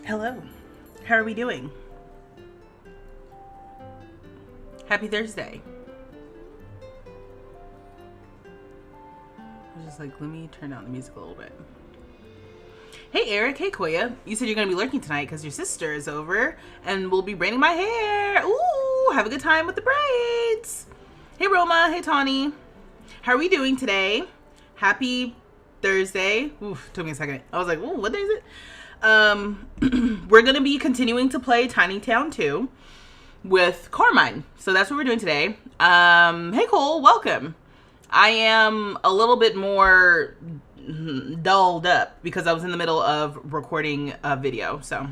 Hello, how are we doing? Happy Thursday. I was just like, let me turn down the music a little bit. Hey Eric, hey Koya. You said you're gonna be lurking tonight because your sister is over and we'll be braiding my hair. Ooh, have a good time with the braids. Hey Roma, hey Tawny. How are we doing today? Happy Thursday. Oof, took me a second. I was like, ooh, what day is it? We're going to be continuing to play Tiny Town 2 with Karmine. So that's what we're doing today. Hey Cole, welcome. I am a little bit more dulled up because I was in the middle of recording a video. So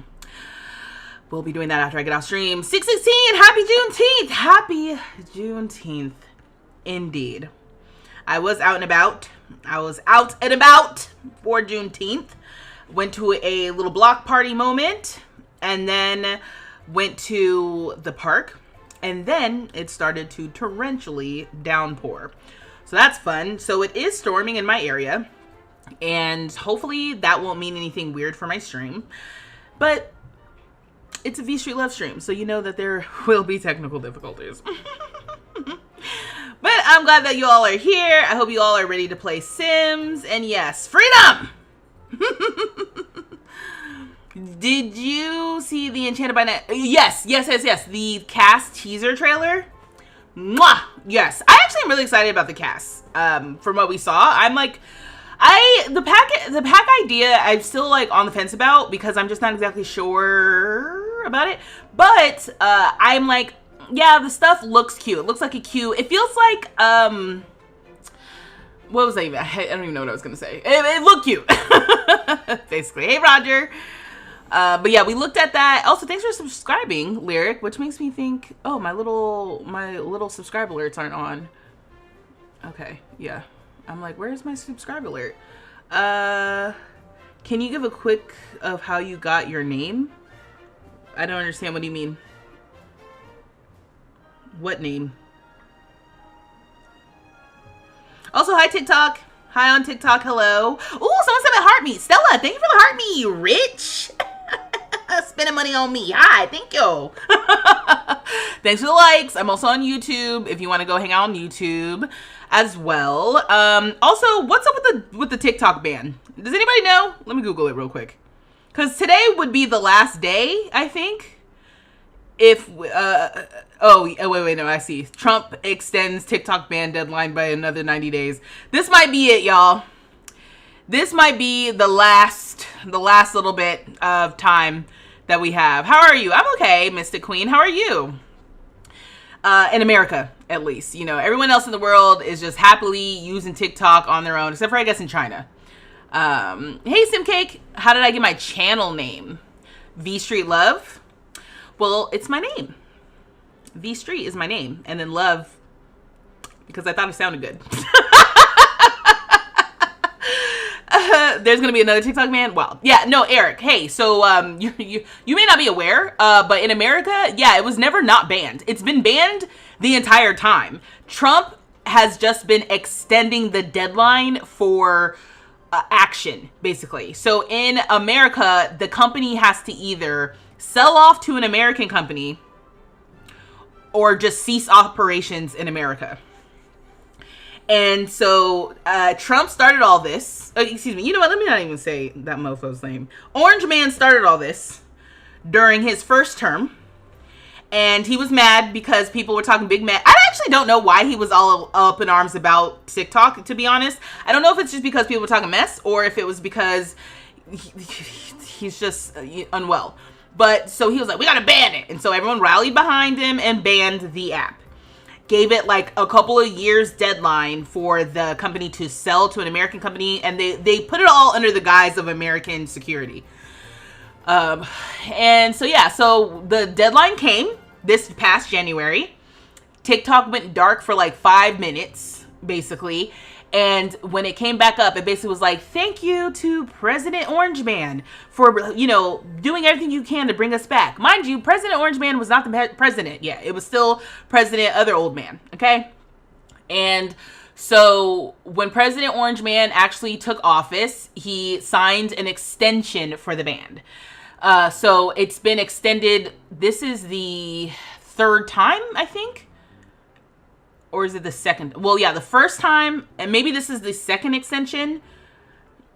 we'll be doing that after I get off stream. 6/16, happy Juneteenth. Happy Juneteenth. Indeed. I was out and about. For Juneteenth. Went to a little block party moment and then went to the park and then it started to torrentially downpour. So that's fun. So it is storming in my area and hopefully that won't mean anything weird for my stream, but it's a vstreetlove stream. So you know that there will be technical difficulties. But I'm glad that you all are here. I hope you all are ready to play Sims and yes, freedom! Did you see the Enchanted by Night? Yes. The cast teaser trailer. Mwah! Yes. I actually am really excited about the cast. From what we saw, I'm like, the pack idea, I'm still like on the fence about because I'm just not exactly sure about it. But I'm like, yeah, the stuff looks cute. It looks like it feels like what was I even? I don't even know what I was gonna say. It looked cute. Basically. Hey Roger. But yeah, we looked at that. Also, thanks for subscribing, Lyric, which makes me think, oh, my little subscribe alerts aren't on. Okay, yeah. I'm like, where's my subscribe alert? Can you give a quick of how you got your name? I don't understand. What do you mean? What name? Also, hi TikTok. Hi on TikTok. Hello. Ooh, someone said my heart meat. Stella, thank you for the heart meat, you rich. Spending money on me. Hi, thank you. Thanks for the likes. I'm also on YouTube if you want to go hang out on YouTube as well. Also, what's up with the TikTok ban? Does anybody know? Let me Google it real quick. Because today would be the last day, I think. If, wait, no, I see. Trump extends TikTok ban deadline by another 90 days. This might be it, y'all. This might be the last little bit of time that we have. How are you? I'm okay, Mystic Queen. How are you? In America, at least. You know, everyone else in the world is just happily using TikTok on their own, except for, I guess, in China. Hey, Simcake. How did I get my channel name? vstreetlove. Well, it's my name. V Street is my name. And then love, because I thought it sounded good. There's gonna be another TikTok ban. Wow. Yeah. No, Eric. Hey. So you may not be aware, but in America, yeah, it was never not banned. It's been banned the entire time. Trump has just been extending the deadline for action, basically. So in America, the company has to either sell off to an American company or just cease operations in America. And so Trump started all this. Excuse me. You know what? Let me not even say that mofo's name. Orange Man started all this during his first term. And he was mad because people were talking big mad. I actually don't know why he was all up in arms about TikTok, to be honest. I don't know if it's just because people were talking mess or if it was because he's just unwell. But so he was like, we got to ban it. And so everyone rallied behind him and banned the app. Gave it like a couple of years deadline for the company to sell to an American company. And they put it all under the guise of American security. And so, yeah, so the deadline came this past January. TikTok went dark for like 5 minutes, basically. And when it came back up, it basically was like, thank you to President Orange Man for, you know, doing everything you can to bring us back. Mind you, President Orange Man was not the president yet. It was still President Other Old Man. Okay. And so when President Orange Man actually took office, he signed an extension for the ban. So it's been extended. This is the 3rd time, I think. Or is it the second? Well, yeah, the first time, and maybe this is the second extension.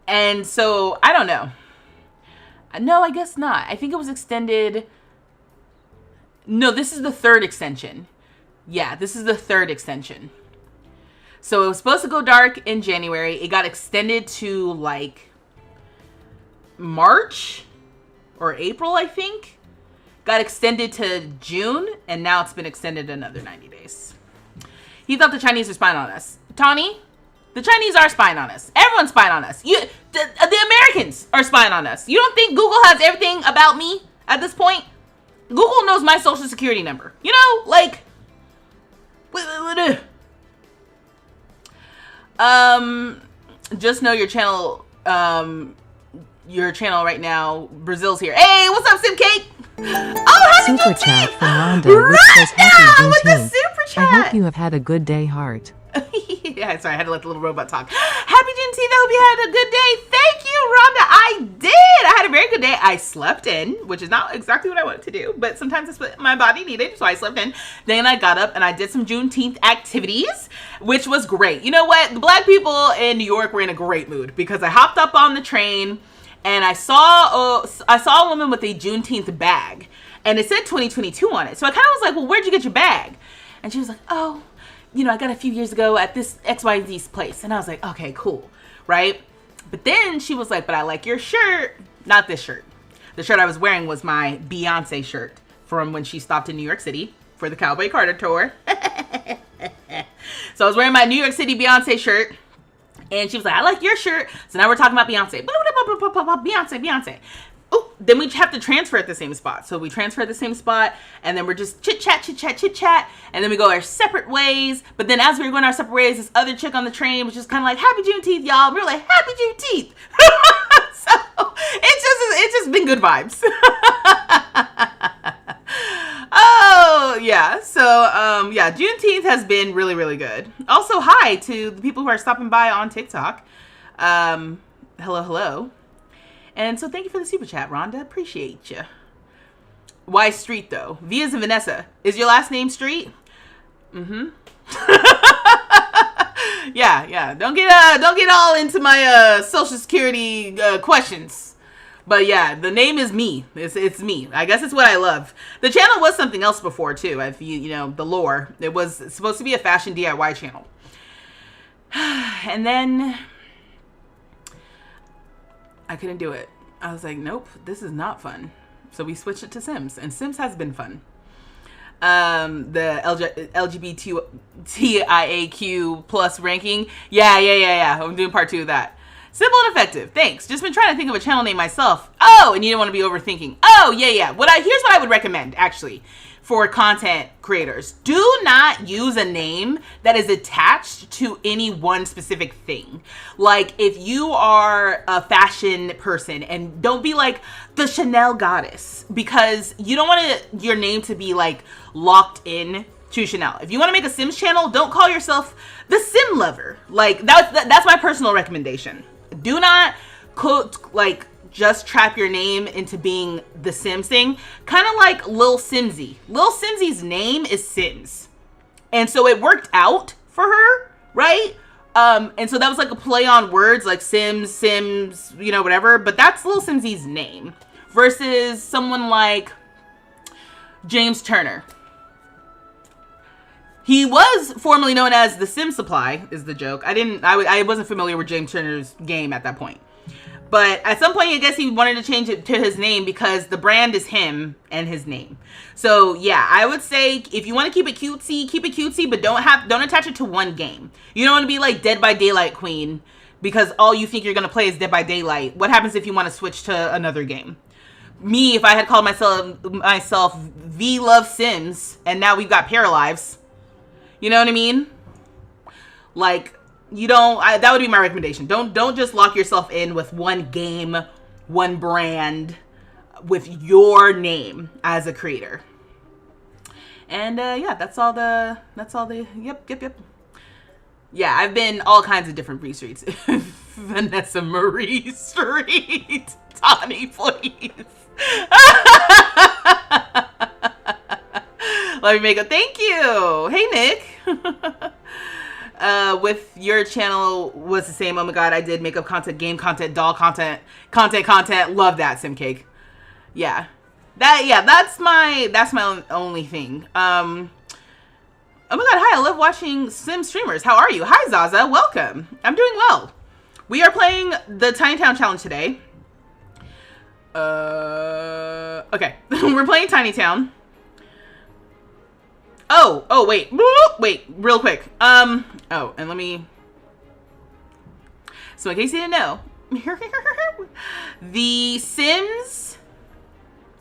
And so, I don't know. No, I guess not. I think it was extended. No, this is the 3rd extension. Yeah, this is the 3rd extension. So it was supposed to go dark in January. It got extended to like March or April, I think. Got extended to June, and now it's been extended another 90 days. He thought the Chinese were spying on us. Tawny, the Chinese are spying on us. Everyone's spying on us. The Americans are spying on us. You don't think Google has everything about me at this point? Google knows my social security number. You know, like... Just know your channel right now. Brazil's here. Hey, what's up, Sim Cake? Oh, happy Super Juneteenth! chat from Rhonda, which says happy Rhonda with the Juneteenth. super I chat. hope you have had a good day, heart. Yeah, sorry, I had to let the little robot talk. Happy Juneteenth. I hope you had a good day. Thank you, Rhonda. I did. I had a very good day. I slept in, which is not exactly what I wanted to do, but sometimes that's what my body needed, so I slept in. Then I got up and I did some Juneteenth activities, which was great. You know what? The black people in New York were in a great mood because I hopped up on the train and I saw a woman with a Juneteenth bag, and it said 2022 on it. So I kind of was like, well, where'd you get your bag? And she was like, oh, you know, I got it a few years ago at this XYZ place. And I was like, okay, cool, right? But then she was like, but I like your shirt. Not this shirt. The shirt I was wearing was my Beyonce shirt from when she stopped in New York City for the Cowboy Carter tour. So I was wearing my New York City Beyonce shirt. And she was like, I like your shirt. So now we're talking about Beyonce. Beyonce. Oh, then we have to transfer at the same spot. So we transfer at the same spot, and then we're just chit chat, and then we go our separate ways. But then as we were going our separate ways, this other chick on the train was just kind of like, happy Juneteenth, y'all. We were like, happy Juneteenth. So it's just been good vibes. Oh, yeah. So, yeah, Juneteenth has been really, really good. Also, hi to the people who are stopping by on TikTok. Hello. And so thank you for the super chat, Rhonda. Appreciate you. Why Street, though? V as in Vanessa. Is your last name Street? Mm-hmm. Yeah. Don't get all into my social security questions. But yeah, the name is me. It's me. I guess it's what I love. The channel was something else before too. If you know the lore, it was supposed to be a fashion DIY channel. And then I couldn't do it. I was like, nope, this is not fun. So we switched it to Sims, and Sims has been fun. The LGBTIAQ plus ranking. Yeah. I'm doing part 2 of that. Simple and effective. Thanks. Just been trying to think of a channel name myself. Oh, and you didn't want to be overthinking. Oh, yeah. Here's what I would recommend, actually, for content creators. Do not use a name that is attached to any one specific thing. Like, if you are a fashion person, and don't be like the Chanel goddess, because you don't want your name to be like locked in to Chanel. If you want to make a Sims channel, don't call yourself the Sim Lover. Like, that's my personal recommendation. Do not just trap your name into being the Sims thing. Kind of like Lil Simsy. Lil Simsy's name is Sims. And so it worked out for her, right? And so that was like a play on words, like Sims, whatever. But that's Lil Simsy's name. Versus someone like James Turner. He was formerly known as the Sim Supply, is the joke. I wasn't familiar with James Turner's game at that point. But at some point, I guess he wanted to change it to his name because the brand is him and his name. So yeah, I would say if you want to keep it cutesy, but don't attach it to one game. You don't want to be like Dead by Daylight Queen because all you think you're going to play is Dead by Daylight. What happens if you want to switch to another game? Me, if I had called myself V Love Sims and now we've got Paralives. You know what I mean? Like, that would be my recommendation. Don't just lock yourself in with one game, one brand, with your name as a creator. And yeah, that's all the yep. Yeah, I've been all kinds of different Bree Streets. Vanessa Marie Street. Tawny, please. Let me make a thank you. Hey, Nick. With your channel was the same. Oh my god, I did makeup content, game content, doll content. Love that, Simcake. Yeah. That's my only thing. Oh my god, hi, I love watching Sim streamers. How are you? Hi, Zaza. Welcome. I'm doing well. We are playing the Tiny Town Challenge today. Okay. We're playing Tiny Town. Oh, wait, real quick. And let me, so in case you didn't know, The Sims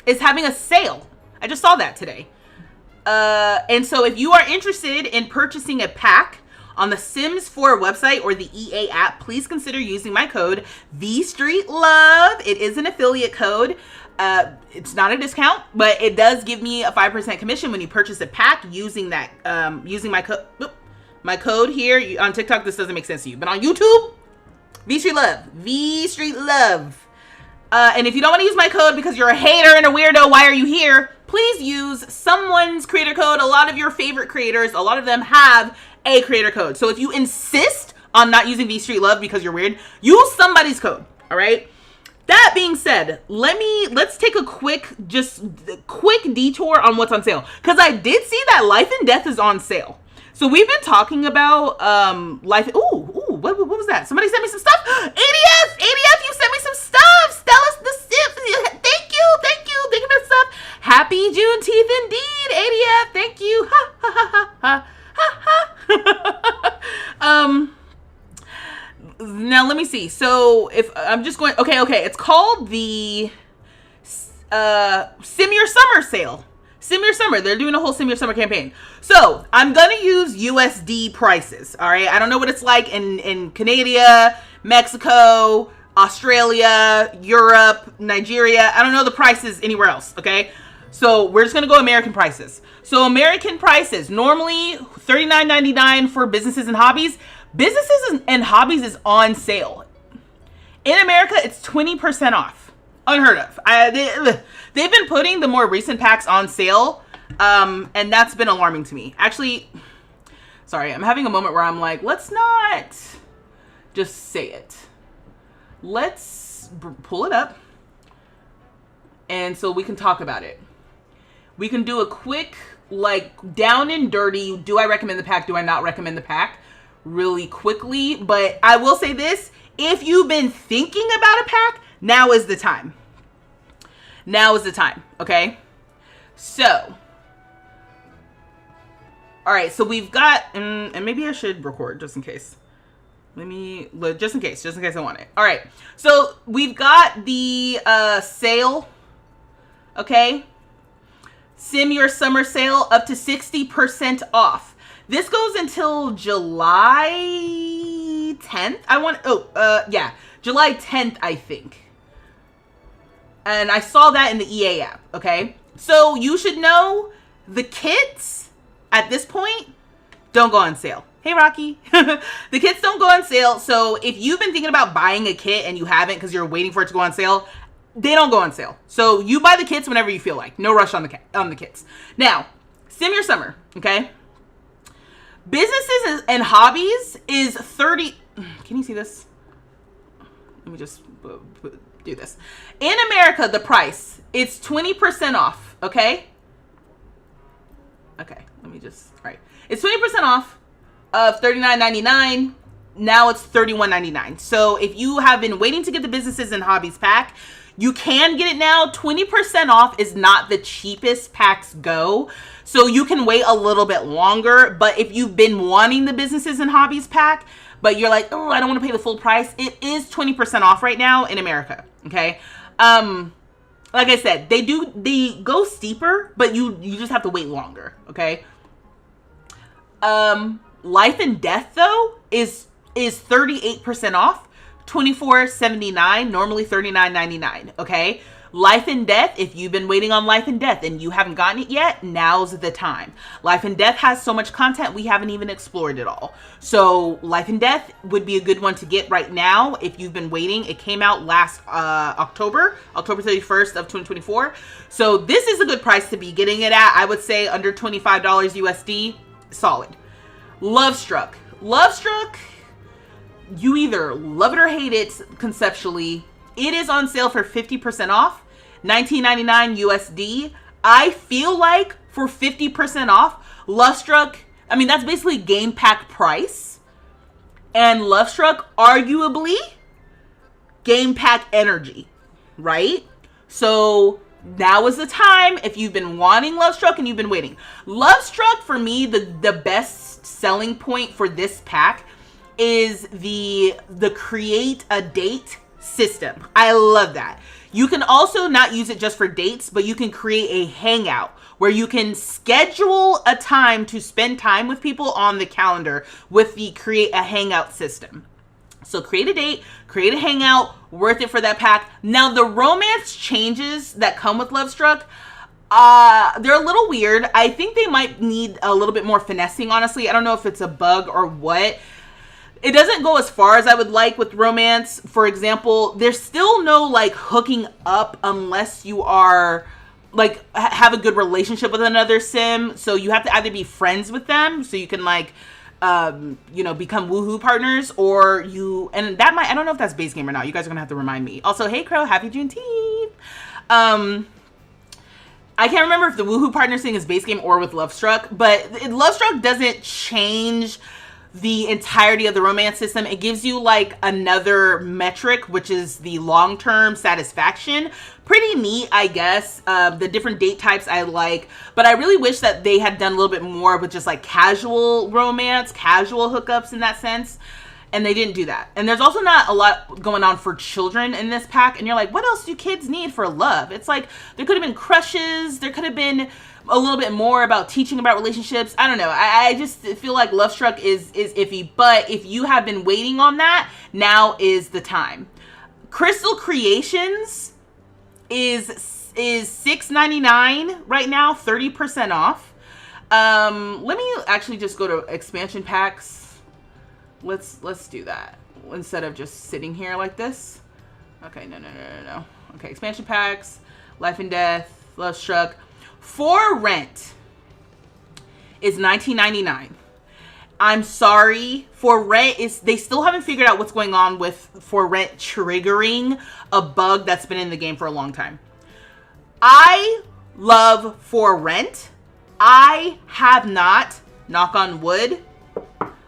is having a sale. I just saw that today. And so if you are interested in purchasing a pack on the Sims 4 website or the EA app, please consider using my code vstreetlove. It is an affiliate code. It's not a discount, but it does give me a 5% commission when you purchase a pack using that, using my code. My code here on TikTok. This doesn't make sense to you, but on YouTube, vstreetlove. And if you don't want to use my code because you're a hater and a weirdo, why are you here? Please use someone's creator code. A lot of your favorite creators, a lot of them have a creator code. So if you insist on not using vstreetlove because you're weird, use somebody's code. All right. That being said, let's take a quick detour on what's on sale, because I did see that Life and Death is on sale. So we've been talking about life. What was that? Somebody sent me some stuff. ADF, you sent me some stuff. Stella's the Sims. Thank you for the stuff. Happy Juneteenth indeed, ADF. Thank you. Now let me see. So if I'm just going, okay. It's called the Sim Your Summer sale. Sim Your Summer. They're doing a whole Sim Your Summer campaign. So I'm gonna use USD prices. All right. I don't know what it's like in Canada, Mexico, Australia, Europe, Nigeria. I don't know the prices anywhere else. Okay. So we're just gonna go American prices. So American prices normally $39.99 for businesses and hobbies. Businesses and hobbies is on sale. In America, it's 20% off. Unheard of. They've been putting the more recent packs on sale, and that's been alarming to me. Actually, sorry, I'm having a moment where I'm like, let's not just say it. Let's pull it up, and so we can talk about it. We can do a quick, like, down and dirty, do I recommend the pack, do I not recommend the pack? Really quickly, but I will say this: if you've been thinking about a pack, now is the time. Okay, so all right, so we've got and maybe I should record just in case. Let me look just in case I want it. All right. So we've got the sale. Okay. Sim Your Summer Sale up to 60% off. This goes until July 10th. July 10th, I think. And I saw that in the EA app, okay? So you should know the kits at this point don't go on sale. Hey, Rocky. The kits don't go on sale. So if you've been thinking about buying a kit and you haven't because you're waiting for it to go on sale, they don't go on sale. So you buy the kits whenever you feel like. No rush on the kits. Now, Sim Your Summer, okay? Businesses and hobbies is 30. Can you see this? Let me just do this. In America, the price, it's 20% off, okay? Okay, let me just, all right. It's 20% off of $39.99. Now it's $31.99. So if you have been waiting to get the businesses and hobbies pack, you can get it now. 20% off is not the cheapest packs go. So you can wait a little bit longer. But if you've been wanting the businesses and hobbies pack, but you're like, oh, I don't want to pay the full price, it is 20% off right now in America. Okay. Like I said, they go steeper, but you just have to wait longer. Okay. Life and Death though is 38% off. $24.79, normally $39.99. Okay. Life and Death, if you've been waiting on Life and Death and you haven't gotten it yet, now's the time. Life and Death has so much content, we haven't even explored it all. So Life and Death would be a good one to get right now if you've been waiting. It came out last October 31st of 2024. So this is a good price to be getting it at. I would say under $25 USD, solid. Lovestruck, you either love it or hate it conceptually. It is on sale for 50% off, $19.99 USD. I feel like for 50% off, Lovestruck, I mean, that's basically game pack price. And Lovestruck, arguably, game pack energy, right? So now is the time if you've been wanting Lovestruck and you've been waiting. Lovestruck, for me, the best selling point for this pack is the create a date system. I love that. You can also not use it just for dates, but you can create a hangout where you can schedule a time to spend time with people on the calendar with the create a hangout system. So create a date, create a hangout, worth it for that pack. Now the romance changes that come with Lovestruck, they're a little weird. I think they might need a little bit more finessing, honestly. I don't know if it's a bug or what. It doesn't go as far as I would like with romance. For example, there's still no like hooking up unless you are like have a good relationship with another sim. So you have to either be friends with them so you can like become woohoo partners, or and that might, I don't know if that's base game or not. You guys are gonna have to remind me. Also, hey Crow, happy Juneteenth. I can't remember if the woohoo partners thing is base game or with Lovestruck, but Lovestruck doesn't change the entirety of the romance system. It gives you like another metric, which is the long-term satisfaction. Pretty neat, I guess. The different date types I like, but I really wish that they had done a little bit more with just like casual romance, casual hookups in that sense. And they didn't do that. And there's also not a lot going on for children in this pack. And you're like, what else do kids need for love? It's like, there could have been crushes. There could have been a little bit more about teaching about relationships. I don't know. I just feel like Lovestruck is iffy. But if you have been waiting on that, now is the time. Crystal Creations is $6.99 right now, 30% off. Let me actually just go to expansion packs. Let's do that instead of just sitting here like this. Okay, no. Okay, expansion packs, Life and Death, Lovestruck. For Rent is $19.99. I'm sorry, For Rent they still haven't figured out what's going on with For Rent triggering a bug that's been in the game for a long time. I love For Rent. I have not, knock on wood,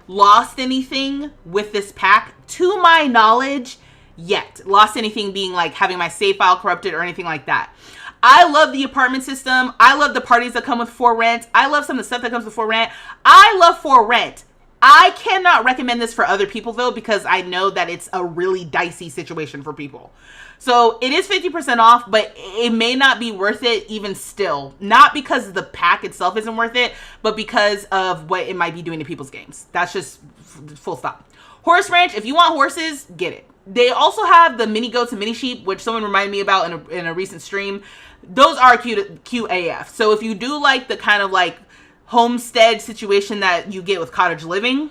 lost anything with this pack to my knowledge yet. Lost anything being like having my save file corrupted or anything like that. I love the apartment system. I love the parties that come with For Rent. I love some of the stuff that comes with For Rent. I love For Rent. I cannot recommend this for other people though, because I know that it's a really dicey situation for people. So it is 50% off, but it may not be worth it even still. Not because the pack itself isn't worth it, but because of what it might be doing to people's games. That's just full stop. Horse Ranch, if you want horses, get it. They also have the mini goats and mini sheep, which someone reminded me about in a recent stream. Those are cute AF. So if you do like the kind of like homestead situation that you get with cottage living,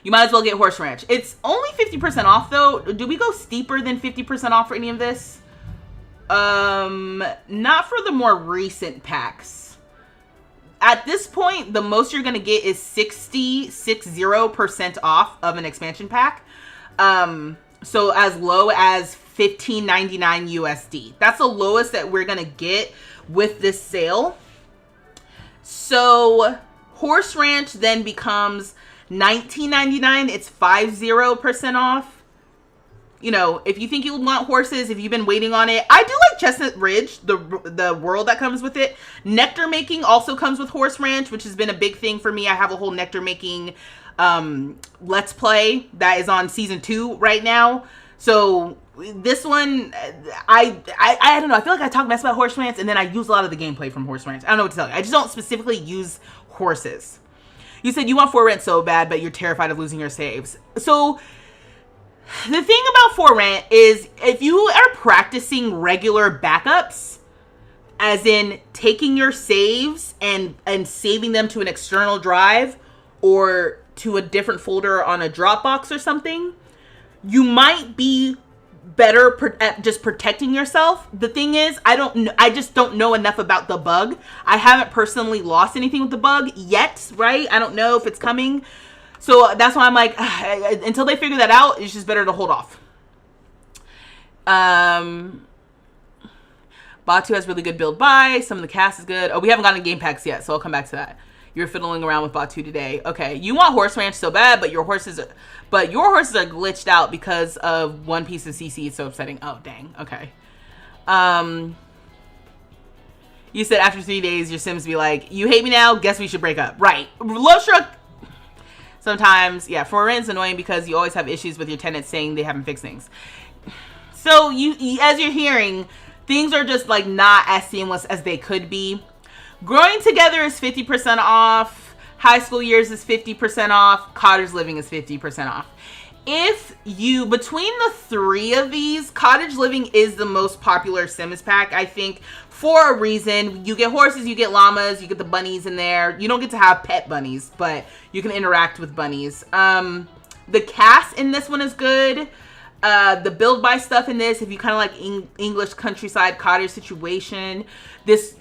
you might as well get Horse Ranch. It's only 50% off though. Do we go steeper than 50% off for any of this? Not for the more recent packs. At this point, the most you're gonna get is 60% off of an expansion pack. So as low as $15.99 USD. That's the lowest that we're gonna get with this sale. So Horse Ranch then becomes $19.99. It's 50% off. You know, if you think you want horses, if you've been waiting on it, I do like Chestnut Ridge, the world that comes with it. Nectar making also comes with Horse Ranch, which has been a big thing for me. I have a whole nectar making let's play that is on season 2 right now. So this one, I don't know. I feel like I talk mess about Horse Ranch and then I use a lot of the gameplay from Horse Ranch. I don't know what to tell you. I just don't specifically use horses. You said you want For Rent so bad, but you're terrified of losing your saves. So the thing about For Rent is if you are practicing regular backups, as in taking your saves and saving them to an external drive or to a different folder on a Dropbox or something, you might be better at just protecting yourself. The thing is, I just don't know enough about the bug. I haven't personally lost anything with the bug yet, right? I don't know if it's coming. So that's why I'm like, until they figure that out, it's just better to hold off. Batu has really good build buy. Some of the cast is good. Oh, we haven't gotten game packs yet, so I'll come back to that. You're fiddling around with Batu today. Okay, you want Horse Ranch so bad, but your horses are glitched out because of one piece of CC. It's so upsetting. Oh, dang. Okay. You said after 3 days, your Sims be like, you hate me now? Guess we should break up. Right. Love struck. Sometimes, yeah, For Rent's annoying because you always have issues with your tenants saying they haven't fixed things. So you as you're hearing, things are just like not as seamless as they could be. Growing Together is 50% off. High School Years is 50% off. Cottage Living is 50% off. If you, between the three of these, Cottage Living is the most popular Sims pack, I think, for a reason. You get horses, you get llamas, you get the bunnies in there. You don't get to have pet bunnies, but you can interact with bunnies. The cast in this one is good. The build by stuff in this, if you kind of like English countryside cottage situation, this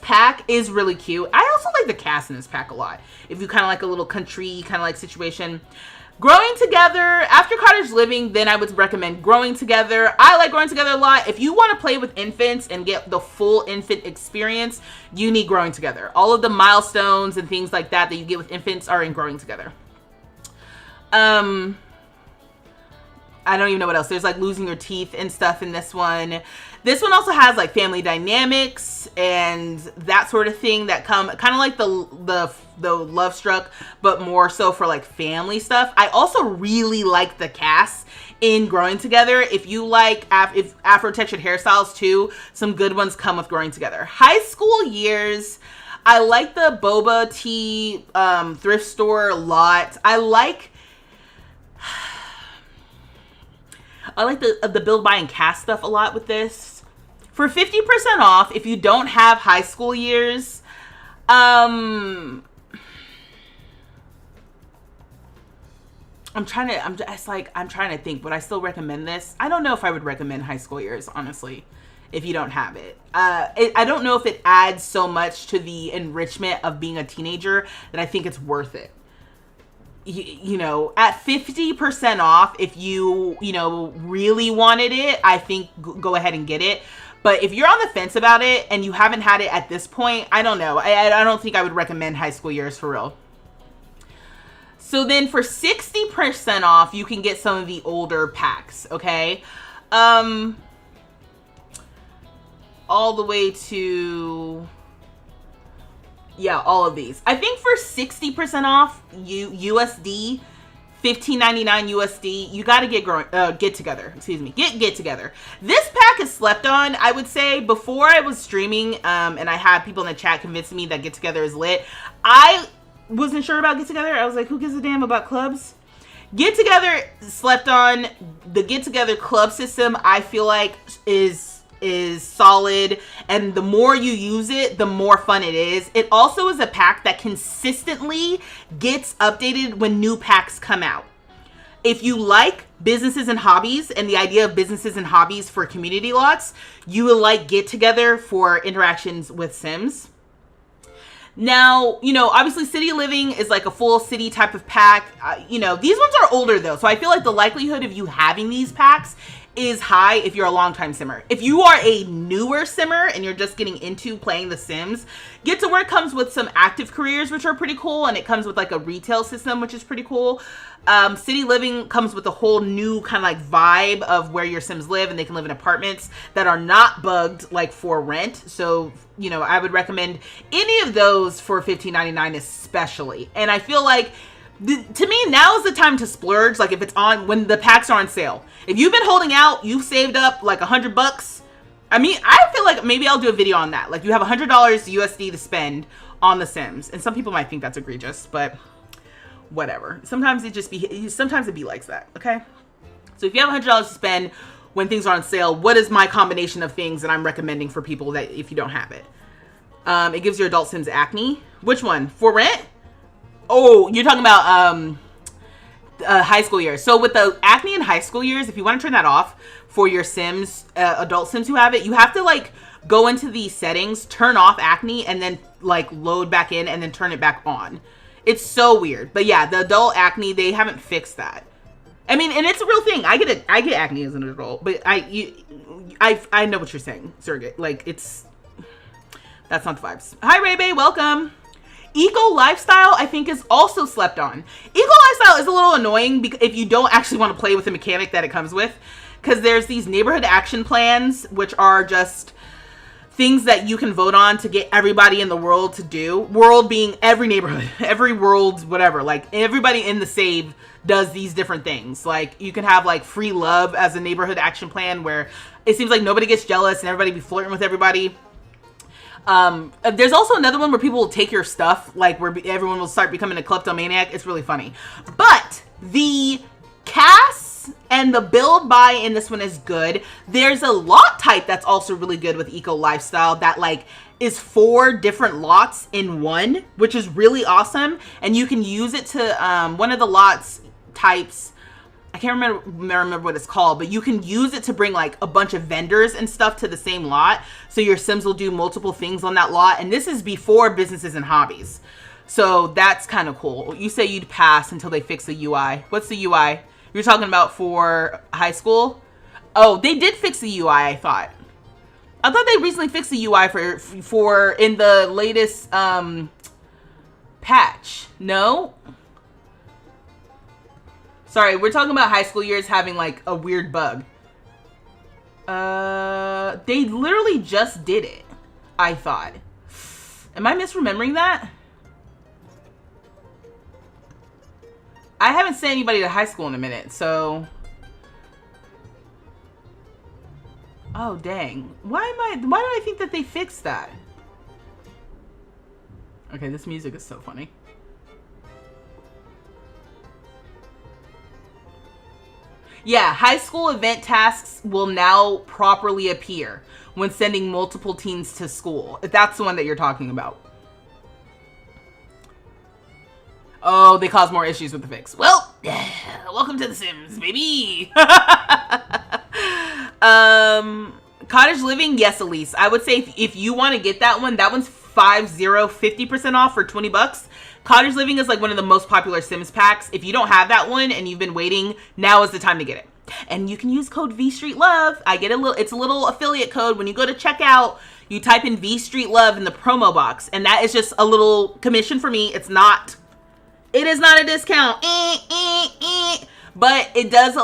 pack is really cute. I also like the cast in this pack a lot. If you kind of like a little country kind of like situation. Growing Together, after Cottage Living, then I would recommend Growing Together. I like Growing Together a lot. If you want to play with infants and get the full infant experience, you need Growing Together. All of the milestones and things like that you get with infants are in Growing Together. I don't even know what else. There's like losing your teeth and stuff in this one. This one also has like family dynamics and that sort of thing that come kind of like the Love Struck, but more so for like family stuff. I also really like the cast in Growing Together. If you like if Afro textured hairstyles too, some good ones come with Growing Together. High School Years, I like the boba tea thrift store a lot. I like the build, buy, and cast stuff a lot with this. For 50% off, if you don't have High School Years, I'm trying to think, would I still recommend this? I don't know if I would recommend High School Years, honestly, if you don't have it. I don't know if it adds so much to the enrichment of being a teenager that I think it's worth it. You know, at 50% off, if you really wanted it, I think go ahead and get it. But if you're on the fence about it and you haven't had it at this point, I don't know. I don't think I would recommend High School Years for real. So then for 60% off, you can get some of the older packs, okay? All the way to Yeah, all of these. I think for 60% off USD, $15.99 USD, you got to get together. Excuse me, get together. This pack is slept on, I would say. Before I was streaming, and I had people in the chat convincing me that Get Together is lit. I wasn't sure about Get Together. I was like, who gives a damn about clubs? Get Together slept on. The Get Together club system, I feel like is solid, and the more you use it, the more fun it is. It also is a pack that consistently gets updated when new packs come out. If you like businesses and hobbies and the idea of businesses and hobbies for community lots, you will like Get Together for interactions with Sims. Now, you know, obviously City Living is like a full city type of pack. You know, these ones are older though, so I feel like the likelihood of you having these packs is high if you're a longtime simmer. If you are a newer simmer and you're just getting into playing The Sims, Get to Work comes with some active careers, which are pretty cool, and it comes with like a retail system, which is pretty cool. City Living comes with a whole new kind of like vibe of where your Sims live, and they can live in apartments that are not bugged like for rent. So, you know, I would recommend any of those for $15.99 especially. And I feel like to me, now is the time to splurge. Like if it's on, when the packs are on sale. If you've been holding out, you've saved up like $100. I mean, I feel like maybe I'll do a video on that. Like you have $100 USD to spend on The Sims. And some people might think that's egregious, but whatever. Sometimes it be like that, okay? So if you have $100 to spend when things are on sale, what is my combination of things that I'm recommending for people that if you don't have it? It gives your adult Sims acne. Which one? For rent? Oh, you're talking about high school years. So with the acne in high school years, if you want to turn that off for your Sims, adult Sims who have it, you have to like go into the settings, turn off acne, and then like load back in and then turn it back on. It's so weird. But yeah, the adult acne, they haven't fixed that. I mean, and it's a real thing. I get acne as an adult, but I know what you're saying, surrogate. Like that's not the vibes. Hi Ray Bay, welcome. Eco Lifestyle, I think, is also slept on. Eco Lifestyle is a little annoying if you don't actually want to play with the mechanic that it comes with, because there's these neighborhood action plans, which are just things that you can vote on to get everybody in the world to do. World being every neighborhood, every world, whatever. Like everybody in the save does these different things. Like you can have like free love as a neighborhood action plan where it seems like nobody gets jealous and everybody be flirting with everybody. There's also another one where people will take your stuff, like where everyone will start becoming a kleptomaniac. It's really funny. But the cast and the build buy in this one is good. There's a lot type that's also really good with Eco Lifestyle that like is 4 different lots in one, which is really awesome. And you can use it to one of the lots types, I can't remember what it's called, but you can use it to bring like a bunch of vendors and stuff to the same lot. So your Sims will do multiple things on that lot. And this is before businesses and hobbies. So that's kind of cool. You say you'd pass until they fix the UI. What's the UI? You're talking about for high school? Oh, they did fix the UI, I thought. I thought they recently fixed the UI for in the latest patch. No? Sorry, we're talking about high school years having like a weird bug. They literally just did it, I thought. Am I misremembering that? I haven't sent anybody to high school in a minute, so. Oh dang. Why do I think that they fixed that? Okay, this music is so funny. Yeah, high school event tasks will now properly appear when sending multiple teens to school. If that's the one that you're talking about. Oh, they cause more issues with the fix. Well, welcome to The Sims, baby. Cottage Living, yes, Elise. I would say if you want to get that one's 50% off for $20. Cottage Living is like one of the most popular Sims packs. If you don't have that one and you've been waiting, now is the time to get it. And you can use code vstreetlove. It's a little affiliate code. When you go to checkout, you type in vstreetlove in the promo box, and that is just a little commission for me. It is not a discount. But it does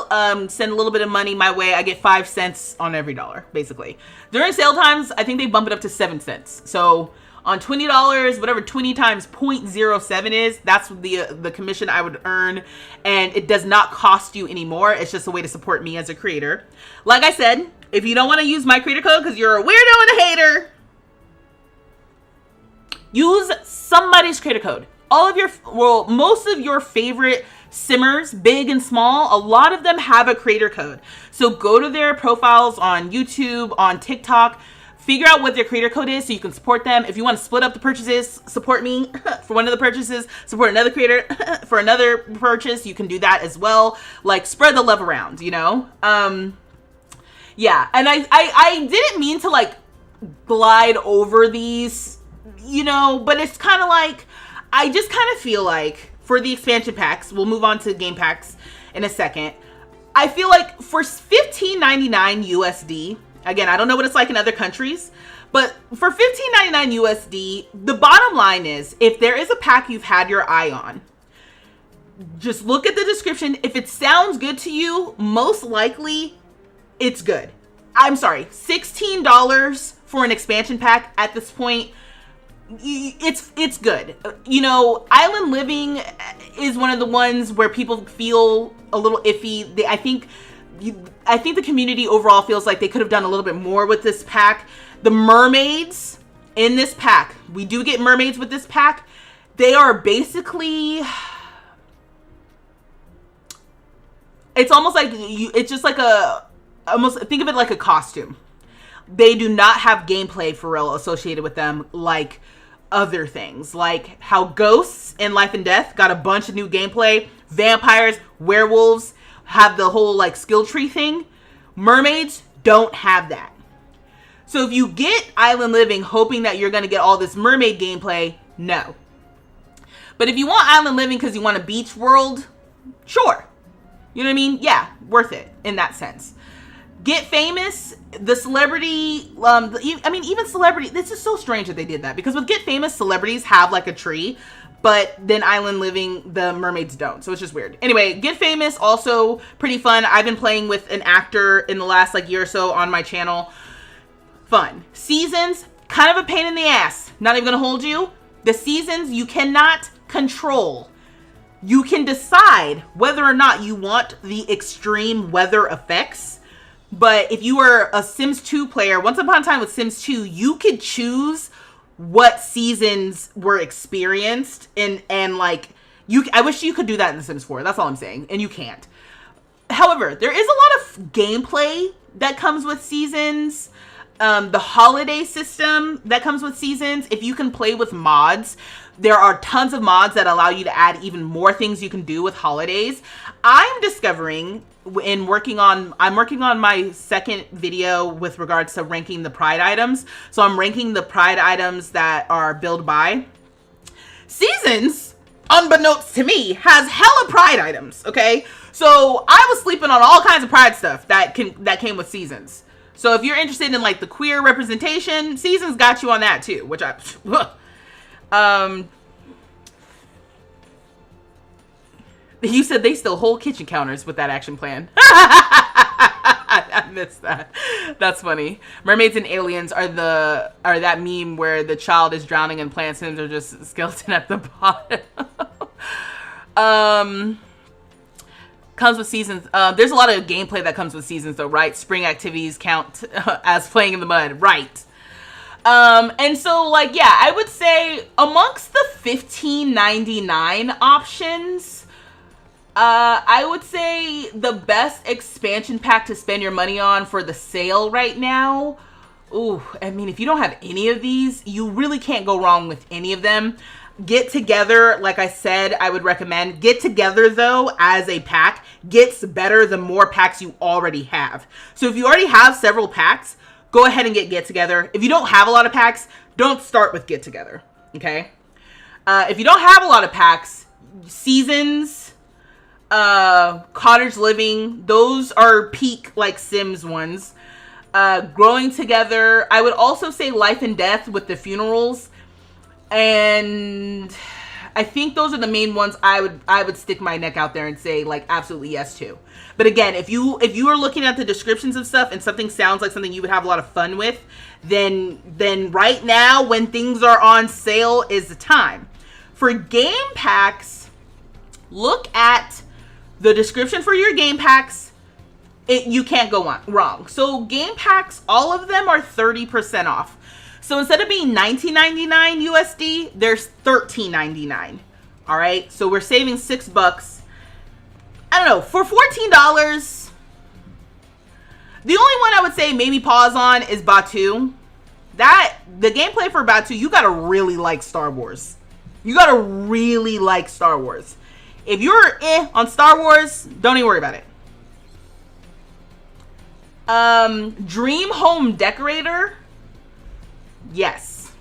send a little bit of money my way. I get 5 cents on every dollar, basically. During sale times, I think they bump it up to 7 cents. So On $20, whatever 20 times 0.07 is, that's the commission I would earn, and it does not cost you anymore. It's just a way to support me as a creator. Like I said, if you don't want to use my creator code because you're a weirdo and a hater, use somebody's creator code. Most of your favorite simmers, big and small, a lot of them have a creator code. So go to their profiles on YouTube, on TikTok, figure out what their creator code is so you can support them. If you want to split up the purchases, support me for one of the purchases, support another creator for another purchase, you can do that as well. Like, spread the love around, you know? Yeah, and I didn't mean to, like, glide over these, you know, but it's kind of like, I just kind of feel like for the expansion packs, we'll move on to game packs in a second. I feel like for $15.99 USD, again, I don't know what it's like in other countries, but for $15.99 USD, the bottom line is, if there is a pack you've had your eye on, just look at the description. If it sounds good to you, most likely it's good. I'm sorry, $16 for an expansion pack at this point, it's good. You know, Island Living is one of the ones where people feel a little iffy. I think the community overall feels like they could have done a little bit more with this pack. The mermaids in this pack, we do get mermaids with this pack. They are basically, it's almost like it's just like almost think of it like a costume. They do not have gameplay for real associated with them like other things, like how ghosts in Life and Death got a bunch of new gameplay. Vampires, werewolves have the whole like skill tree thing. Mermaids don't have that. So if you get Island Living hoping that you're going to get all this mermaid gameplay, no. But if you want Island Living because you want a beach world, sure. You know what I mean? Yeah, worth it in that sense. Get Famous, the celebrity, even celebrity, this is so strange that they did that, because with Get Famous, celebrities have like a tree, but then Island Living, the mermaids don't. So it's just weird. Anyway, Get Famous, also pretty fun. I've been playing with an actor in the last like year or so on my channel. Fun. Seasons, kind of a pain in the ass. Not even gonna hold you. The seasons you cannot control. You can decide whether or not you want the extreme weather effects. But if you were a Sims 2 player, once upon a time with Sims 2, you could choose what seasons were experienced, and like I wish you could do that in The Sims 4. That's all I'm saying, and you can't. However, there is a lot of gameplay that comes with seasons. The holiday system that comes with seasons, if you can play with mods, there are tons of mods that allow you to add even more things you can do with holidays. I'm discovering I'm working on my second video with regards to ranking the pride items. So I'm ranking the pride items that are build by. Seasons, unbeknownst to me, has hella pride items, okay? So I was sleeping on all kinds of pride stuff that came with seasons. So if you're interested in like the queer representation, Seasons got you on that too, which you said they still hold kitchen counters with that action plan. I missed that. That's funny. Mermaids and Aliens are that meme where the child is drowning and Plant Sims are just skeleton at the bottom. Comes with seasons. There's a lot of gameplay that comes with seasons though, right? Spring activities count as playing in the mud, right? And so like, yeah, I would say amongst the $15.99 options, I would say the best expansion pack to spend your money on for the sale right now. Ooh, I mean, if you don't have any of these, you really can't go wrong with any of them. Get Together, like I said, I would recommend. Get Together, though, as a pack, gets better the more packs you already have. So if you already have several packs, go ahead and get Together. If you don't have a lot of packs, don't start with Get Together, okay? If you don't have a lot of packs, Seasons, Cottage Living, those are peak, like, Sims ones. Growing Together, I would also say Life and Death with the funerals. And I think those are the main ones I would stick my neck out there and say like absolutely yes to. But again, if you are looking at the descriptions of stuff and something sounds like something you would have a lot of fun with, then right now when things are on sale is the time. For game packs, look at the description for your game packs. You can't go wrong. So game packs, all of them are 30% off. So instead of being $19.99 USD, there's $13.99. All right. So we're saving $6. I don't know, for $14. The only one I would say maybe pause on is Batu. The gameplay for Batu, you gotta really like Star Wars. You gotta really like Star Wars. If you're on Star Wars, don't even worry about it. Dream Home Decorator. Yes.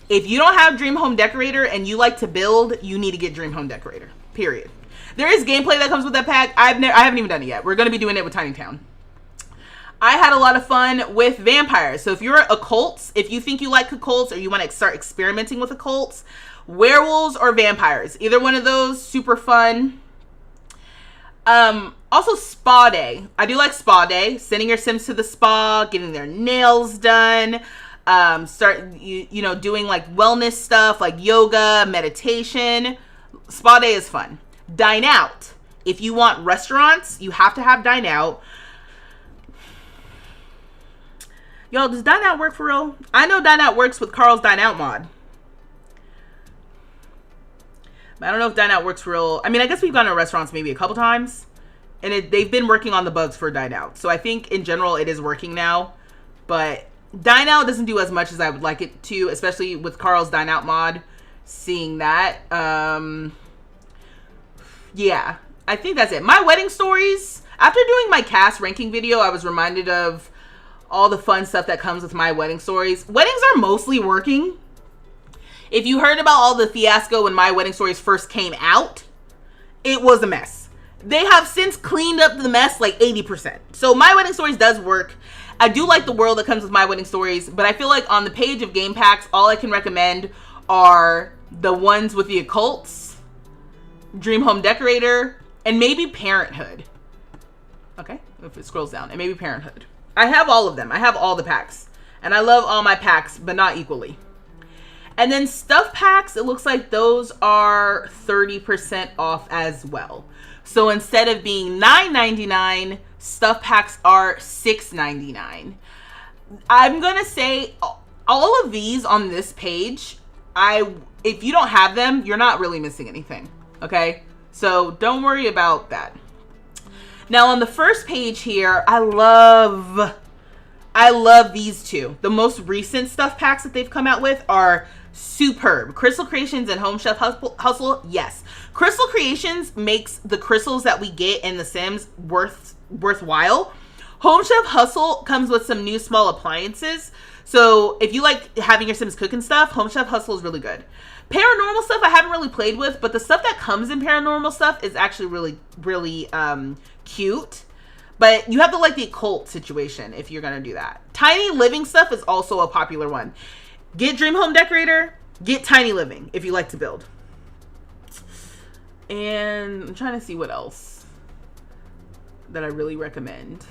If you don't have Dream Home Decorator and you like to build, you need to get Dream Home Decorator. Period. There is gameplay that comes with that pack. I haven't even done it yet. We're going to be doing it with Tiny Town. I had a lot of fun with vampires. So if you're occults, if you think you like occults or you want to start experimenting with occults, werewolves or vampires, either one of those, super fun. Also spa day. I do like spa day. Sending your Sims to the spa, getting their nails done, doing like wellness stuff like yoga, meditation. Spa day is fun. Dine out. If you want restaurants, you have to have dine out. Yo, does dine out work for real? I know dine out works with Carl's dine out mod. But I don't know if dine out works for real. I mean, I guess we've gone to restaurants maybe a couple times. And they've been working on the bugs for dine out. So I think in general it is working now. But dine out doesn't do as much as I would like it to. Especially with Carl's dine out mod. Seeing that. Yeah, I think that's it. My wedding stories. After doing my cast ranking video, I was reminded of all the fun stuff that comes with my wedding stories. Weddings are mostly working. If you heard about all the fiasco when my wedding stories first came out, it was a mess. They have since cleaned up the mess like 80%. So my wedding stories does work. I do like the world that comes with my wedding stories, but I feel like on the page of game packs, all I can recommend are the ones with the occults, Dream Home Decorator, and maybe Parenthood. Okay, if it scrolls down, and maybe Parenthood. I have all of them. I have all the packs. And I love all my packs, but not equally. And then stuff packs, it looks like those are 30% off as well. So instead of being $9.99, stuff packs are $6.99. I'm going to say all of these on this page, if you don't have them, you're not really missing anything. Okay, so don't worry about that. Now on the first page here, I love these two. The most recent stuff packs that they've come out with are superb. Crystal Creations and Home Chef Hustle. Yes, Crystal Creations makes the crystals that we get in The Sims worthwhile. Home Chef Hustle comes with some new small appliances. So if you like having your Sims cook and stuff, Home Chef Hustle is really good. Paranormal stuff I haven't really played with, but the stuff that comes in paranormal stuff is actually really, really cute. But you have to like the occult situation if you're going to do that. Tiny Living stuff is also a popular one. Get Dream Home Decorator, get Tiny Living if you like to build. And I'm trying to see what else that I really recommend.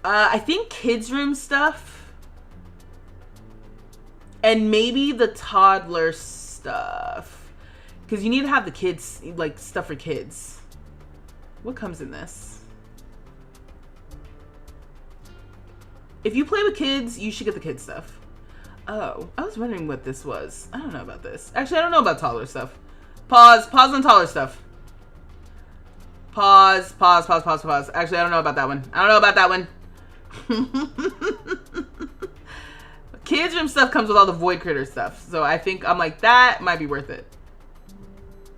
I think kids room stuff. And maybe the toddler stuff. Because you need to have the kids, like, stuff for kids. What comes in this? If you play with kids, you should get the kids stuff. Oh, I was wondering what this was. I don't know about this. Actually, I don't know about toddler stuff. Pause on toddler stuff. Pause. Actually, I don't know about that one. Kids room stuff comes with all the void critter stuff. So I think I'm like, that might be worth it.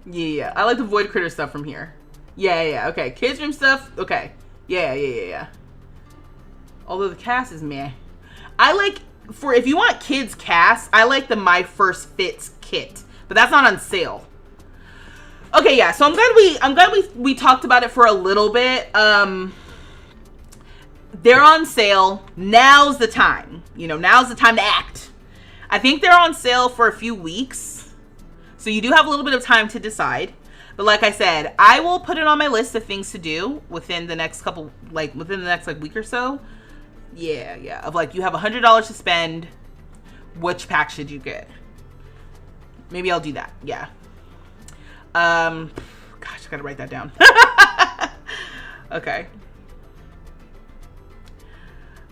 Yeah. I like the void critter stuff from here. Yeah. Okay. Kids room stuff. Okay. Yeah. Although the cast is meh. I like, if you want kids cast, I like the My First Fits kit. But that's not on sale. Okay, yeah. So I'm glad we talked about it for a little bit. They're on sale. Now's the time. Now's the time to act. I think they're on sale for a few weeks. So you do have a little bit of time to decide. But like I said, I will put it on my list of things to do within the next week or so. Yeah. Of like, you have $100 to spend. Which pack should you get? Maybe I'll do that. Yeah. Gosh, I gotta write that down. Okay.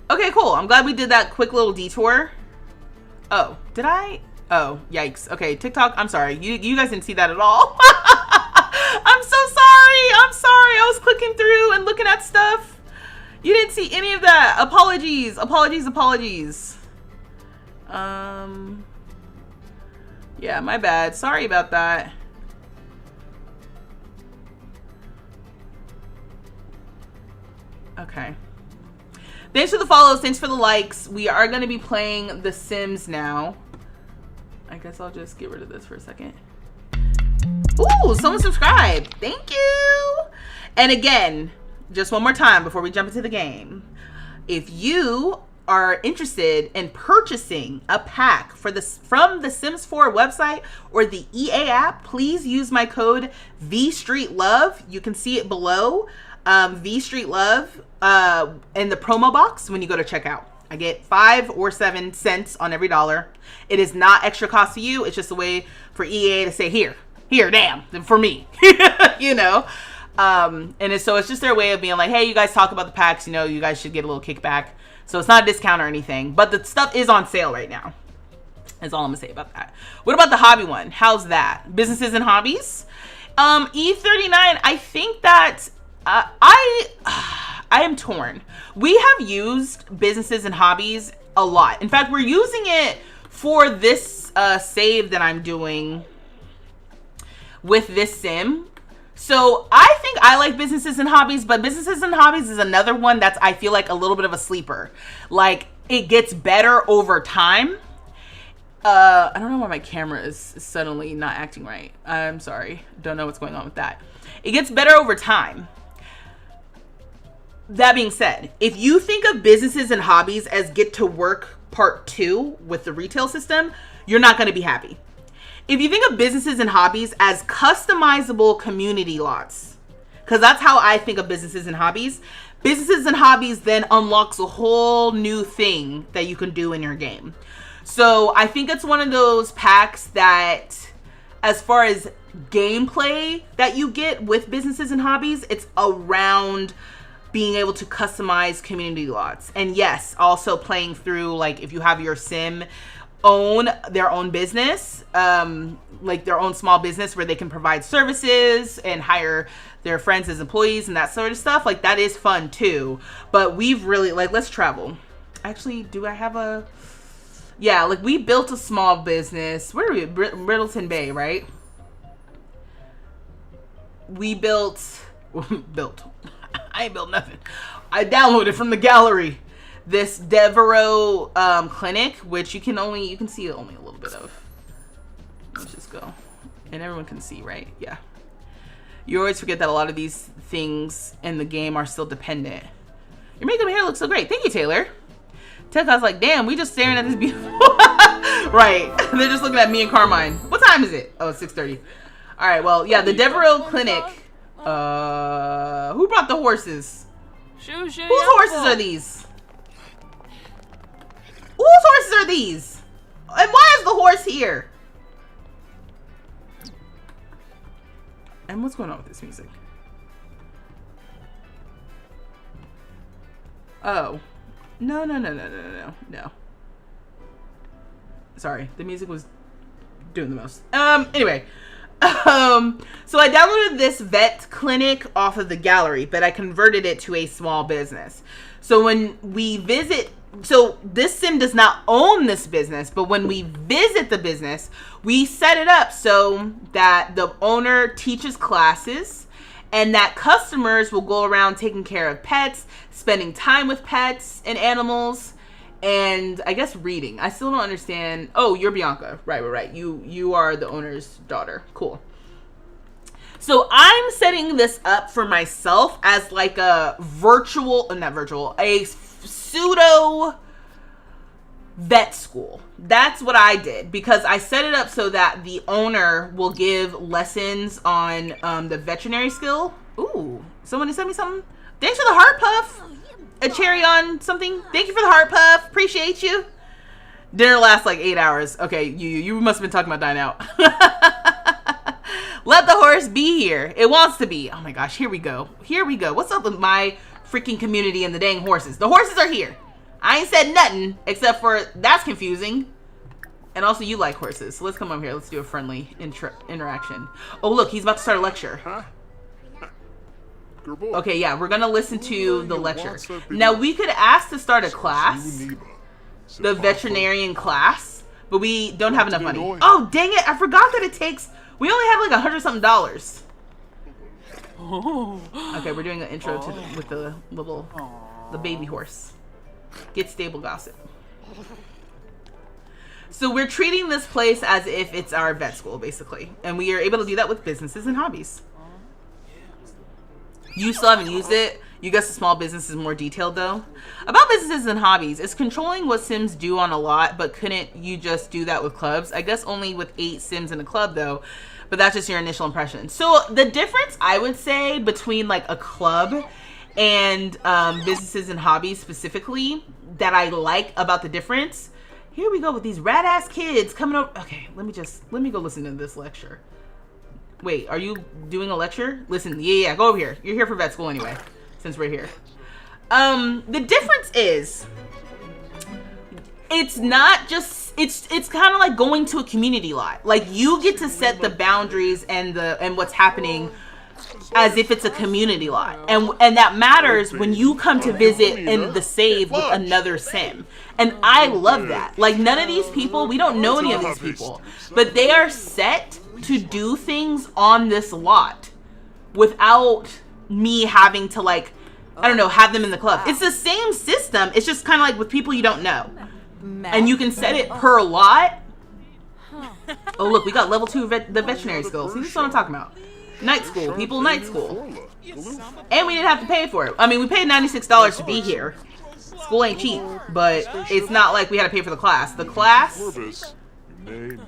Okay, cool. I'm glad we did that quick little detour. Oh, did I? Oh, yikes. Okay, TikTok, I'm sorry. You guys didn't see that at all. I'm so sorry. I'm sorry. I was clicking through and looking at stuff. You didn't see any of that. Apologies. Yeah, my bad. Sorry about that. Okay. Thanks for the follows. Thanks for the likes. We are going to be playing The Sims now. I guess I'll just get rid of this for a second. Ooh, someone subscribed. Thank you. And again, just one more time before we jump into the game. If you are interested in purchasing a pack from the Sims 4 website or the EA app, please use my code vstreetlove. You can see it below. vstreetlove in the promo box when you go to checkout. I get 5 or 7 cents on every dollar. It is not extra cost to you. It's just a way for EA to say, here, damn, for me, you know? So it's just their way of being like, hey, you guys talk about the packs, you know, you guys should get a little kickback. So it's not a discount or anything, but the stuff is on sale right now. That's all I'm gonna say about that. What about the hobby one? How's that? Businesses and hobbies? E39, I think that I am torn. We have used businesses and hobbies a lot. In fact, we're using it for this save that I'm doing with this sim. So I think I like businesses and hobbies, but businesses and hobbies is another one that's, I feel like, a little bit of a sleeper. Like, it gets better over time. I don't know why my camera is suddenly not acting right. I'm sorry. Don't know what's going on with that. It gets better over time. That being said, if you think of businesses and hobbies as Get to Work Part 2 with the retail system, you're not going to be happy. If you think of businesses and hobbies as customizable community lots, because that's how I think of businesses and hobbies. Businesses and hobbies then unlocks a whole new thing that you can do in your game. So I think it's one of those packs that, as far as gameplay that you get with businesses and hobbies, it's around being able to customize community lots. And yes, also playing through, like, if you have your sim own their own business, like their own small business where they can provide services and hire their friends as employees and that sort of stuff, like, that is fun too. But we've really, like, let's travel. Actually, do I have a, yeah, like, we built a small business. Where are we? Riddleton Bay, right? We built I ain't built nothing. I downloaded from the gallery this Devereaux clinic, which you can see only a little bit of. Let's just go. And everyone can see, right? Yeah. You always forget that a lot of these things in the game are still dependent. Your makeup and hair looks so great. Thank you, Taylor. Tekka's like, damn, we just staring at this beautiful. Right. They're just looking at me and Karmine. What time is it? Oh, 6:30. All right, well, yeah, the Devereaux clinic. Who brought the horses? Whose horses are these? Whose horses are these? And why is the horse here? And what's going on with this music? Oh. No. Sorry, the music was doing the most. Anyway. So I downloaded this vet clinic off of the gallery, but I converted it to a small business. So when we visit, so this sim does not own this business, but when we visit the business, we set it up so that the owner teaches classes and that customers will go around taking care of pets, spending time with pets and animals, and I guess reading. I still don't understand. Oh, you're Bianca. Right. You are the owner's daughter. Cool. So I'm setting this up for myself as like a a pseudo vet school. That's what I did, because I set it up so that the owner will give lessons on the veterinary skill. Ooh, somebody sent me something. Thanks for the heart puff. A cherry on something. Thank you for the heart puff. Appreciate you. Dinner lasts like 8 hours. Okay, you must have been talking about dining out. Let the horse be here. It wants to be. Oh my gosh, here we go. Here we go. What's up with my freaking community and the dang horses? The horses are here. I ain't said nothing except for that's confusing. And also, you like horses. So let's come over here. Let's do a friendly interaction. Oh, look, he's about to start a lecture. Okay, yeah, we're going to listen to the lecture. Now, we could ask to start a class, the veterinarian class, but we don't have enough money. Oh, dang it. I forgot that it takes, we only have like $100-something. Okay, we're doing an intro to with the baby horse. Get stable gossip. So we're treating this place as if it's our vet school, basically. And we are able to do that with businesses and hobbies. You still haven't used it. You guess the small business is more detailed, though. About businesses and hobbies, it's controlling what Sims do on a lot, but couldn't you just do that with clubs? I guess only with 8 Sims in a club, though. But that's just your initial impression. So the difference, I would say, between like a club and businesses and hobbies specifically, that I like about the difference. Here we go with these rad ass kids coming up. Okay, let me go listen to this lecture. Wait, are you doing a lecture? Listen, yeah, go over here. You're here for vet school anyway, since we're here. The difference is, it's not just, it's kind of like going to a community lot. Like, you get to set the boundaries and what's happening as if it's a community lot. And that matters when you come to visit in the save with another sim. And I love that. Like, none of these people, we don't know any of these people, but they are set to do things on this lot without me having to, like, I don't know, have them in the club. It's the same system. It's just kind of like with people you don't know. And you can set it per lot. Oh, look, we got level 2 the veterinary skills. See, this is what I'm talking about. Night school. People night school. And we didn't have to pay for it. I mean, we paid $96 to be here. School ain't cheap, but it's not like we had to pay for the class. The class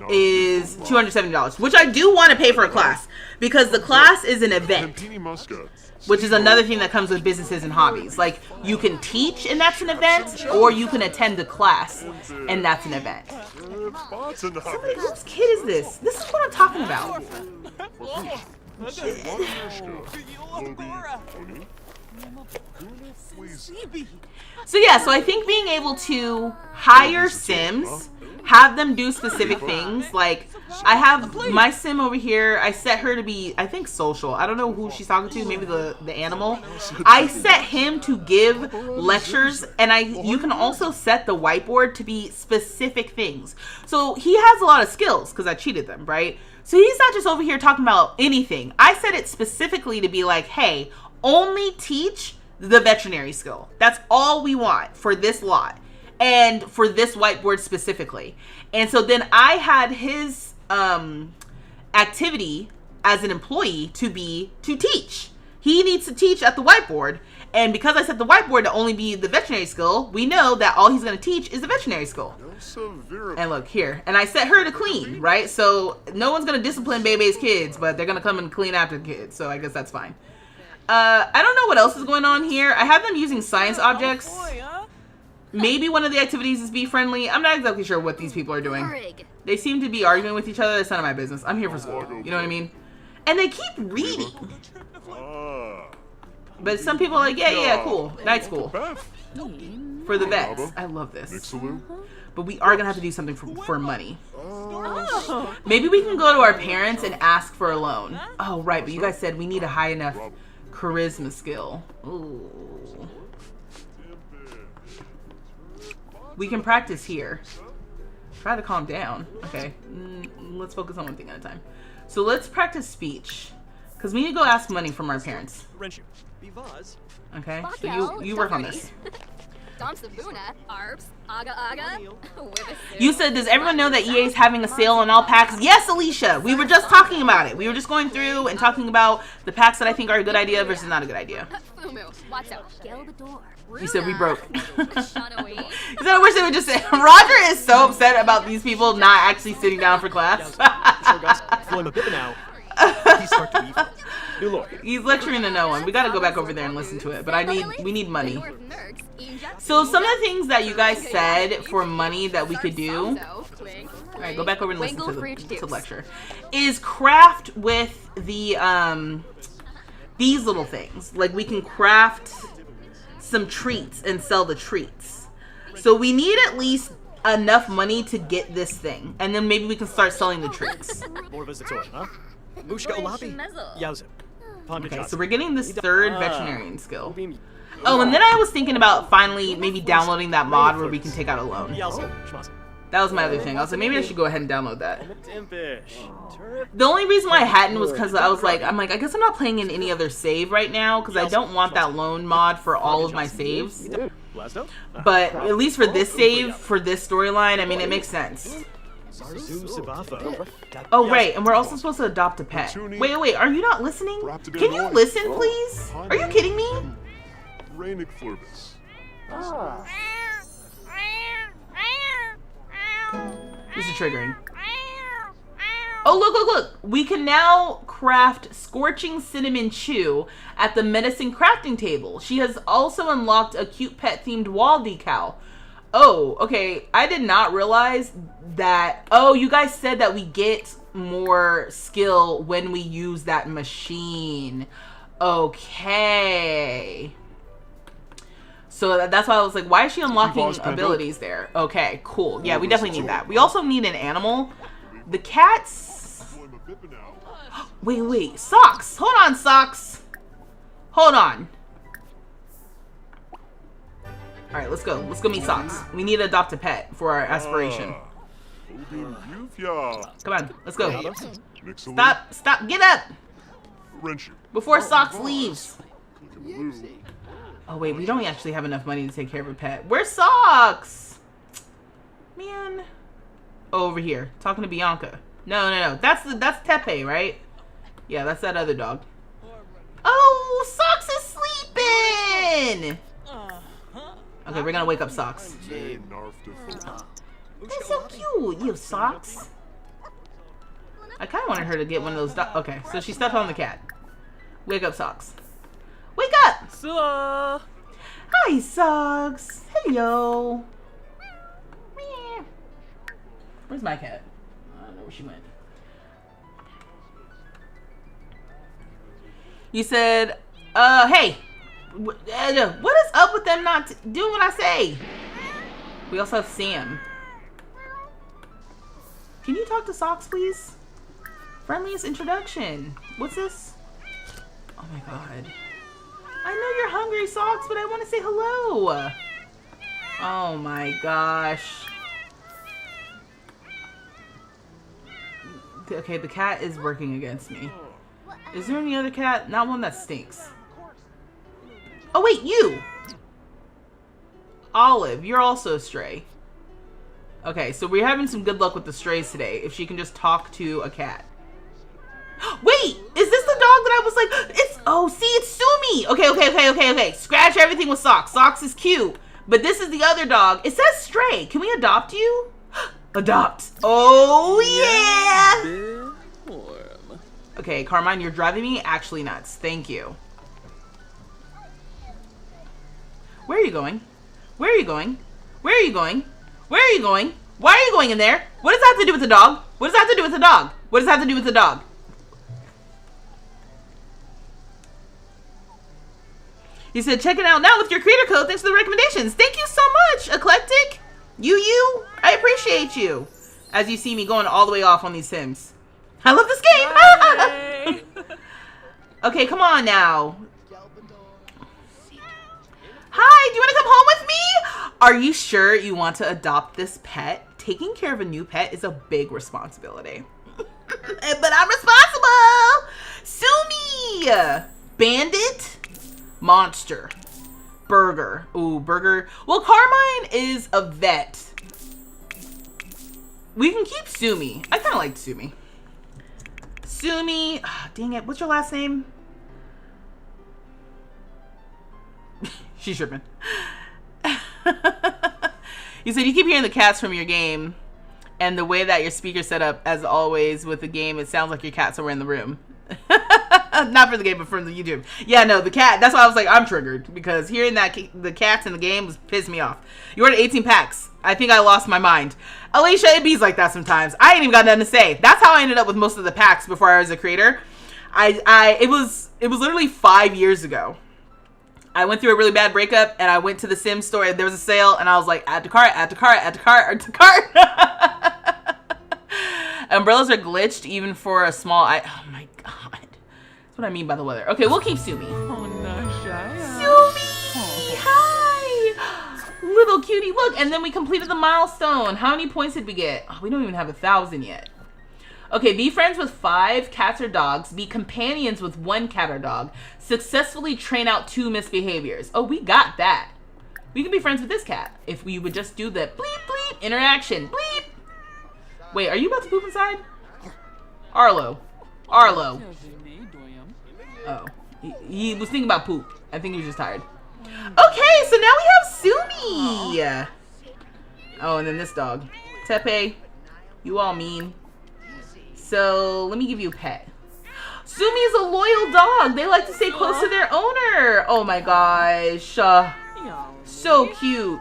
is $270, which I do want to pay for a class, because the class is an event, which is another thing that comes with businesses and hobbies. Like, you can teach and that's an event, or you can attend the class and that's an event. Somebody, whose kid is this? This is what I'm talking about. So yeah, so I think being able to hire Sims, have them do specific things. Like, I have my sim over here. I set her to be, I think, social. I don't know who she's talking to. Maybe the animal. I set him to give lectures, and you can also set the whiteboard to be specific things. So he has a lot of skills because I cheated them, right? So he's not just over here talking about anything. I set it specifically to be like, hey, only teach the veterinary skill. That's all we want for this lot. And for this whiteboard specifically. And so then I had his activity as an employee to teach. He needs to teach at the whiteboard. And because I set the whiteboard to only be the veterinary skill, we know that all he's going to teach is the veterinary skill. And look here. And I set her to clean, right? So no one's going to discipline Bebe's kids, but they're going to come and clean after the kids. So I guess that's fine. I don't know what else is going on here. I have them using science objects. Maybe one of the activities is be friendly. I'm not exactly sure what these people are doing. They seem to be arguing with each other. It's none of my business. I'm here for school. You know what I mean? And they keep reading. But some people are like, yeah, cool. Night school. For the vets. I love this. But we are going to have to do something for money. Maybe we can go to our parents and ask for a loan. Oh, right. But you guys said we need a high enough charisma skill. Ooh. We can practice here. Try to calm down. Okay. Let's focus on one thing at a time. So let's practice speech. Because we need to go ask money from our parents. Okay? So you work on this. You said, does everyone know that EA is having a sale on all packs? Yes, Alicia. We were just talking about it. We were just going through and talking about the packs that I think are a good idea versus not a good idea. You said we broke. You said I wish they would just say. Roger is so upset about these people not actually sitting down for class. He's lecturing to no one. We gotta go back over there and listen to it. But we need money. So some of the things that you guys said for money that we could do. Alright, go back over and listen to the lecture. Is craft with the these little things. Like we can craft some treats and sell the treats. So we need at least enough money to get this thing. And then maybe we can start selling the treats. Okay, so we're getting this third veterinarian skill. Oh, and then I was thinking about finally maybe downloading that mod where we can take out a loan. That was my other thing. I was like, maybe I should go ahead and download that. The only reason why I hadn't was because I was like, I guess I'm not playing in any other save right now because I don't want that loan mod for all of my saves. But at least for this save, for this storyline, I mean, it makes sense. Oh, right, and we're also supposed to adopt a pet. Wait, are you not listening? Can you listen, please? Are you kidding me? This is triggering. Oh, look. We can now craft Scorching Cinnamon Chew at the Medicine Crafting Table. She has also unlocked a cute pet-themed wall decal. Oh, okay. I did not realize that. Oh, you guys said that we get more skill when we use that machine. Okay. So that's why I was like, why is she unlocking abilities there? Okay, cool. Yeah, we definitely need that. We also need an animal. The cats. Wait. Socks. Hold on, Socks. Hold on. All right, let's go. Let's go meet Socks. We need to adopt a pet for our aspiration. Come on, let's go. Stop, get up. Before Socks leaves. Oh wait, we don't actually have enough money to take care of a pet. Where's Socks? Man. Oh, over here, talking to Bianca. No. That's Tepe, right? Yeah, that's that other dog. Oh, Socks is sleeping. Okay, we're gonna wake up Socks. That's so cute, you Socks. I kind of wanted her to get one of those. Okay, so she stepped on the cat. Wake up, Socks. Wake up! Hi, Socks. Hello. Where's my cat? I don't know where she went. You said, hey. What is up with them not doing what I say? We also have Sam. Can you talk to Socks, please? Friendliest introduction. What's this? Oh my god. I know you're hungry, Socks, but I want to say hello. Oh my gosh. Okay, the cat is working against me. Is there any other cat? Not one that stinks. Oh wait, you! Olive, you're also a stray. Okay, so we're having some good luck with the strays today. If she can just talk to a cat. Wait, is this the dog that I was like, oh, see, it's Sumi. Okay. Scratch everything with Socks. Socks is cute. But this is the other dog. It says stray. Can we adopt you? Adopt. Oh, yeah. Okay, Karmine, you're driving me actually nuts. Thank you. Where are you going? Where are you going? Where are you going? Where are you going? Why are you going in there? What does that have to do with the dog? What does that have to do with the dog? What does that have to do with the dog? You said, check it out now with your creator code. Thanks for the recommendations. Thank you so much, Eclectic. You. I appreciate you. As you see me going all the way off on these Sims. I love this game. Okay, come on now. Hi, do you want to come home with me? Are you sure you want to adopt this pet? Taking care of a new pet is a big responsibility. But I'm responsible. Sue me. Bandit. Monster. Burger. Ooh, Burger. Well, Karmine is a vet. We can keep Sumi. I kind of like Sumi. Sumi. Oh, dang it. What's your last name? She's tripping. You said you keep hearing the cats from your game, and the way that your speaker set up, as always with the game, it sounds like your cat's somewhere in the room. Not for the game, but from the YouTube. Yeah, no, the cat. That's why I was like, I'm triggered, because hearing that the cats in the game was pissed me off. You ordered 18 packs. I think I lost my mind. Alicia, it bees like that sometimes. I ain't even got nothing to say. That's how I ended up with most of the packs before I was a creator. It was literally 5 years ago. I went through a really bad breakup, and I went to the Sims store. There was a sale, and I was like, add to cart, add to cart, add to cart, add to cart. Umbrellas are glitched even for a small. Oh my god, that's what I mean by the weather. Okay, we'll keep Sumi. Sumi, hi, little cutie. Look, and then we completed the milestone. How many points did we get? Oh, we don't even have 1,000 yet. Okay, be friends with 5 cats or dogs. Be companions with 1 cat or dog. Successfully train out 2 misbehaviors. Oh, we got that. We could be friends with this cat if we would just do the bleep bleep interaction. Bleep. Wait, are you about to poop inside? Arlo. Oh, he was thinking about poop. I think he was just tired. Okay, so now we have Sumi. Oh, and then this dog. Tepe, you all mean. So, let me give you a pet. Sumi is a loyal dog. They like to stay close to their owner. Oh my gosh. So cute.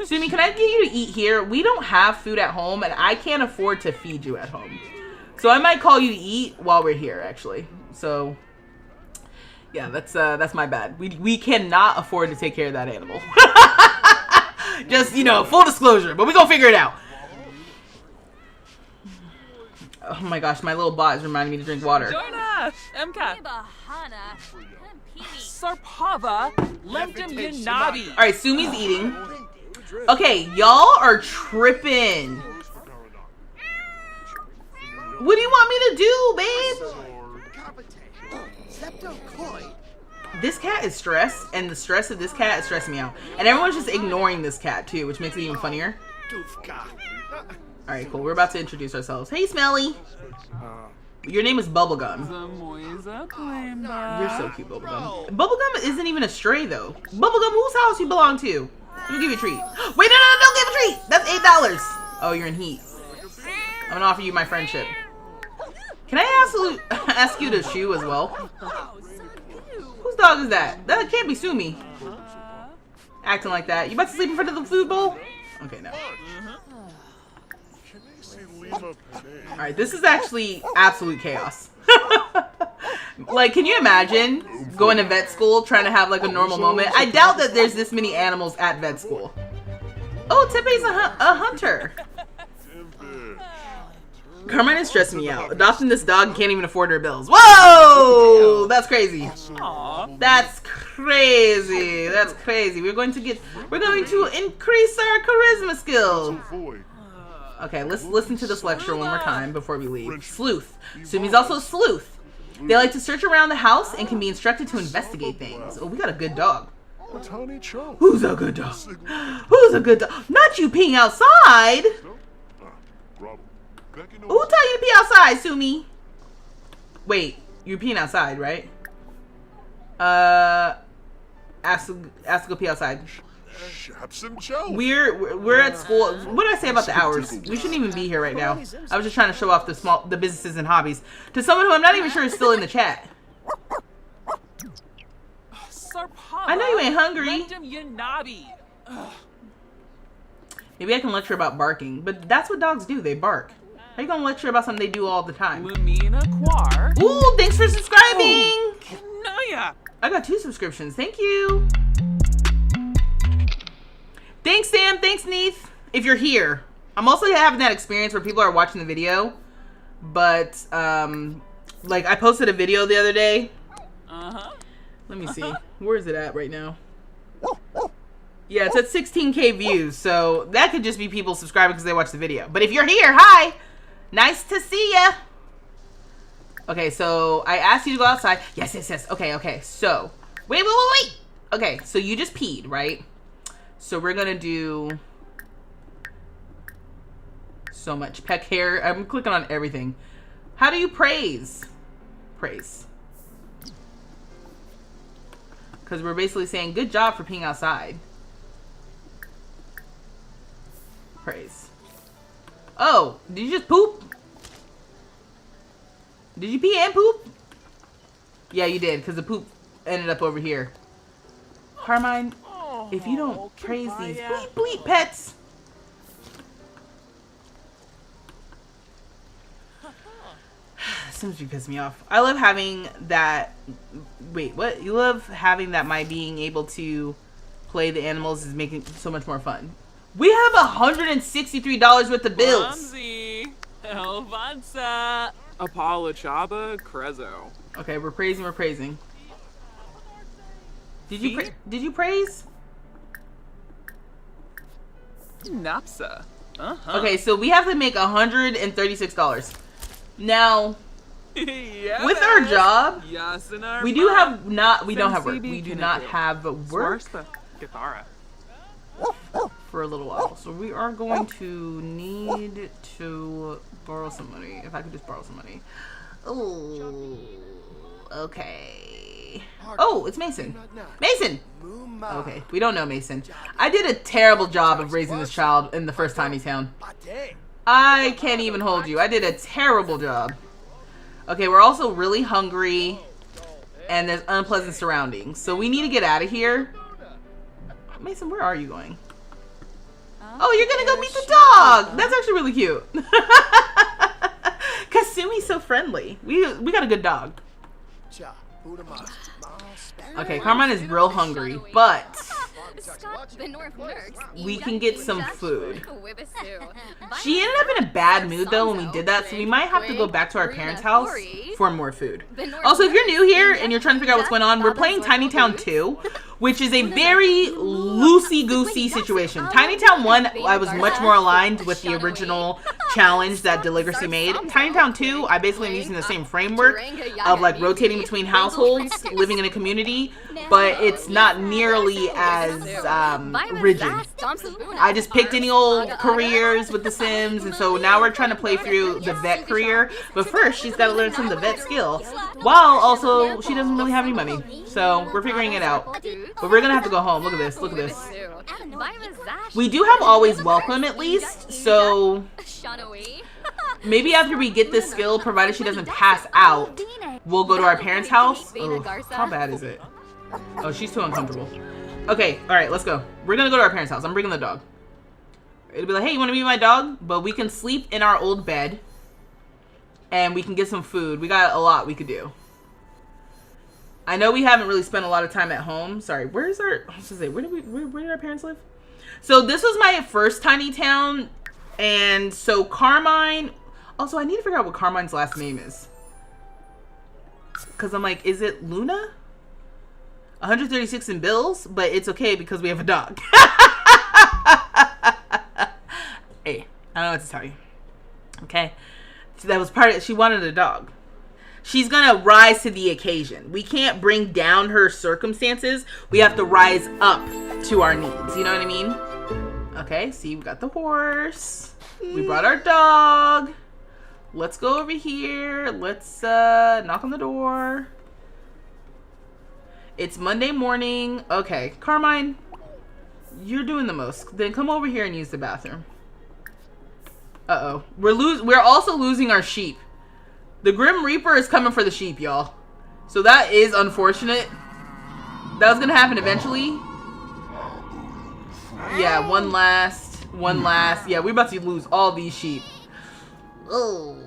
Sumi, can I get you to eat here? We don't have food at home, and I can't afford to feed you at home. So I might call you to eat while we're here, actually. So, yeah, that's my bad. We cannot afford to take care of that animal. Just, you know, full disclosure, but we're gonna figure it out. Oh my gosh, my little bot is reminding me to drink water. Joina! MK! Sarpava! Lemtum Yanabi! Alright, Sumi's eating. Okay, y'all are tripping. What do you want me to do, babe? This cat is stressed, and the stress of this cat is stressing me out. And everyone's just ignoring this cat, too, which makes it even funnier. Alright, cool. We're about to introduce ourselves. Hey, Smelly. Your name is Bubblegum. You're so cute, Bubblegum. Bubblegum isn't even a stray, though. Bubblegum, whose house you belong to? Let me give you a treat. Wait, no, don't give a treat. That's $8. Oh, you're in heat. I'm gonna offer you my friendship. Can I ask you to shoe as well? Whose dog is that? That can't be Sumi. Acting like that. You about to sleep in front of the food bowl? Okay, no. Alright, this is actually absolute chaos. Like, can you imagine going to vet school trying to have like a normal moment? I doubt that there's this many animals at vet school. Oh, Tepe's a hunter. Karmine is stressing me out. Adopting this dog and can't even afford her bills. Whoa! That's crazy. That's crazy. That's crazy. We're going to increase our charisma skill. Okay, let's listen to this lecture one more time before we leave. Sleuth. Sumi's also a sleuth. They like to search around the house and can be instructed to investigate things. Oh, we got a good dog. Who's a good dog? Who's a good dog? Not you peeing outside. Who told you to pee outside, Sumi? Wait, you're peeing outside, right? Ask to go pee outside. We're at school. What did I say about the hours? We shouldn't even be here right now. I was just trying to show off the businesses and hobbies to someone who I'm not even sure is still in the chat. I know you ain't hungry. Maybe I can lecture about barking, but that's what dogs do. They bark. How you gonna lecture about something they do all the time? Ooh, thanks for subscribing. I got 2 subscriptions. Thank you. Thanks, Sam. Thanks, Neith. If you're here. I'm also having that experience where people are watching the video, but, like, I posted a video the other day. Let me see. Where is it at right now? Yeah, it's at 16K views, so that could just be people subscribing because they watched the video. But if you're here, hi! Nice to see ya! Okay, so I asked you to go outside. Yes. Okay. So, wait. Okay, so you just peed, right? So we're gonna do so much. Peck hair. I'm clicking on everything. How do you praise? Praise. Because we're basically saying, good job for peeing outside. Praise. Oh, did you just poop? Did you pee and poop? Yeah, you did, because the poop ended up over here. Karmine, if you don't praise these bleep bleep pets. Seems to piss me off. I love having that. Wait, what? You love having that my being able to play the animals is making it so much more fun. We have $163 worth of bills. Ramsey, Elvanza, Apollo Chaba, Crezo. Okay, we're praising. We're praising. Did you praise? Napsa. Okay, so we have to make $136. Now, Yeah, with our job, Yasinar we do have not. We don't have work. We do not have work for a little while. So we are going to need to borrow some money. If I could just borrow some money. Oh, okay. Oh, it's Mason. Mason. Okay, we don't know Mason. I did a terrible job of raising this child in the first tiny town. I can't even hold you. I did a terrible job. Okay, we're also really hungry, and there's unpleasant surroundings. So we need to get out of here. Mason, where are you going? Oh, you're gonna go meet the dog. That's actually really cute. Kasumi's so friendly. We got a good dog. Okay, Karmine is real hungry, but we can get some food. She ended up in a bad mood though when we did that, so we might have to go back to our parents' house for more food. Also, if you're new here and you're trying to figure out what's going on, we're playing Tiny Town 2, which is a very loosey-goosey situation. Tiny Town 1, I was much more aligned with the original challenge that Deligracy made. Tiny Town 2, I basically am using the same framework of like rotating between households, living in a community, but it's not nearly as rigid. I just picked any old careers with The Sims, and so now we're trying to play through the vet career, but first she's got to learn some of the vet skill, while also she doesn't really have any money, so we're figuring it out. But we're gonna have to go home. Look at this, look at this. We do have always welcome at least, so maybe after we get this skill, provided she doesn't pass out, we'll go to our parents' house. Ugh, how bad is it? Oh, she's too uncomfortable. Okay, alright, let's go. We're gonna go to our parents' house. I'm bringing the dog. It'll be like, hey, you wanna meet my dog? But we can sleep in our old bed, and we can get some food. We got a lot we could do. I know we haven't really spent a lot of time at home. Sorry, where's our, I was gonna say, where did our parents live? So this was my first tiny town, and so Karmine, also I need to figure out what Carmine's last name is. Cause I'm like, is it Luna? 136 in bills, but it's okay because we have a dog. Hey, I don't know what to tell you. Okay, so that was part of it. She wanted a dog. She's gonna rise to the occasion. We can't bring down her circumstances. We have to rise up to our needs. You know what I mean? Okay, see, we got the horse. We brought our dog. Let's go over here. Let's knock on the door. It's Monday morning. Okay, Karmine, you're doing the most. Then come over here and use the bathroom. Uh-oh. We're also losing our sheep. The Grim Reaper is coming for the sheep, y'all. So that is unfortunate. That was gonna happen eventually. Yeah, one last. Yeah, we're about to lose all these sheep. Oh.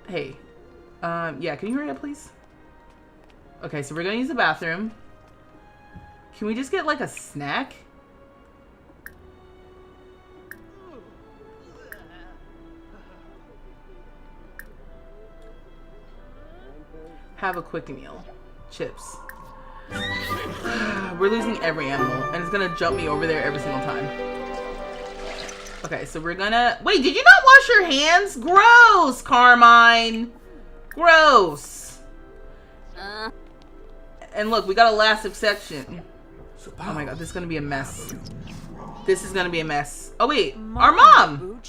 Hey. Yeah, can you hurry up, please? Okay, so we're gonna use the bathroom. Can we just get like a snack? Have a quick meal. Chips. We're losing every animal, and it's gonna jump me over there every single time. Okay, so we're gonna... Wait, did you not wash your hands? Gross, Karmine. Gross. And look, we got a elastic section. Oh my god, this is gonna be a mess. This is gonna be a mess. Oh wait, our mom!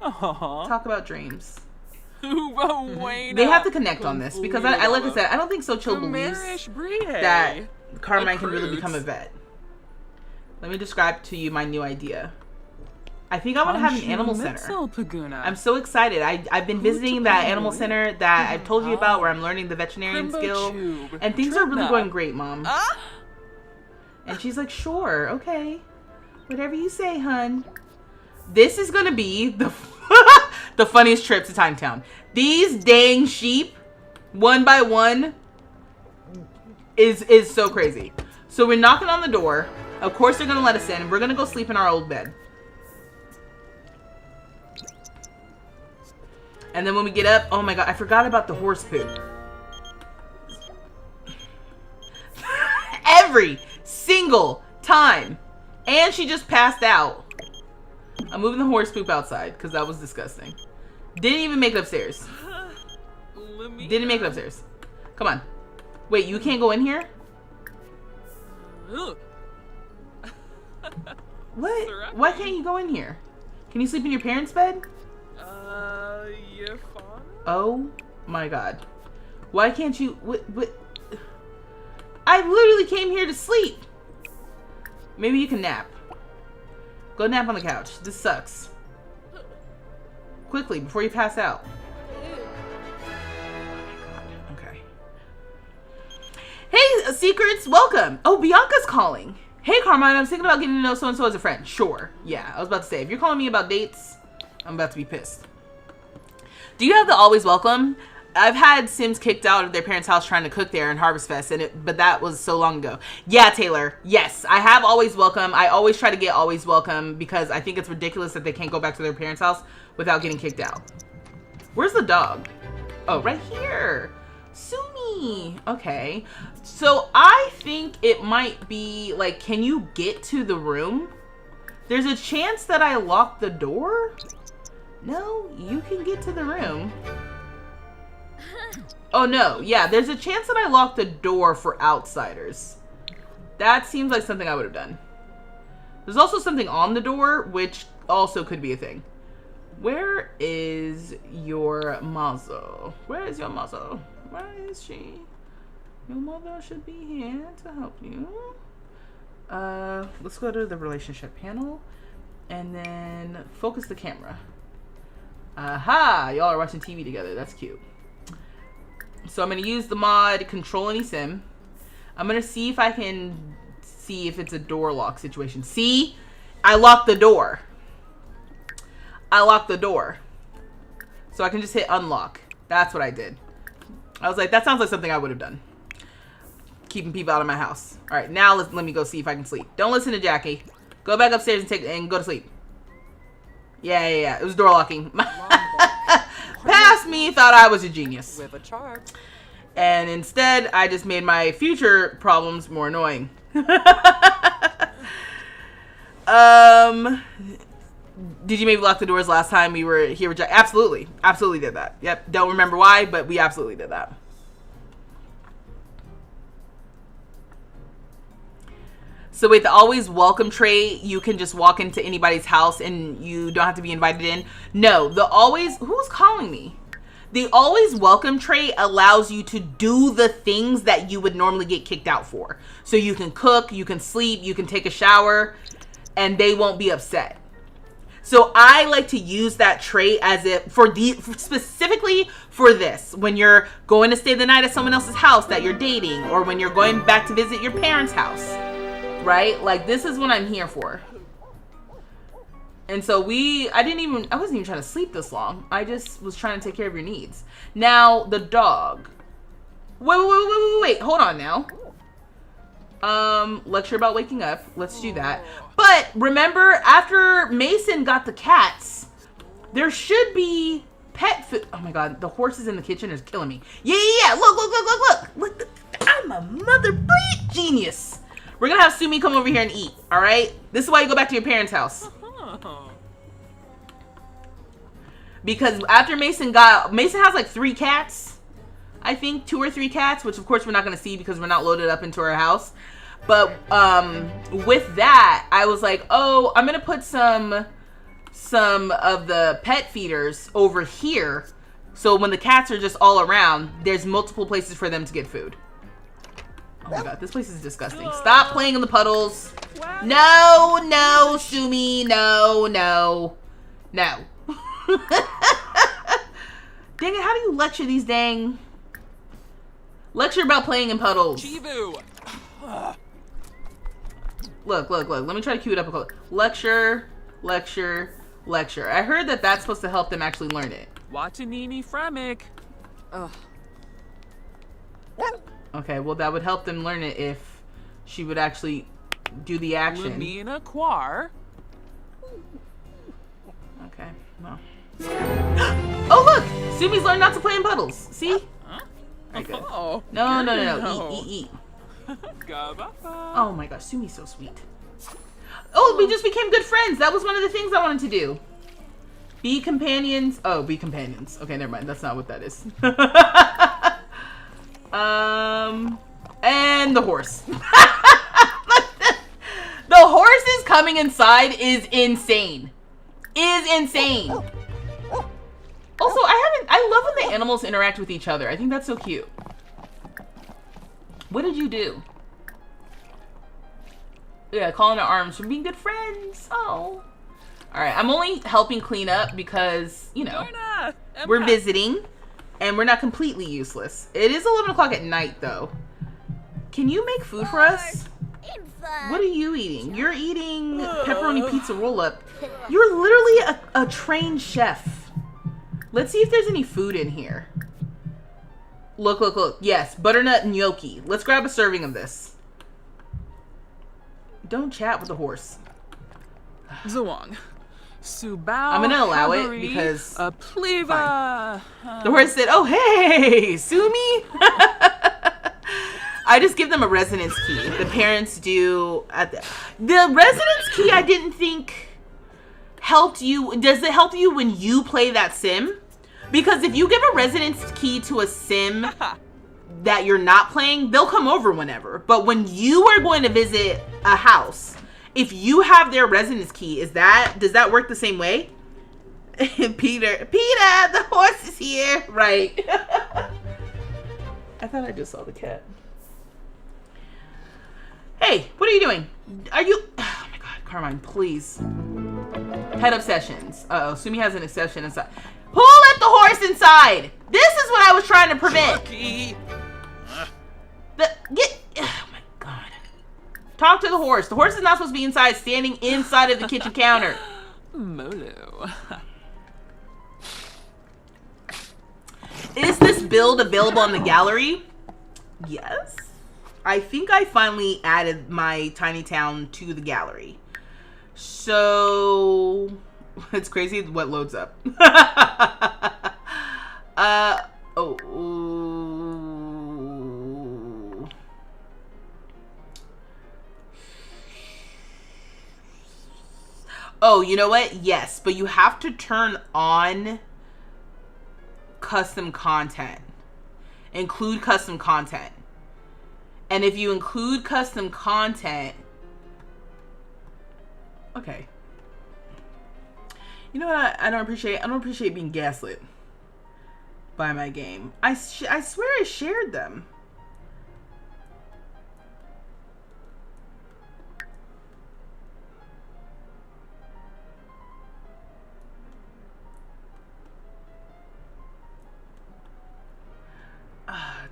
Talk about dreams. They have to connect on this because I like I said, I don't think So Chill believes that Karmine can really become a vet. Let me describe to you my new idea. I think I want to have an animal center. I'm so excited. I've been visiting that animal center that I've told you about where I'm learning the veterinarian skill. And things are really going great, Mom. And she's like, sure, okay. Whatever you say, hun. This is going to be the the funniest trip to Timetown. These dang sheep, one by one, is so crazy. So we're knocking on the door. Of course they're going to let us in. We're going to go sleep in our old bed. And then when we get up, oh my god, I forgot about the horse poop. Every single time. And she just passed out. I'm moving the horse poop outside because that was disgusting. Didn't even make it upstairs. Didn't make it upstairs. Come on. Wait, you can't go in here? What? Why can't you go in here? Can you sleep in your parents' bed? Your father? Oh my god. Why can't you? What? I literally came here to sleep. Maybe you can nap. Go nap on the couch. This sucks. Quickly, before you pass out. Okay. Hey, secrets, welcome. Oh, Bianca's calling. Hey, Karmine, I was thinking about getting to know so-and-so as a friend. Sure. Yeah, I was about to say, if you're calling me about dates, I'm about to be pissed. Do you have the always welcome? I've had Sims kicked out of their parents' house trying to cook there in Harvest Fest, but that was so long ago. Yeah, Taylor. Yes, I have always welcome. I always try to get always welcome because I think it's ridiculous that they can't go back to their parents' house without getting kicked out. Where's the dog? Oh, right here. Sumi. Okay. So I think it might be like, can you get to the room? There's a chance that I locked the door? No, you can get to the room. Oh no, yeah, there's a chance that I locked the door for outsiders. That seems like something I would have done. There's also something on the door, which also could be a thing. Where is your mazo? Where is your mazo? Where is she? Your mother should be here to help you. Let's go to the relationship panel and then focus the camera. Aha! Y'all are watching TV together. That's cute. So I'm going to use the mod Control Any Sim. I'm going to see if I can see if it's a door lock situation. See? I locked the door. I locked the door. So I can just hit unlock. That's what I did. I was like, that sounds like something I would have done. Keeping people out of my house. Alright, now let me go see if I can sleep. Don't listen to Jackie. Go back upstairs and go to sleep. Yeah. It was door locking. Past me thought I was a genius. With a chart. And instead, I just made my future problems more annoying. Did you maybe lock the doors last time we were here with Jack? Absolutely. Absolutely did that. Yep. Don't remember why, but we absolutely did that. So wait, the always welcome trait, you can just walk into anybody's house and you don't have to be invited in. No, the always, who's calling me? The always welcome trait allows you to do the things that you would normally get kicked out for. So you can cook, you can sleep, you can take a shower, and they won't be upset. So I like to use that trait as if specifically for this, when you're going to stay the night at someone else's house that you're dating, or when you're going back to visit your parents' house. Right? Like, this is what I'm here for. And so I wasn't even trying to sleep this long. I just was trying to take care of your needs. Now, the dog. Wait. Hold on now. Lecture about waking up. Let's do that. But remember, after Mason got the cats, there should be pet food. Oh my god, the horses in the kitchen is killing me. Yeah. Look. I'm a mother bleep genius. We're gonna have Sumi come over here and eat, alright? This is why you go back to your parents' house. Because after Mason has like 3 cats. I think 2 or 3 cats, which of course we're not going to see because we're not loaded up into our house. But with that, I was like, oh, I'm going to put some of the pet feeders over here. So when the cats are just all around, there's multiple places for them to get food. Oh my god, this place is disgusting. Stop playing in the puddles. No, no, Sumi, no, no, no. Dang it, how do you lecture these dang... Lecture about playing in puddles. Chibu. Look. Let me try to cue it up. Lecture, lecture, lecture. I heard that that's supposed to help them actually learn it. Watanini Fremic. Ugh. Okay, well that would help them learn it if she would actually do the action. Lumina Quar. Okay, well. Oh look! Sumi's learned not to play in puddles. See? Huh? Very good. Oh, No. Eat. Gabba. Oh my gosh, Sumi's so sweet. Oh, we just became good friends. That was one of the things I wanted to do. Be companions. Oh, be companions. Okay, never mind. That's not what that is. And the horse. The horses coming inside is insane. Also, I love when the animals interact with each other. I think that's so cute. What did you do? Yeah, calling our arms from being good friends. Oh. Alright, I'm only helping clean up because, you know, we're visiting and we're not completely useless. It is 11 o'clock at night, though. Can you make food for us? What are you eating? You're eating pepperoni pizza roll-up. You're literally a trained chef. Let's see if there's any food in here. Look. Yes, butternut gnocchi. Let's grab a serving of this. Don't chat with the horse. Zuang. Subao. I'm gonna allow it because a pleva. The horse said, "Oh hey, Sumi." I just give them a residence key. The parents do at the residence key. I didn't think helped you. Does it help you when you play that sim? Because if you give a residence key to a sim that you're not playing, they'll come over whenever. But when you are going to visit a house, if you have their residence key, does that work the same way? Peter, the horse is here. Right. I thought I just saw the cat. Hey, what are you doing? Are you... Oh my god, Karmine, please. Pet obsessions. Uh-oh, Sumi has an obsession inside. Who let the horse inside? This is what I was trying to prevent. Oh my god. Talk to the horse. The horse is not supposed to be inside, standing inside of the kitchen counter. Molo. Is this build available on the gallery? Yes. I think I finally added my tiny town to the gallery. So it's crazy what loads up. Oh, you know what? Yes, but you have to turn on custom content. Include custom content. And if you include custom content... Okay. You know what I don't appreciate? I don't appreciate being gaslit by my game. I swear I shared them.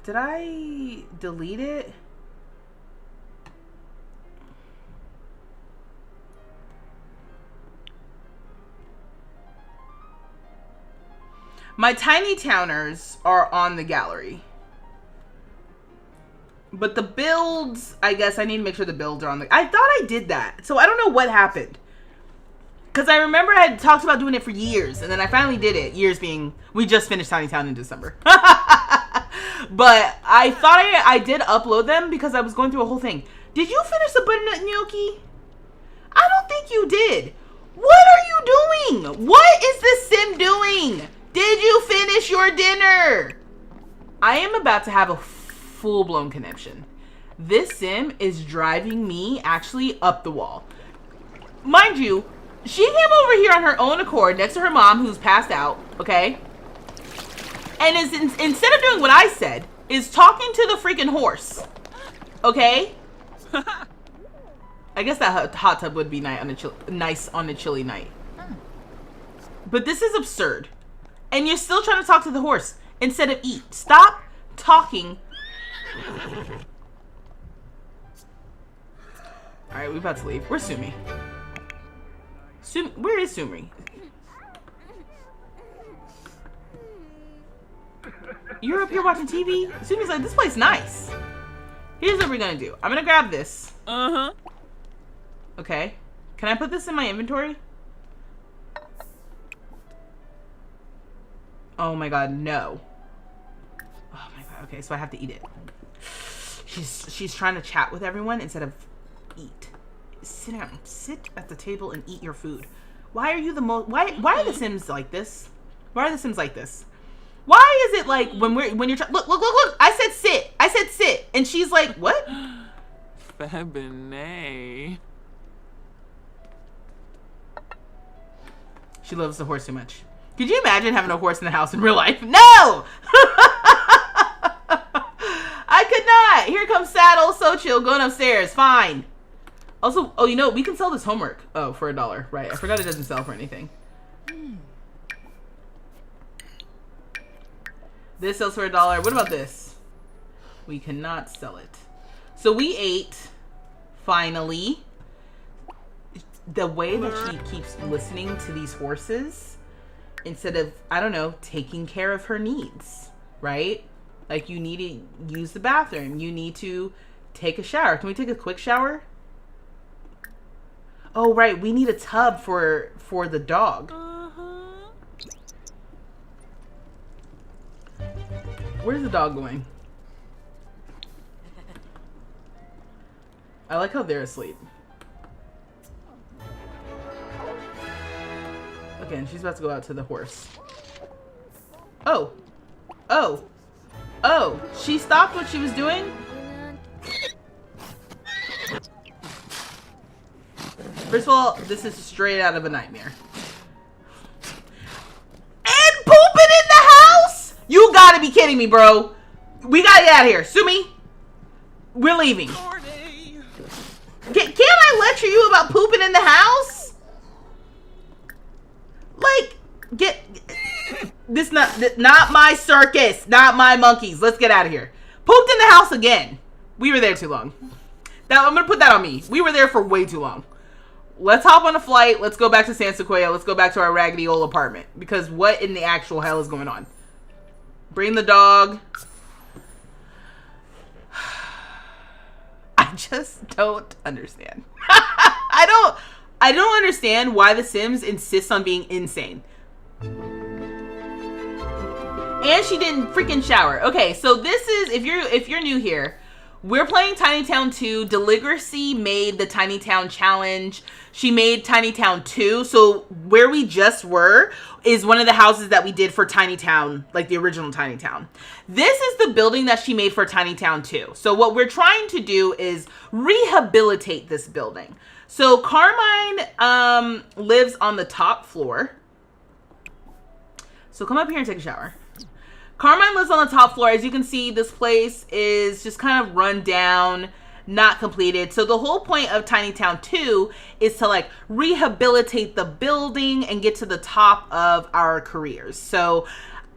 Did I delete it? My tiny towners are on the gallery. But the builds, I guess I need to make sure the builds are on the... I thought I did that. So I don't know what happened. Because I remember I had talked about doing it for years. And then I finally did it. Years being... We just finished Tiny Town in December. But I thought I did upload them because I was going through a whole thing. Did you finish the butternut gnocchi? I don't think you did. What are you doing? What is this sim doing? Did you finish your dinner? I am about to have a full-blown conniption. This sim is driving me actually up the wall. Mind you, she came over here on her own accord next to her mom who's passed out, okay? And is instead of doing what I said, is talking to the freaking horse, okay? I guess that hot tub would be nice on a chilly night. But this is absurd. And you're still trying to talk to the horse instead of eat. Stop talking. Alright, we're about to leave. Where's Sumi? Where is Sumi? You're up here watching TV? Sumi's like, this place nice. Here's what we're gonna do. I'm gonna grab this. Uh-huh. Okay. Can I put this in my inventory? Oh my god, no. Oh my god, okay, so I have to eat it. She's trying to chat with everyone instead of eat. Sit down. Sit at the table and eat your food. Why are you the most... Why are the Sims like this? Why are the Sims like this? Why is it like when you're trying... Look. I said sit. I said sit. And she's like, what? Fabine. She loves the horse too much. Could you imagine having a horse in the house in real life? No! I could not. Here comes Saddle. So chill. Going upstairs. Fine. Also, oh, you know, we can sell this homework. Oh, for $1. Right. I forgot it doesn't sell for anything. This sells for $1. What about this? We cannot sell it. So we ate, finally. The way that she keeps listening to these horses instead of, I don't know, taking care of her needs, right? Like, you need to use the bathroom. You need to take a shower. Can we take a quick shower? Oh, right. We need a tub for the dog. Where's the dog going? I like how they're asleep. Okay, and she's about to go out to the horse. Oh. Oh. Oh. She stopped what she was doing? First of all, this is straight out of a nightmare. And pooping in the house? You gotta be kidding me, bro. We gotta get out of here. Sumi, we're leaving. Can't I lecture you about pooping in the house? Like, this not my circus, not my monkeys. Let's get out of here. Pooped in the house again. We were there too long. Now I'm gonna put that on me. We were there for way too long. Let's hop on a flight. Let's go back to San Sequoia. Let's go back to our raggedy old apartment. Because what in the actual hell is going on? Bring the dog. I just don't understand. I don't understand why the Sims insist on being insane. And she didn't freaking shower. Okay, so this is, if you're new here, we're playing Tiny Town 2. Deligracy made the Tiny Town challenge. She made Tiny Town 2. So where we just were is one of the houses that we did for Tiny Town, like the original Tiny Town. This is the building that she made for Tiny Town 2. So what we're trying to do is rehabilitate this building. So Karmine lives on the top floor. So come up here and take a shower. Karmine lives on the top floor. As you can see, this place is just kind of run down, not completed. So the whole point of Tiny Town 2 is to like rehabilitate the building and get to the top of our careers. So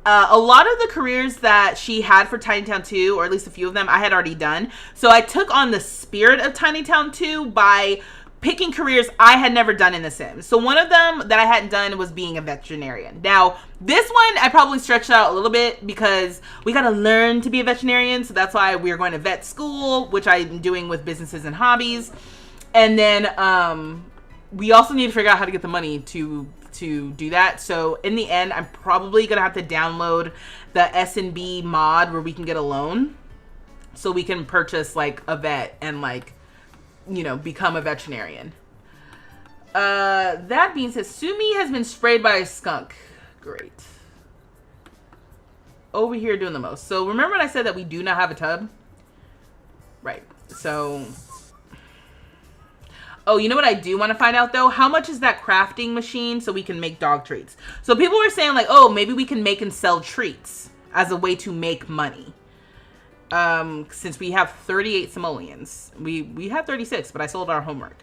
a lot of the careers that she had for Tiny Town 2, or at least a few of them, I had already done. So I took on the spirit of Tiny Town 2 by picking careers I had never done in The Sims. So one of them that I hadn't done was being a veterinarian. Now, this one I probably stretched out a little bit because we got to learn to be a veterinarian. So that's why we're going to vet school, which I'm doing with businesses and hobbies. And then we also need to figure out how to get the money to do that. So in the end, I'm probably going to have to download the S&B mod where we can get a loan so we can purchase like a vet and like, you know, become a veterinarian. That being said, Sumi has been sprayed by a skunk. Great. over here doing the most. So remember when I said that we do not have a tub? Right. So, oh, you know what I do want to find out though? How much is that crafting machine so we can make dog treats? So people were saying like, oh, maybe we can make and sell treats as a way to make money. Since we have 38 simoleons. We have 36, but I sold our homework.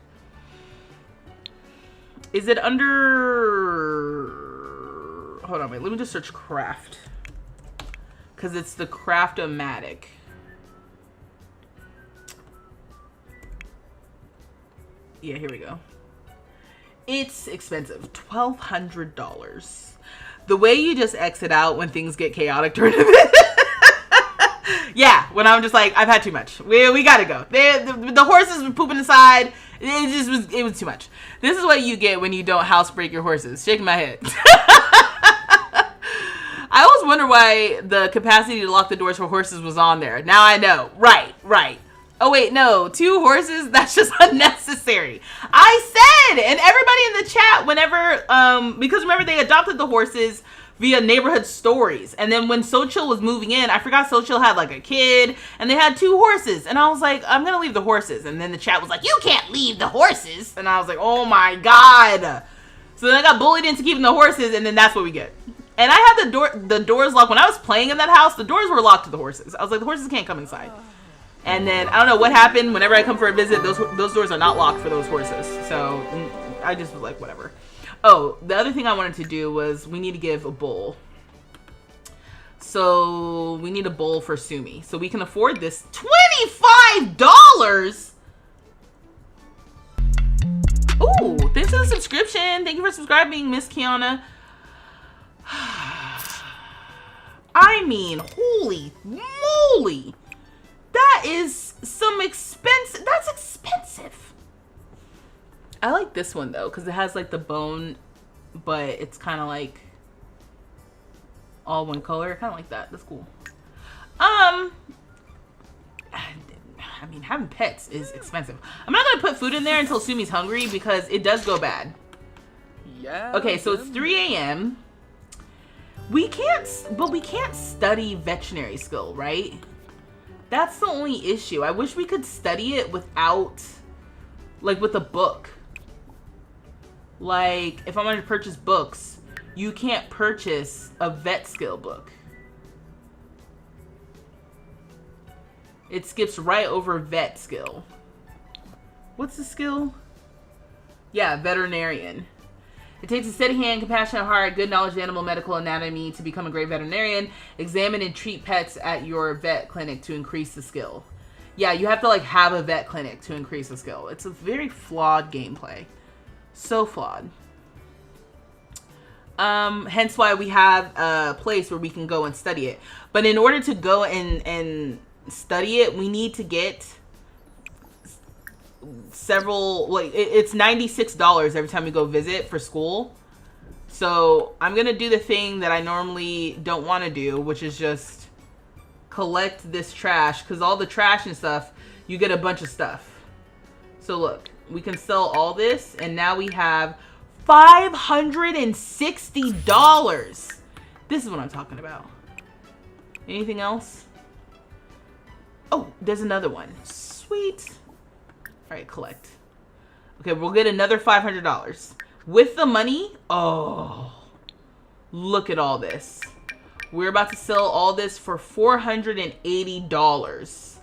Is it under... Hold on, wait. Let me just search craft. Because it's the craft-o-matic. Yeah, here we go. It's expensive. $1,200. The way you just exit out when things get chaotic during a bit. Yeah, when I'm just like, I've had too much. We gotta go. The horses were pooping inside. It was too much. This is what you get when you don't housebreak your horses. Shaking my head. I always wonder why the capacity to lock the doors for horses was on there. Now I know. Right. Oh wait, no, 2 horses? That's just unnecessary. I said, and everybody in the chat, whenever, because remember they adopted the horses via neighborhood stories. And then when Sochil was moving in, I forgot Sochil had like a kid and they had 2 horses. And I was like, I'm going to leave the horses. And then the chat was like, you can't leave the horses. And I was like, oh my God. So then I got bullied into keeping the horses and then that's what we get. And I had the doors locked. When I was playing in that house, the doors were locked to the horses. I was like, the horses can't come inside. And then, I don't know what happened. Whenever I come for a visit, those doors are not locked for those horses. So I just was like, whatever. Oh, the other thing I wanted to do was we need to give a bowl. So we need a bowl for Sumi. So we can afford this. $25! Ooh, thanks for the subscription. Thank you for subscribing, Miss Kiana. I mean, holy moly. That is some expensive. That's expensive. I like this one though, because it has like the bone, but it's kind of like all one color. Kind of like that. That's cool. I mean, having pets is expensive. I'm not gonna put food in there until Sumi's hungry because it does go bad. Yeah. Okay, so it's 3 a.m. We can't study veterinary skill, right? That's the only issue. I wish we could study it without, like, with a book. Like, if I'm going to purchase books, you can't purchase a vet skill book. It skips right over vet skill. What's the skill? Yeah, veterinarian. It takes a steady hand, compassionate heart, good knowledge of animal medical anatomy to become a great veterinarian. Examine and treat pets at your vet clinic to increase the skill. Yeah, you have to like have a vet clinic to increase the skill. It's a very flawed gameplay. So flawed. Hence why we have a place where we can go and study it. But in order to go and study it, we need to get several, like it's $96 every time we go visit for school. So I'm gonna do the thing that I normally don't want to do, which is just collect this trash, because all the trash and stuff, you get a bunch of stuff. So look, we can sell all this and now we have $560. This is what I'm talking about. Anything else? Oh, there's another one. Sweet. All right, collect. Okay, we'll get another $500. With the money, oh, look at all this. We're about to sell all this for $480.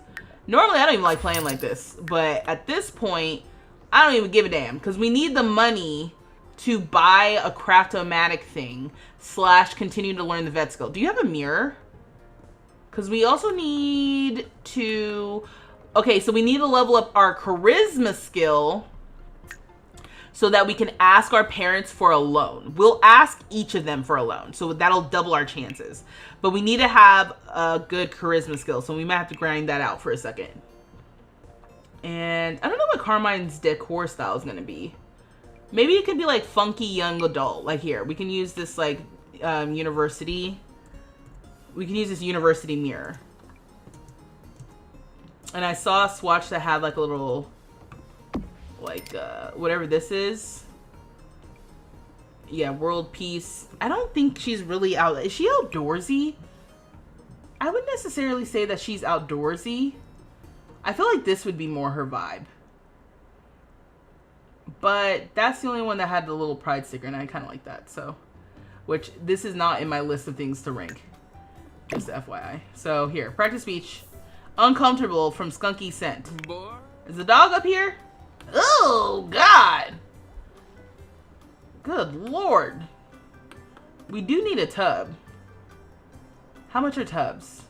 Normally, I don't even like playing like this. But at this point, I don't even give a damn. Because we need the money to buy a craft-o-matic thing / continue to learn the vet skill. Do you have a mirror? Because we also need to... Okay, so we need to level up our charisma skill so that we can ask our parents for a loan. We'll ask each of them for a loan, so that'll double our chances. But we need to have a good charisma skill, so we might have to grind that out for a second. And I don't know what Karmine's decor style is going to be. Maybe it could be like funky young adult. Like here, we can use this like university. We can use this university mirror. And I saw a swatch that had like a little, like, whatever this is. Yeah, world peace. I don't think she's really out. Is she outdoorsy? I wouldn't necessarily say that she's outdoorsy. I feel like this would be more her vibe. But that's the only one that had the little pride sticker, and I kind of like that. So, which this is not in my list of things to rank. Just FYI. So here, practice speech. Uncomfortable from skunky scent. Boy. Is the dog up here? Oh, God. Good Lord. We do need a tub. How much are tubs?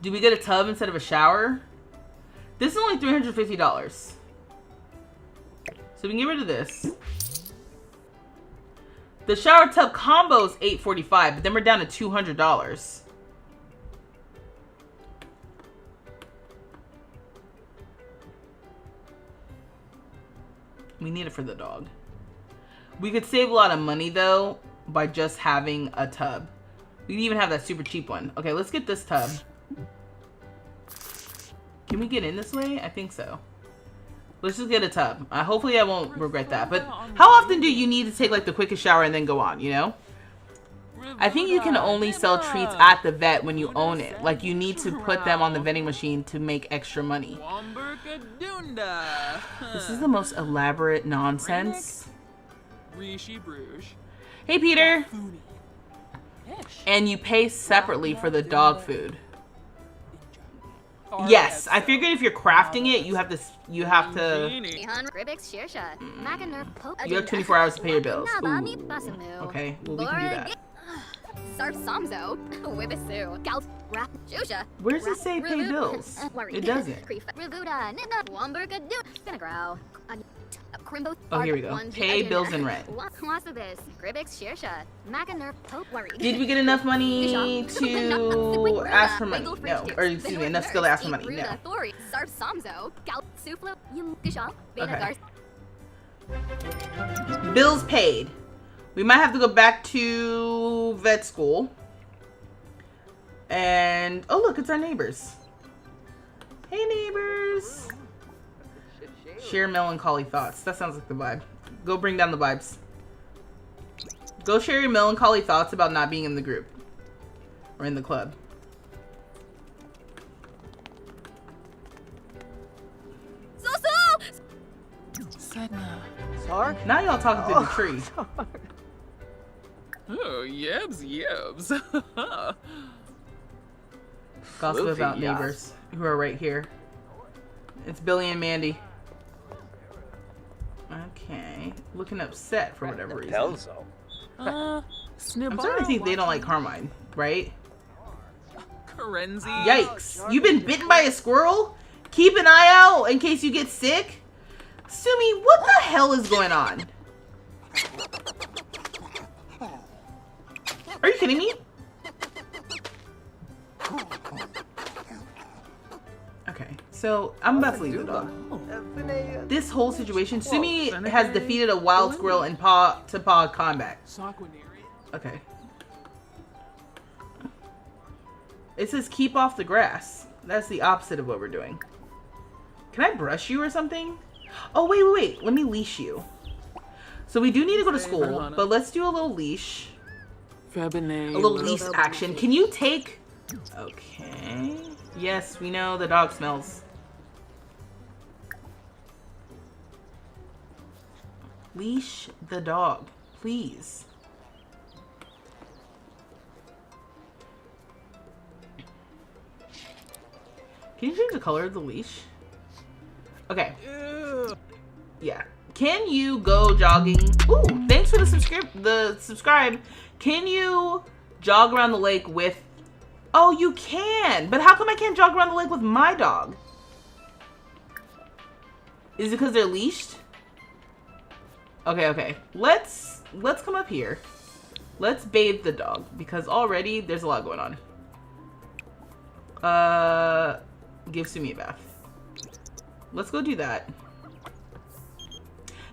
Do we get a tub instead of a shower? This is only $350. So we can get rid of this. The shower tub combo is $845, but then we're down to $200. We need it for the dog. We could save a lot of money though by just having a tub. We can even have that super cheap one. Okay, let's get this tub. Can we get in this way? I think so. Let's just get a tub. Hopefully I won't regret that. But how often do you need to take like the quickest shower and then go on, you know? I think you can only sell treats at the vet when you own it. Like you need to put them on the vending machine to make extra money. This is the most elaborate nonsense. Hey Peter. And you pay separately for the dog food. Yes, I figured if you're crafting it, you have to. You have 24 hours to pay your bills. Ooh. Okay, well we can do that. Where does it say pay bills? It doesn't. Oh, here we go. Pay bills and rent. Did we get enough money to ask for money? No. Or excuse me, enough skill to ask for money? No. Okay. Bills paid. We might have to go back to vet school. And, oh look, it's our neighbors. Hey neighbors. Share melancholy thoughts. That sounds like the vibe. Go bring down the vibes. Go share your melancholy thoughts about not being in the group. Or in the club. Now y'all talking through the tree. Oh, yebs. Gossip about neighbors who are right here. It's Billy and Mandy. Okay. Looking upset for whatever reason. I'm starting to think they don't like Karmine, right? Yikes. You've been bitten by a squirrel? Keep an eye out in case you get sick? Sumi, what the hell is going on? Are you kidding me? Okay, so I'm about to leave the dog. This whole situation, Sumi has defeated a wild squirrel in paw-to-paw combat. Okay. It says keep off the grass. That's the opposite of what we're doing. Can I brush you or something? Oh, wait. Let me leash you. So we do need to go to school, but let's do a little leash. A little leash action. Can you take... Okay. Yes, we know the dog smells. Leash the dog, please. Can you change the color of the leash? Okay. Yeah. Can you go jogging? Ooh, thanks for the subscribe. Can you jog around the lake with... Oh, you can. But how come I can't jog around the lake with my dog? Is it because they're leashed? Okay. Let's come up here. Let's bathe the dog because already there's a lot going on. Give Sumi a bath. Let's go do that.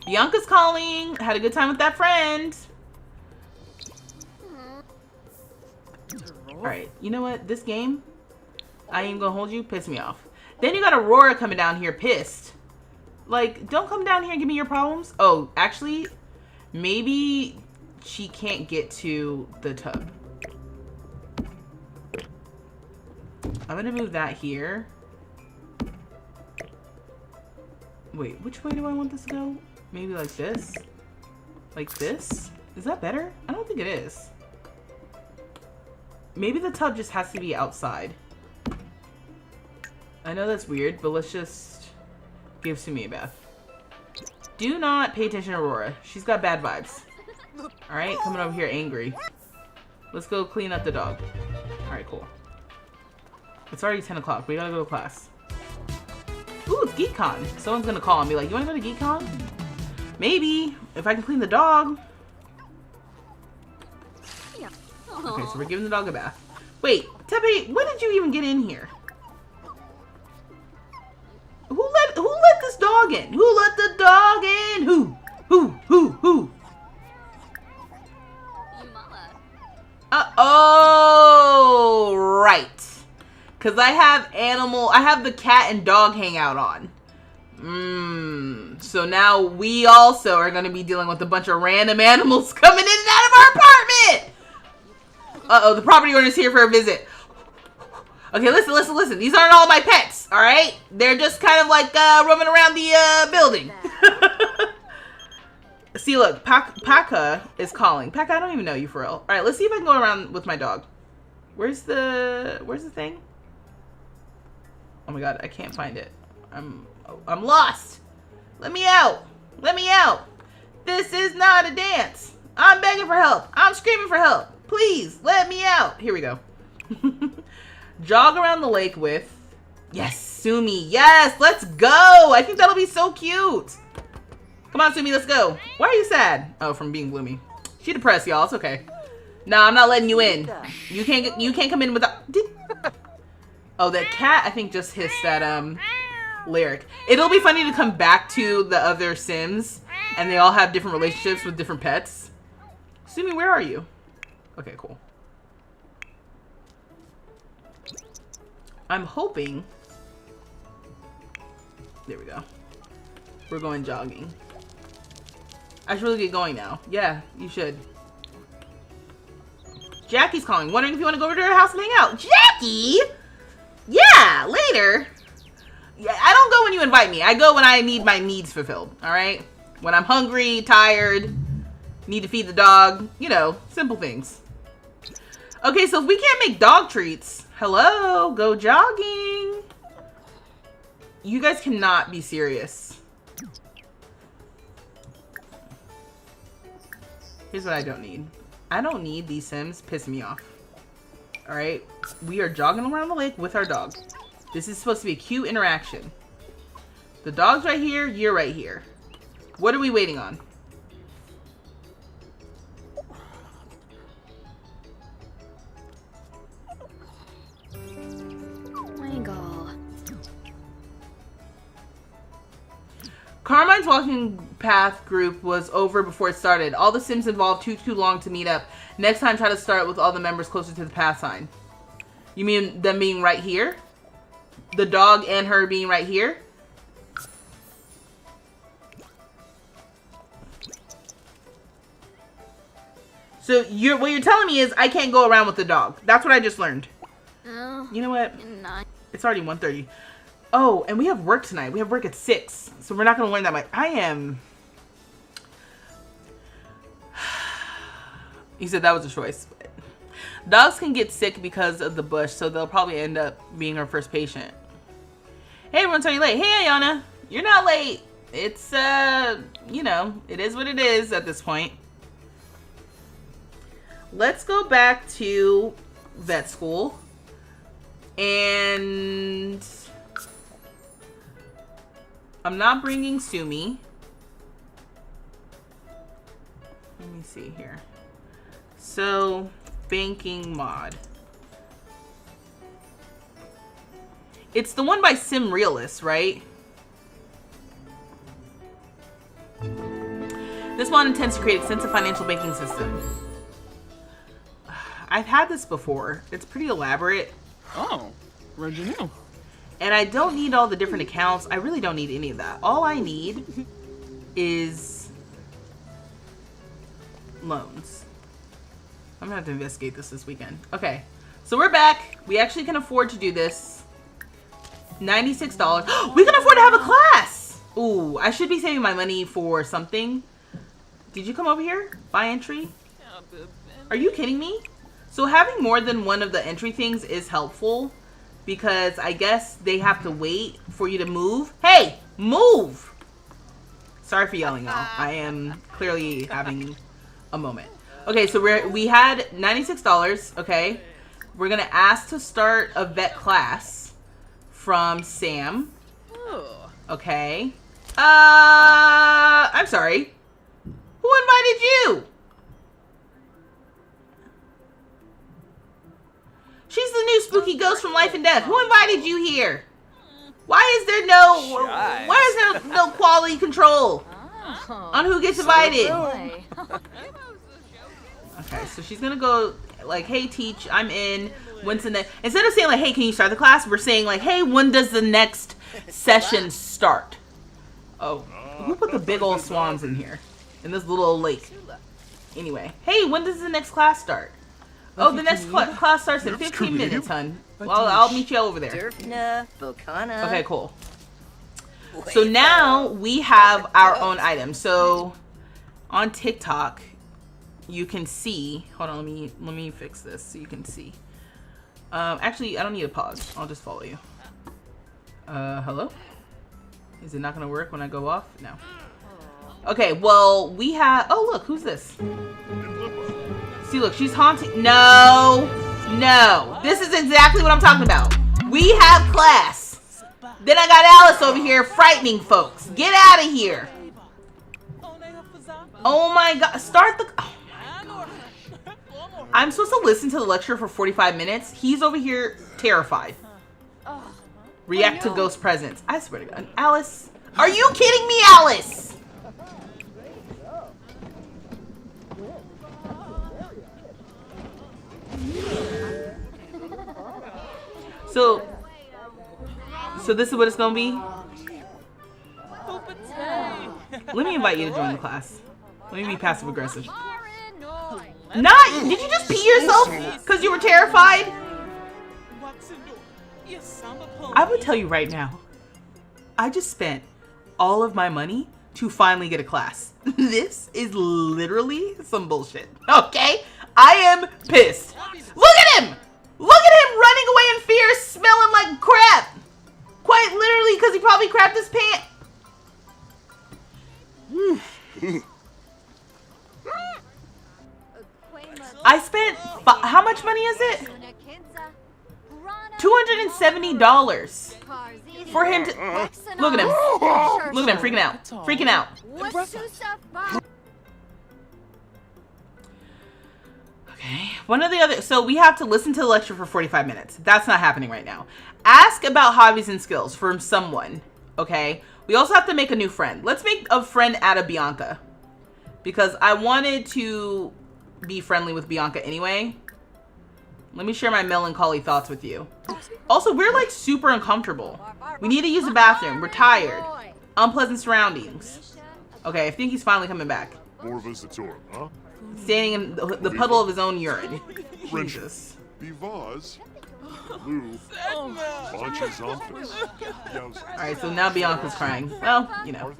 Bianca's calling. Had a good time with that friend. Alright, you know what? This game, I ain't gonna hold you, piss me off. Then you got Aurora coming down here pissed. Like, don't come down here and give me your problems. Oh, actually, maybe she can't get to the tub. I'm gonna move that here. Wait, which way do I want this to go? Maybe like this? Like this? Is that better? I don't think it is. Maybe the tub just has to be outside. I know that's weird, but let's just give Sumi a bath. Do not pay attention to Aurora. She's got bad vibes. Alright, coming over here angry. Let's go clean up the dog. Alright, cool. It's already 10 o'clock. We gotta go to class. Ooh, it's GeekCon. Someone's gonna call and be like, you wanna go to GeekCon? Maybe. If I can clean the dog. Okay, so we're giving the dog a bath. Wait, Tepe, when did you even get in here? Who let this dog in? Who let the dog in? Who? Oh, right. Because I have the cat and dog hangout on. So now we also are going to be dealing with a bunch of random animals coming in and out of our apartment. Uh-oh, the property owner's here for a visit. Okay, listen. These aren't all my pets, all right? They're just kind of like roaming around the building. See, look, Paka is calling. Paka, I don't even know you for real. All right, let's see if I can go around with my dog. Where's the thing? Oh my god, I can't find it. I'm lost. Let me out. Let me out. This is not a dance. I'm begging for help. I'm screaming for help. Please, let me out. Here we go. Jog around the lake with... Yes, Sumi. Yes, let's go. I think that'll be so cute. Come on, Sumi, let's go. Why are you sad? Oh, from being gloomy. She depressed, y'all. It's okay. No, I'm not letting you in. You can't come in without... Oh, that cat, I think, just hissed that, lyric. It'll be funny to come back to the other Sims, and they all have different relationships with different pets. Sumi, where are you? Okay, cool. I'm hoping... There we go. We're going jogging. I should really get going now. Yeah, you should. Jackie's calling. Wondering if you want to go over to her house and hang out. Jackie! Yeah, later. Yeah, I don't go when you invite me. I go when I need my needs fulfilled, alright? When I'm hungry, tired, need to feed the dog. You know, simple things. Okay, so if we can't make dog treats, hello, go jogging. You guys cannot be serious. Here's what I don't need. I don't need these Sims pissing me off. Alright? We are jogging around the lake with our dog. This is supposed to be a cute interaction. The dog's right here, you're right here. What are we waiting on? Karmine's walking path group was over before it started. All the Sims involved too long to meet up. Next time, try to start with all the members closer to the path sign. You mean them being right here? The dog and her being right here? So what you're telling me is I can't go around with the dog. That's what I just learned. You know what? It's already 1:30. Oh, and we have work tonight. We have work at 6. So we're not going to learn that much. You said that was a choice. Dogs can get sick because of the bush, so they'll probably end up being our first patient. Hey, everyone's already late. Hey, Ayana. You're not late. It's, you know, it is what it is at this point. Let's go back to vet school. And... I'm not bringing Sumi. Let me see here. So, banking mod. It's the one by Sim Realist, right? This mod intends to create an extensive financial banking system. I've had this before. It's pretty elaborate. Oh, where'd you know? And I don't need all the different accounts. I really don't need any of that. All I need is loans. I'm gonna have to investigate this weekend. Okay, So we're back. We actually can afford to do this. $96. We can afford to have a class. Ooh, I should be saving my money for something. Did you come over here? Buy entry? Are you kidding me? So having more than one of the entry things is helpful because I guess they have to wait for you to move. Hey, move! Sorry for yelling, y'all. I am clearly having a moment. Okay, so we had $96. Okay, we're gonna ask to start a vet class from Sam. Okay. I'm sorry. Who invited you? She's the new spooky ghost from Life and Death. Who invited you here? Why is there no quality control on who gets invited? Okay, so she's gonna go like, hey, teach, I'm in. When's the next? Instead of saying like, hey, can you start the class? We're saying like, hey, when does the next session start? Oh, who put the big old swans in here? In this little lake. Anyway, hey, when does the next class start? Oh, the next class starts in 15 minutes, hun. Well, I'll meet you over there. Okay, cool. So now we have our own item. So on TikTok, you can see. Hold on, let me fix this so you can see. Actually, I don't need a pause. I'll just follow you. Hello? Is it not gonna work when I go off? No. Okay, well, we have... Oh, look, who's this? See, look, she's haunting... No! This is exactly what I'm talking about. We have class. Then I got Alice over here frightening folks. Get out of here. Oh, my God. Start the... Oh, my God. I'm supposed to listen to the lecture for 45 minutes. He's over here terrified. React to ghost presence. I swear to God. Alice. Are you kidding me, Alice? So this is what it's gonna be? Let me invite you to join the class. Let me be passive aggressive. Did you just pee yourself because you were terrified? I would tell you right now, I just spent all of my money to finally get a class. This is literally some bullshit. Okay? I am pissed. Look at him! Look at him running away in fear, smelling like crap. Quite literally, because he probably crapped his pants. I spent, how much money is it? $270 for him to, look at him. Look at him, freaking out. Freaking out. Okay, one of the other, so we have to listen to the lecture for 45 minutes. That's not happening right now. Ask about hobbies and skills from someone, okay? We also have to make a new friend. Let's make a friend out of Bianca. Because I wanted to be friendly with Bianca anyway. Let me share my melancholy thoughts with you. Also, we're like super uncomfortable. We need to use the bathroom. We're tired. Unpleasant surroundings. Okay, I think he's finally coming back. More visitor, huh? Standing in the puddle of his own urine. Jesus. Alright, so now Bianca's crying. Well, you know.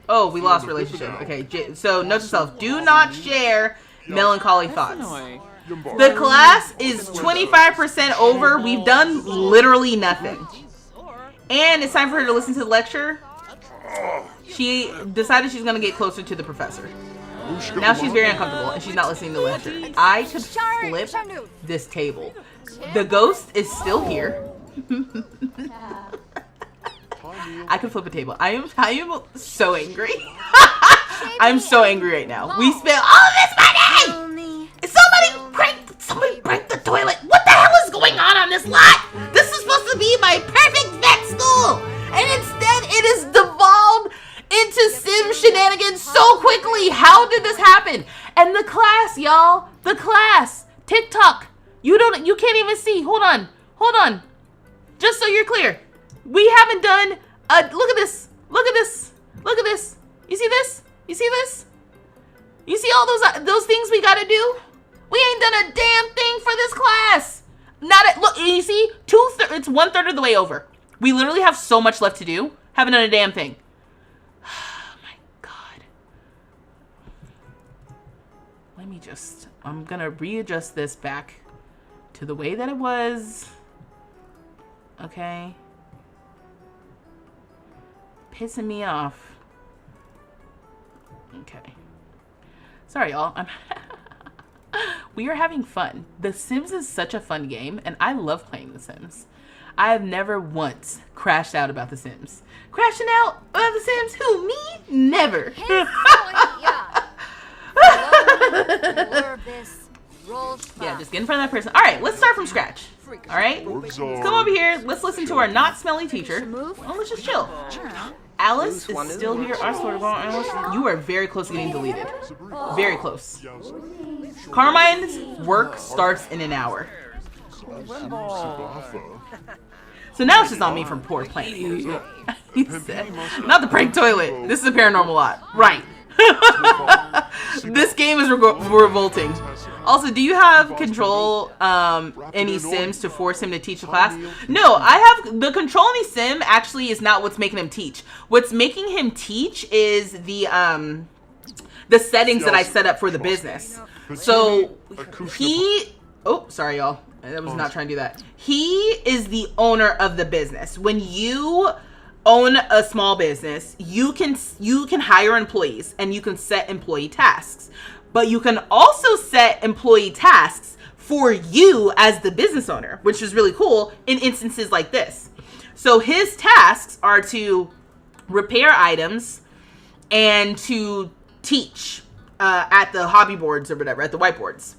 Oh, we lost relationship. Okay, so note to self. Do not share melancholy thoughts. The class is 25% over. We've done literally nothing. And it's time for her to listen to the lecture. She decided she's going to get closer to the professor. Now she's very uncomfortable and she's not listening to the lecture. I could flip this table. The ghost is still here. I could flip a table. I am so angry. I'm so angry right now. We spent all of this money! Somebody break the toilet. What the hell is going on this lot? This is supposed to be my perfect vet school. And instead it is devolved into sim shenanigans so quickly. How did this happen? And the class, y'all. The class. TikTok. You can't even see. Hold on. Just so you're clear. We haven't done look at this. Look at this. You see this? You see all those things we gotta do? We ain't done a damn thing for this class. Look, you see? It's 1/3 of the way over. We literally have so much left to do. Haven't done a damn thing. Oh my god. I'm gonna readjust this back to the way that it was. Okay. Pissing me off. Okay. Sorry, y'all. We are having fun. The Sims is such a fun game, and I love playing The Sims. I have never once crashed out about The Sims. Crashing out about The Sims? Who, me? Never. Yeah, just get in front of that person. All right, let's start from scratch. All right, let's come over here. Let's listen to our not smelly teacher. Oh, let's just chill. Alice is still here. I swear to God, Alice, you are very close to getting deleted. Very close. Karmine's work starts in an hour. So now it's just on me from poor planning. He said, not the prank toilet. This is a paranormal lot. Right. This game is revolting. Also, do you have control any Sims to force him to teach the class? No, I have the control any Sim actually is not what's making him teach. What's making him teach is the settings that I set up for the business. So oh, sorry y'all. I was not trying to do that. He is the owner of the business. When you own a small business, you can hire employees and you can set employee tasks. But you can also set employee tasks for you as the business owner, which is really cool in instances like this. So his tasks are to repair items and to teach at the hobby boards or whatever, at the whiteboards.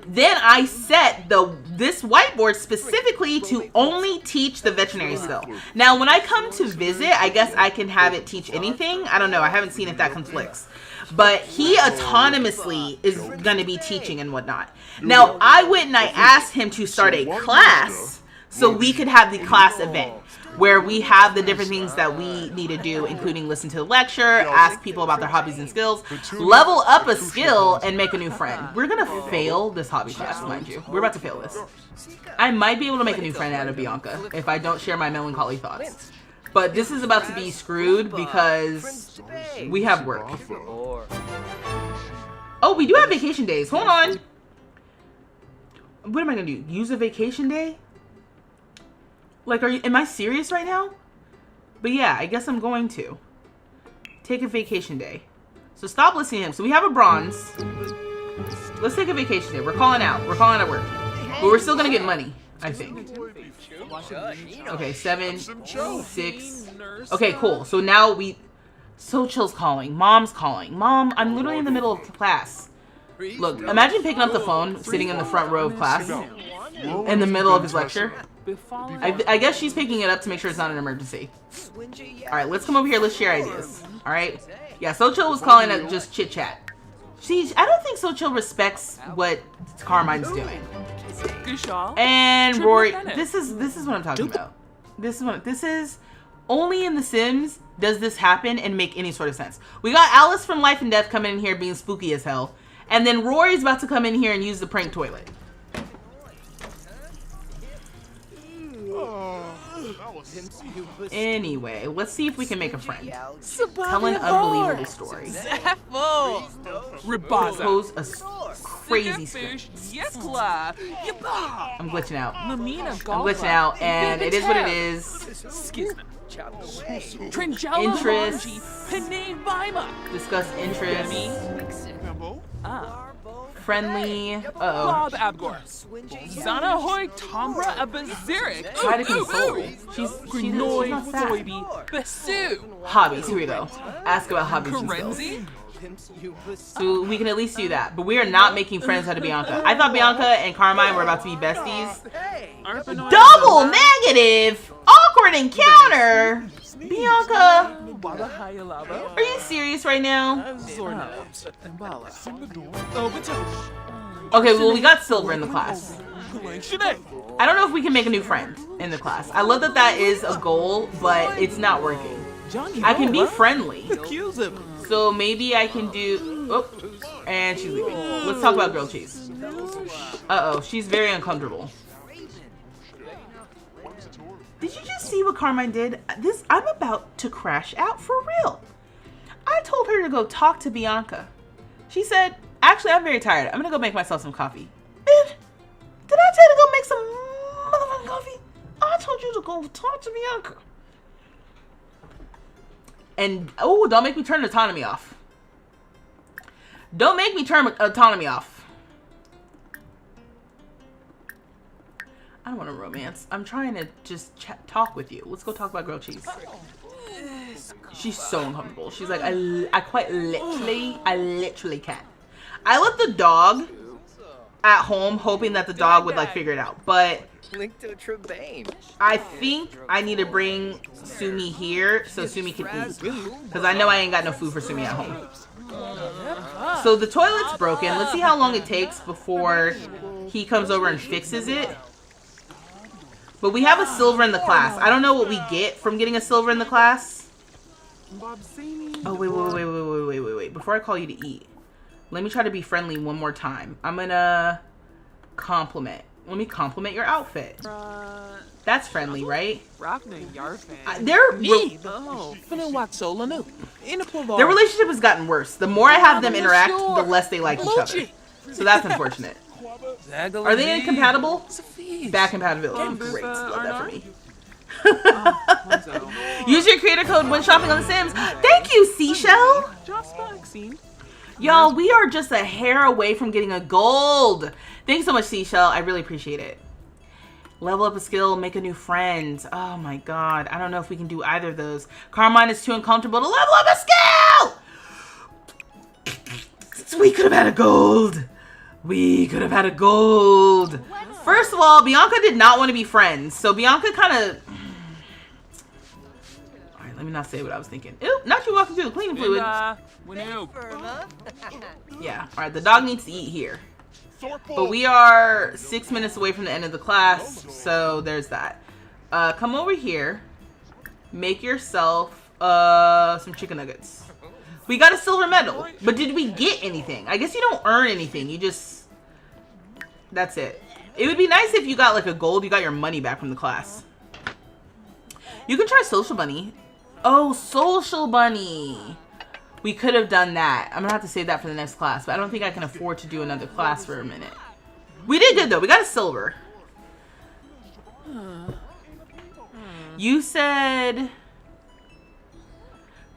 Then I set this whiteboard specifically to only teach the veterinary skill. Now, when I come to visit, I guess I can have it teach anything. I don't know. I haven't seen if that conflicts. But he autonomously is going to be teaching and whatnot. Now, I went and I asked him to start a class so we could have the class event where we have the different things that we need to do, including listen to the lecture, ask people about their hobbies and skills, level up a skill, and make a new friend. We're going to fail this hobby class, mind you. We're about to fail this. I might be able to make a new friend out of Bianca if I don't share my melancholy thoughts. But this is about to be screwed because we have work. Oh, we do have vacation days. Hold on. What am I going to do? Use a vacation day? Like, am I serious right now? But yeah, I guess I'm going to. Take a vacation day. So stop listening to him. So we have a bronze. Let's take a vacation day. We're calling out. We're calling out work. But we're still going to get money, I think. Okay, 7, 6. Okay, cool. So now So Chill's calling. Mom's calling. Mom, I'm literally in the middle of class. Look, imagine picking up the phone, sitting in the front row of class, in the middle of his lecture. I guess she's picking it up to make sure it's not an emergency. Alright, let's come over here. Let's share ideas. Alright? Yeah, So Chill was calling it just chit-chat. I don't think So Chill respects what Karmine's doing. And Rory, this is what I'm talking about. This is only in The Sims does this happen and make any sort of sense. We got Alice from Life and Death coming in here being spooky as hell. And then Rory's about to come in here and use the prank toilet. Anyway, let's see if we can make a friend. Tell an unbelievable story. Propose a crazy script. I'm glitching out. I'm glitching out, and it is what it is. Interests. Discuss interests. Friendly. Uh-oh. Try to console. She's not sad. Hobbies. Here we go. Ask about hobbies and skills. So we can at least do that. But we are not making friends out of Bianca. I thought Bianca and Karmine were about to be besties. Double negative! Awkward encounter! Bianca! Are you serious right now? Okay, well, we got Silver in the class. I don't know if we can make a new friend in the class. I love that that is a goal, but it's not working. I can be friendly. So maybe I can do... Oh, and she's leaving. Let's talk about grilled cheese. Uh-oh, she's very uncomfortable. Did you just see what Karmine did? I'm about to crash out for real. I told her to go talk to Bianca. She said, actually, I'm very tired. I'm gonna go make myself some coffee. Did I tell you to go make some motherfucking coffee? I told you to go talk to Bianca. And, oh, don't make me turn autonomy off. Don't make me turn autonomy off. I don't want to romance. I'm trying to just talk with you. Let's go talk about grilled cheese. She's so uncomfortable. She's like, I quite literally can't. I left the dog at home hoping that the dog would like figure it out. But I think I need to bring Sumi here so Sumi can eat. Because I know I ain't got no food for Sumi at home. So the toilet's broken. Let's see how long it takes before he comes over and fixes it. But we have a silver in the class. I don't know what we get from getting a silver in the class. Oh, wait. Before I call you to eat, let me try to be friendly one more time. I'm gonna compliment. Let me compliment your outfit. That's friendly, right? Their relationship has gotten worse. The more I have them interact, the less they like each other. So that's unfortunate. Are they incompatible? Bad compatibility. Great. Love that for me. Use your creator code when shopping on The Sims. Thank you, Seashell. Y'all, we are just a hair away from getting a gold. Thanks so much, Seashell. I really appreciate it. Level up a skill, make a new friend. Oh my god. I don't know if we can do either of those. Karmine is too uncomfortable to level up a skill! We could have had a gold. We could have had a gold. First of all, Bianca did not want to be friends. So Bianca kind of... Alright, let me not say what I was thinking. Ew, not you walking through the cleaning fluid. Yeah, alright, the dog needs to eat here. But we are 6 minutes away from the end of the class. So there's that. Come over here. Make yourself some chicken nuggets. We got a silver medal, but did we get anything? I guess you don't earn anything. You just... That's it. It would be nice if you got like a gold. You got your money back from the class. You can try Social Bunny. Oh, Social Bunny. We could have done that. I'm gonna have to save that for the next class, but I don't think I can afford to do another class for a minute. We did good though. We got a silver. You said...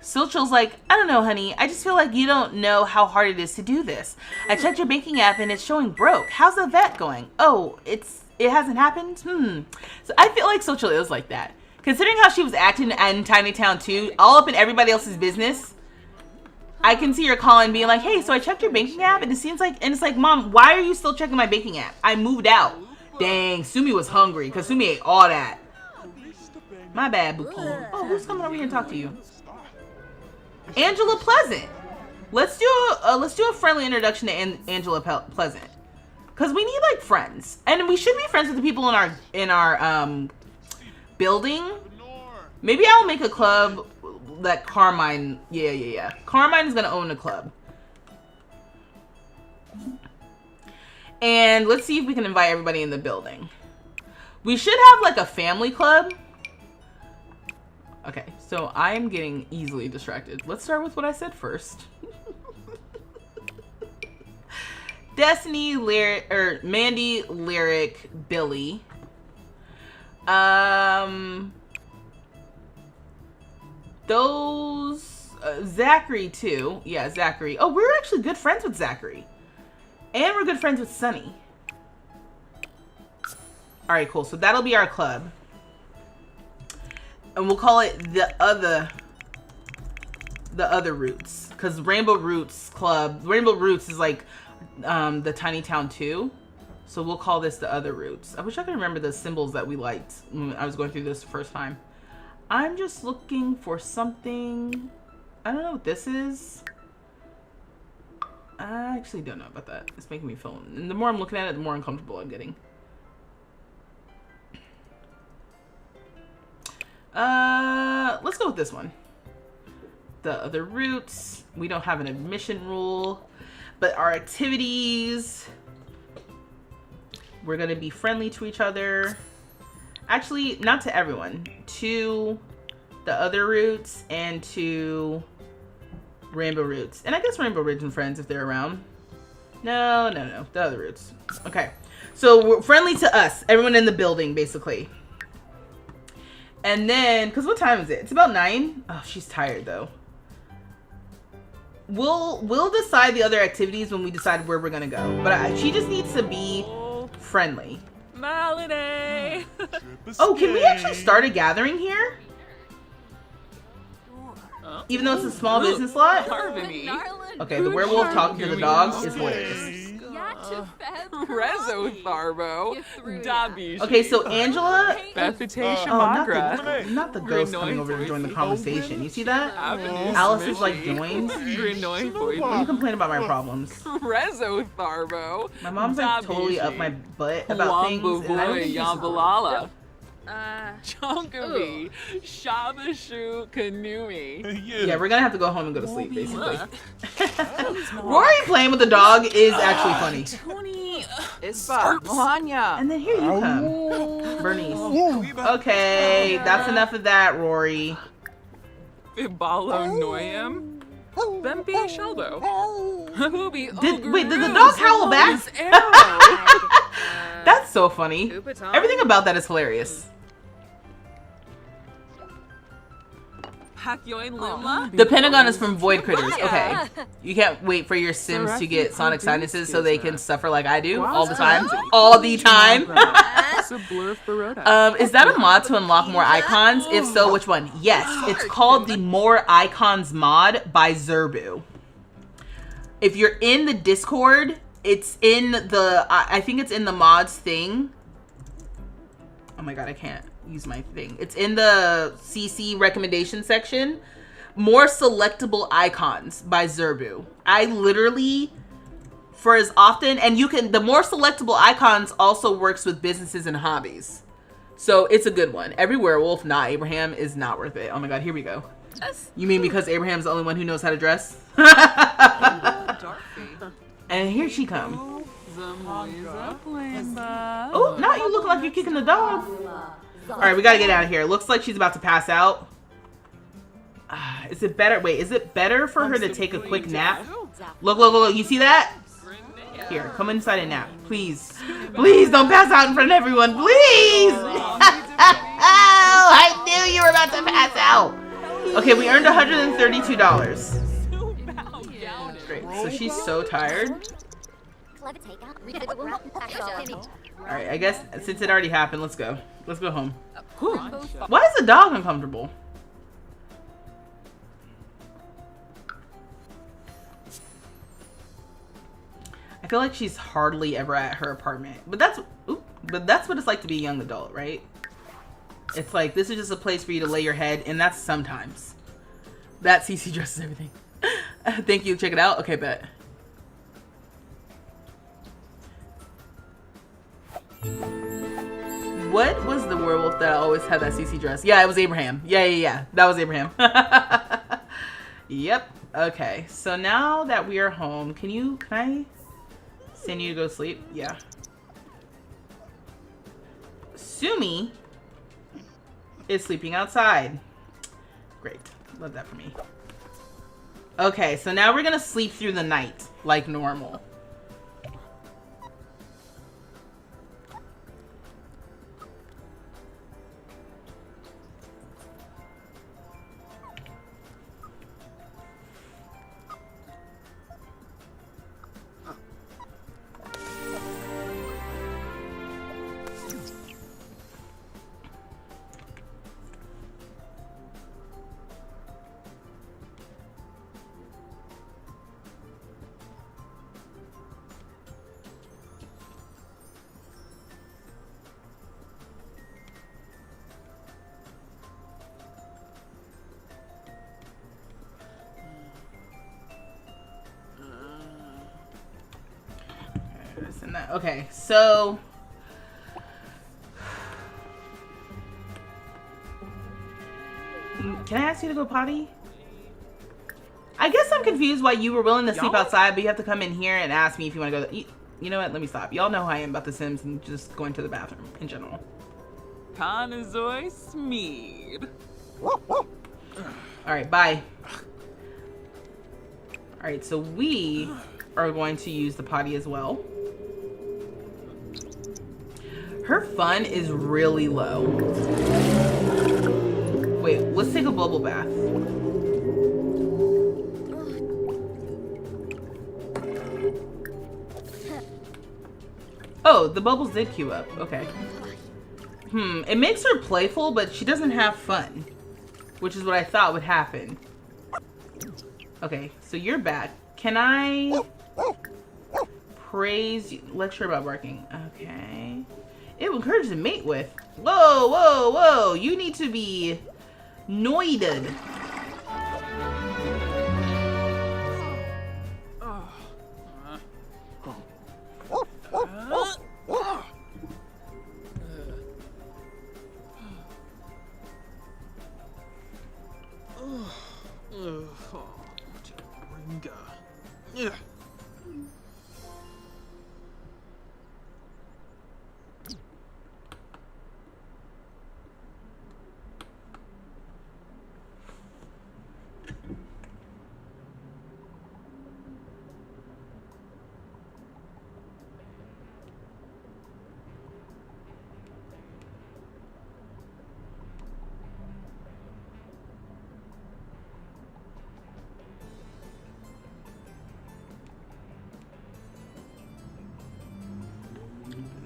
Silchel's like, I don't know, honey. I just feel like you don't know how hard it is to do this. I checked your banking app and it's showing broke. How's the vet going? Oh, it hasn't happened? So I feel like Silchel is like that. Considering how she was acting in Tiny Town 2, all up in everybody else's business, I can see her calling being like, hey, so I checked your banking app and it's like, Mom, why are you still checking my banking app? I moved out. Dang, Sumi was hungry because Sumi ate all that. My bad, Buki. Oh, who's coming over here and talk to you? Angela Pleasant. Let's do a friendly introduction to Angela Pleasant, because we need like friends, and we should be friends with the people in our building. Maybe I'll make a club that Karmine. Yeah. Karmine is gonna own a club, and let's see if we can invite everybody in the building. We should have like a family club. Okay, so I'm getting easily distracted. Let's start with what I said first. Destiny, Lyric, or Mandy, Lyric, Billy. Those, Zachary too. Yeah, Zachary. Oh, we're actually good friends with Zachary. And we're good friends with Sunny. All right, cool. So that'll be our club. And we'll call it the other Roots, because Rainbow Roots is like the Tiny Town 2, so we'll call this the other Roots. I wish I could remember the symbols that we liked when I was going through this the first time. I'm just looking for something. I don't know what this is. I actually don't know about that. It's making me feel, and the more I'm looking at it, the more uncomfortable I'm getting. Let's go with this one. The other Roots. We don't have an admission rule, but our activities. We're gonna be friendly to each other. Actually, not to everyone. To the other roots and to Rainbow Roots. And I guess Rainbow Ridge and friends if they're around. No. The other roots. Okay. So we're friendly to us. Everyone in the building, basically. And then, because what time is it? It's about 9. Oh, she's tired though. We'll decide the other activities when we decide where we're gonna go. But she just needs to be friendly. Melody. Oh, can we actually start a gathering here? Even though it's a small business lot? Okay, the werewolf talking to the dog is hilarious. Rezo Tharbo. Dabish. Okay, so Angela... Befitation Oh, Magra. not the ghost coming over to join the conversation. You see that? Alice is like joined. You complain about my problems. Rezo Tharbo. My mom's like totally up my butt about things. And I don't think she's... Yambalala. Chonkavi, Shabashu, Kanumi. Yeah, we're gonna have to go home and go to sleep, basically. Rory playing with the dog is actually funny. Tony, And then here you come, Bernice. Okay, that's enough of that, Rory. Ibalo Noyam. Bempi Sheldo. Wait, did the dog howl back? That's so funny. Everything about that is hilarious. The Pentagon is from Void Critters. Okay. You can't wait for your Sims to get Sonic sinuses so they can suffer like I do all the time. All the time. Is that a mod to unlock more icons? If so, which one? Yes. It's called the More Icons mod by Zerbu. If you're in the Discord, it's in the... I think it's in the mods thing. Oh my god, I can't use my thing. It's in the CC recommendation section. More selectable icons by Zerbu. I literally, for as often, and you can, the more selectable icons also works with businesses and hobbies. So it's a good one. Every werewolf, not Abraham, is not worth it. Oh my god, here we go. You mean because Abraham's the only one who knows how to dress? And here she comes. Oh, now you look like you're kicking the dog. All right, we gotta get out of here. Looks like she's about to pass out. Is it better? Wait, is it better for her to take a quick nap? Look. You see that? Here, come inside and nap. Please. Please don't pass out in front of everyone. Please. Oh, I knew you were about to pass out. Okay, we earned $132. Great. So she's so tired. Alright, I guess since it already happened, let's go. Let's go home. Why is the dog uncomfortable? I feel like she's hardly ever at her apartment. But that's what it's like to be a young adult, right? It's like, this is just a place for you to lay your head, and that's sometimes. That CC dresses everything. Thank you, check it out. Okay, bet. What was the werewolf that always had that CC dress? Yeah, it was Abraham. Yeah. That was Abraham. Yep. Okay, so now that we are home, can I send you to go to sleep? Yeah. Sumi is sleeping outside. Great. Love that for me. Okay, so now we're gonna sleep through the night like normal. Okay, so can I ask you to go potty? I guess I'm confused why you were willing to sleep outside, but you have to come in here and ask me if you want to go. You know what? Let me stop. Y'all know how I am about The Sims and just going to the bathroom in general. Panazoy Smeed. Alright, bye. Alright, so we are going to use the potty as well. Her fun is really low. Wait, let's take a bubble bath. Oh, the bubbles did queue up. Okay. It makes her playful, but she doesn't have fun. Which is what I thought would happen. Okay, so you're back. Can I praise you? Lecture about barking. Okay. It will encourage to mate with. Whoa, whoa, whoa. You need to be noided.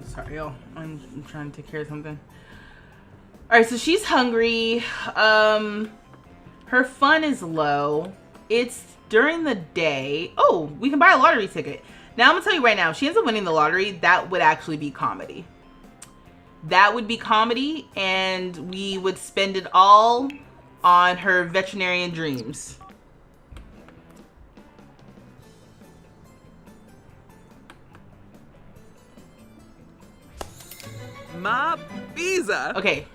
Sorry, y'all. I'm trying to take care of something. Alright, so she's hungry. Her fun is low. It's during the day. Oh, we can buy a lottery ticket. Now, I'm going to tell you right now, if she ends up winning the lottery, that would actually be comedy. That would be comedy, and we would spend it all on her veterinarian dreams. My visa. Okay.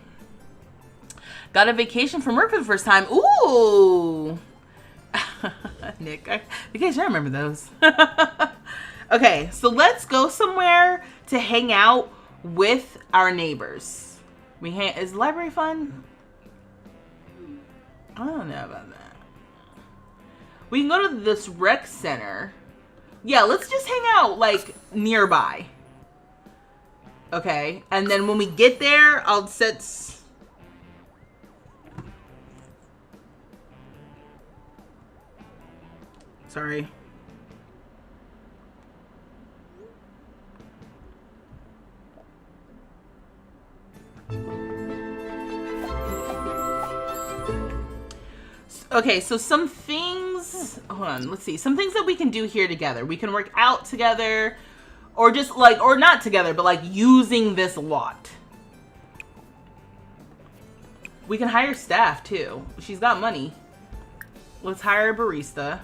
Got a vacation from work for the first time. Ooh. Nick, vacation, I remember those. Okay, so let's go somewhere to hang out with our neighbors. Is the library fun? I don't know about that. We can go to this rec center. Yeah, let's just hang out, like, nearby. Okay, and then when we get there, I'll set... Sorry. Okay, so some things... Hold on, let's see. Some things that we can do here together. We can work out together... Or just like, or not together, but like using this lot. We can hire staff too. She's got money. Let's hire a barista.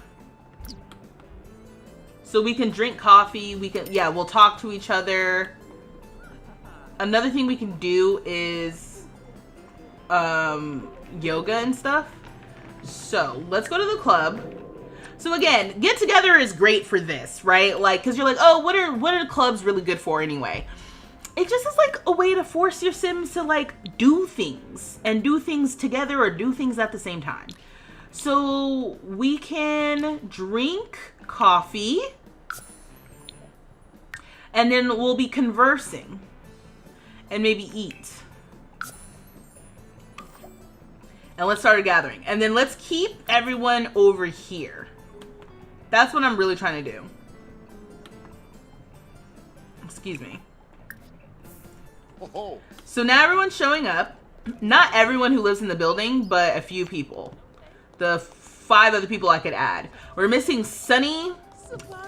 So we can drink coffee. We can, yeah, we'll talk to each other. Another thing we can do is yoga and stuff. So let's go to the club. So again, get together is great for this, right? Like, cause you're like, oh, what are clubs really good for anyway? It just is like a way to force your Sims to like do things and do things together or do things at the same time. So we can drink coffee and then we'll be conversing and maybe eat. And let's start a gathering. And then let's keep everyone over here. That's what I'm really trying to do. Excuse me. So now everyone's showing up. Not everyone who lives in the building, but a few people. The 5 other people I could add. We're missing Sunny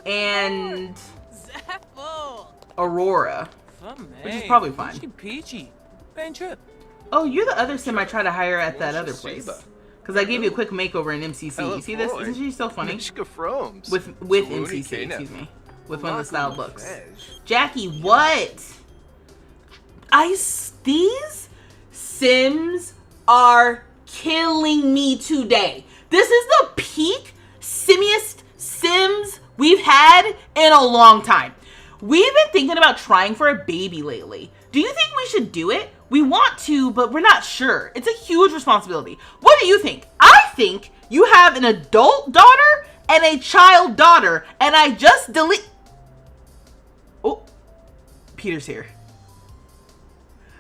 and Aurora, which is probably fine. Oh, you're the other Sim I tried to hire at that other place. Because I gave you a quick makeover in MCC. You see this? Isn't she so funny? With MCC, excuse me. With one of the styled looks. Jackie, what? These Sims are killing me today. This is the peak simmiest Sims we've had in a long time. We've been thinking about trying for a baby lately. Do you think we should do it? We want to, but we're not sure. It's a huge responsibility. What do you think? I think you have an adult daughter and a child daughter, and I just delete... Oh, Peter's here.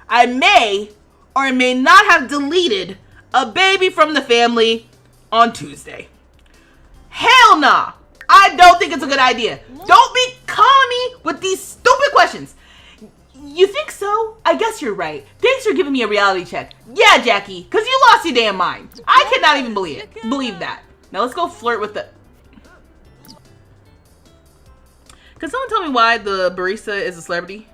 I may or may not have deleted a baby from the family on Tuesday. Hell nah! I don't think it's a good idea. Don't be calling me with these stupid questions. You think so? I guess you're right. Thanks for giving me a reality check. Yeah, Jackie, because you lost your damn mind. I cannot even believe that. Now let's go flirt with the... Can someone tell me why the barista is a celebrity?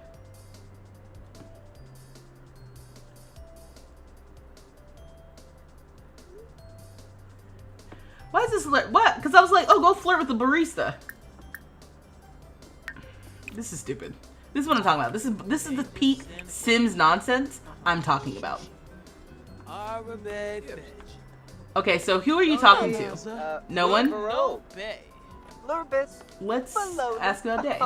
Why is this... What? Because I was like, oh, go flirt with the barista. This is stupid. This is what I'm talking about. This is the peak Sims nonsense I'm talking about. Okay, so who are you talking to? No one? Let's ask about day.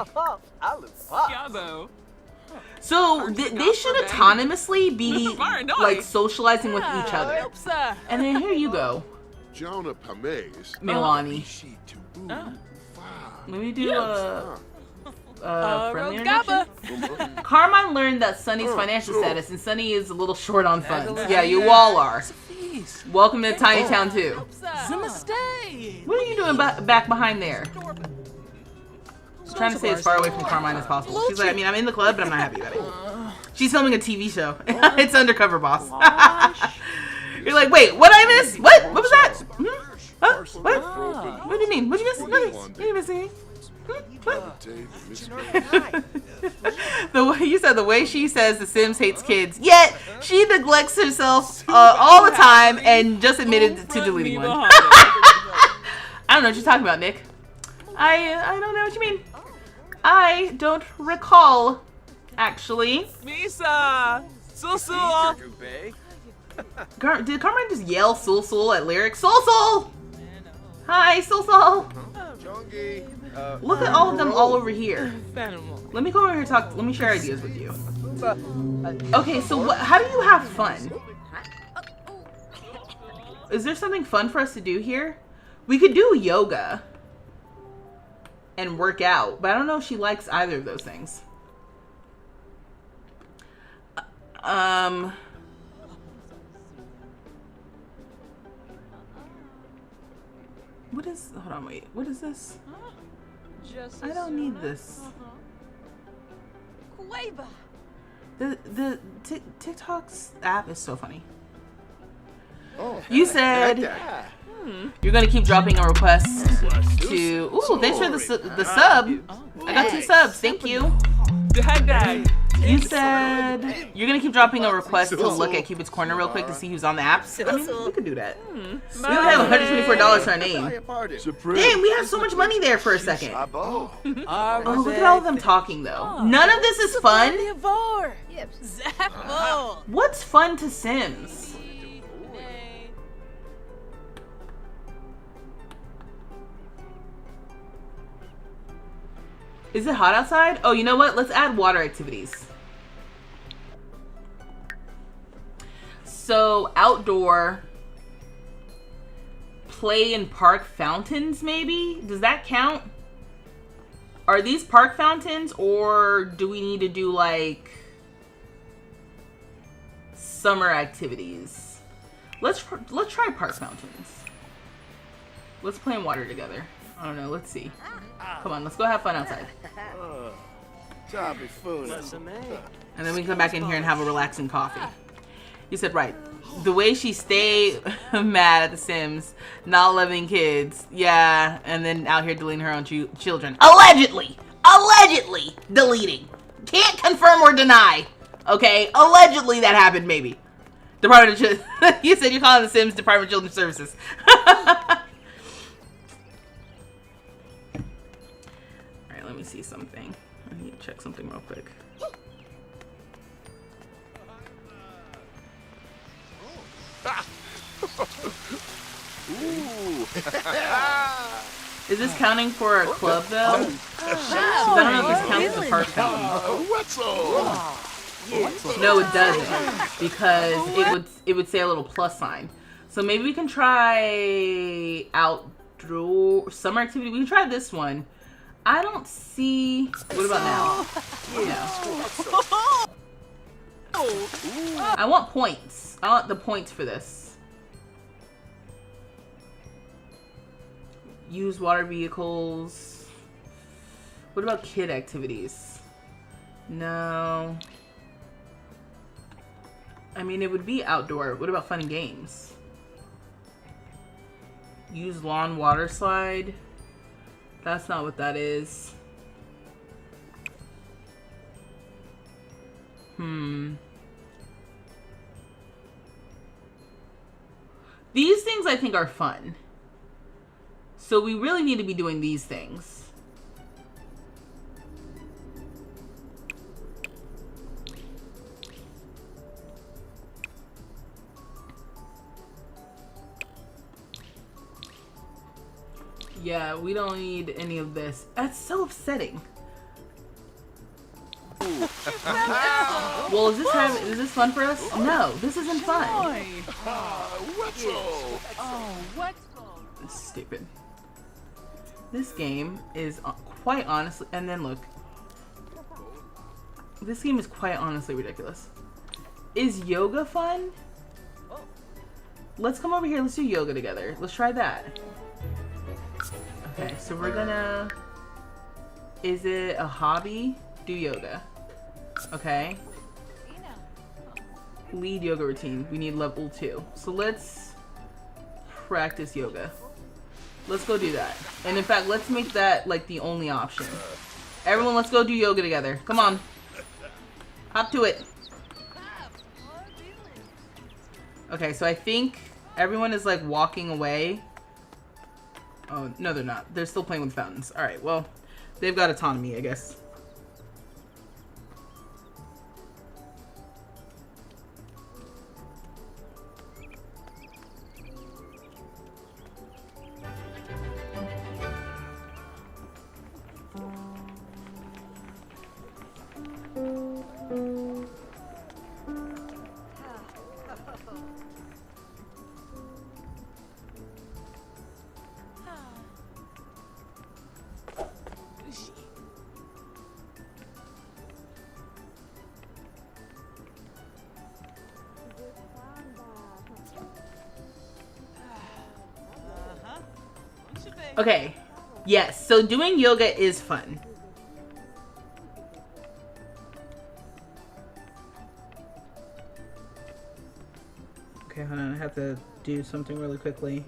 So they should autonomously be like socializing with each other. And then here you go, Milani. Let me do a friendly introduction. Carmine learned that Sunny's financial status, and Sunny is a little short on funds. Yeah, you all are. Welcome to Tiny Town 2. What are you doing back behind there? She's trying to stay as far away from Carmine as possible. She's like, I mean, I'm in the club, but I'm not happy about it. She's filming a TV show. It's Undercover Boss. You're like, wait, what I miss? What was that? Hmm? Huh? What? What do you mean? What did you miss? Nothing. You didn't miss anything. The way you said, the way she says the Sims hates kids, yet she neglects herself all the time and just admitted to deleting one. I don't know what you're talking about, Nick. I don't know what you mean. I don't recall, actually. Misa! Sul! Did Carmine just yell Sul at lyrics? Sul! Hi, Sul! Look at all of them all over here. Let me go over here and talk. Let me share ideas with you. Okay, so how do you have fun? Is there something fun for us to do here? We could do yoga and work out, but I don't know if she likes either of those things. What is... Hold on, wait. What is this? I don't need this. The TikTok's app is so funny. You said you're gonna keep dropping a request to... Ooh, thanks for the sub. I got 2 subs. Thank you. You said you're gonna keep dropping a request to look at Cupid's Corner real quick to see who's on the apps. I mean, we could do that. We only have $124 for our name. Dang, we have so much money there for a second. Oh, look at all of them talking though. None of this is fun. What's fun to Sims? Is it hot outside? Oh, you know what? Let's add water activities. So, outdoor, play in park fountains, maybe? Does that count? Are these park fountains, or do we need to do, like, summer activities? Let's try park fountains. Let's play in water together. I don't know. Let's see. Come on, let's go have fun outside. And then we can come back in here and have a relaxing coffee. You said right. The way she stay mad at the Sims, not loving kids. Yeah, and then out here deleting her own children. Allegedly deleting. Can't confirm or deny. Okay? Allegedly that happened, maybe. Department of You said you're calling the Sims Department of Children's Services. Let me see something. I need to check something real quick. Ooh. Is this counting for a club though? 'Cause I don't know if this counts as a park fountain. No, it doesn't, because it would say a little plus sign. So maybe we can try outdoor summer activity. We can try this one. I don't see. What about now? No. I want points. I want the points for this. Use water vehicles. What about kid activities? No. I mean, it would be outdoor. What about fun and games? Use lawn water slide. That's not what that is. These things I think are fun. So we really need to be doing these things. Yeah, we don't need any of this. That's so upsetting. Well, is this fun for us? No, this isn't fun. This is stupid. This game is quite honestly, and then look. This game is quite honestly ridiculous. Is yoga fun? Let's come over here. Let's do yoga together. Let's try that. Okay, so we're gonna... Is it a hobby? Do yoga. Okay. Lead yoga routine. We need level 2. So let's practice yoga. Let's go do that. And in fact, let's make that like the only option. Everyone, let's go do yoga together. Come on. Hop to it. Okay, so I think everyone is like walking away. Oh, no, they're not. They're still playing with fountains. Alright, well, they've got autonomy, I guess. Okay, yes, so doing yoga is fun. Okay, hold on, I have to do something really quickly.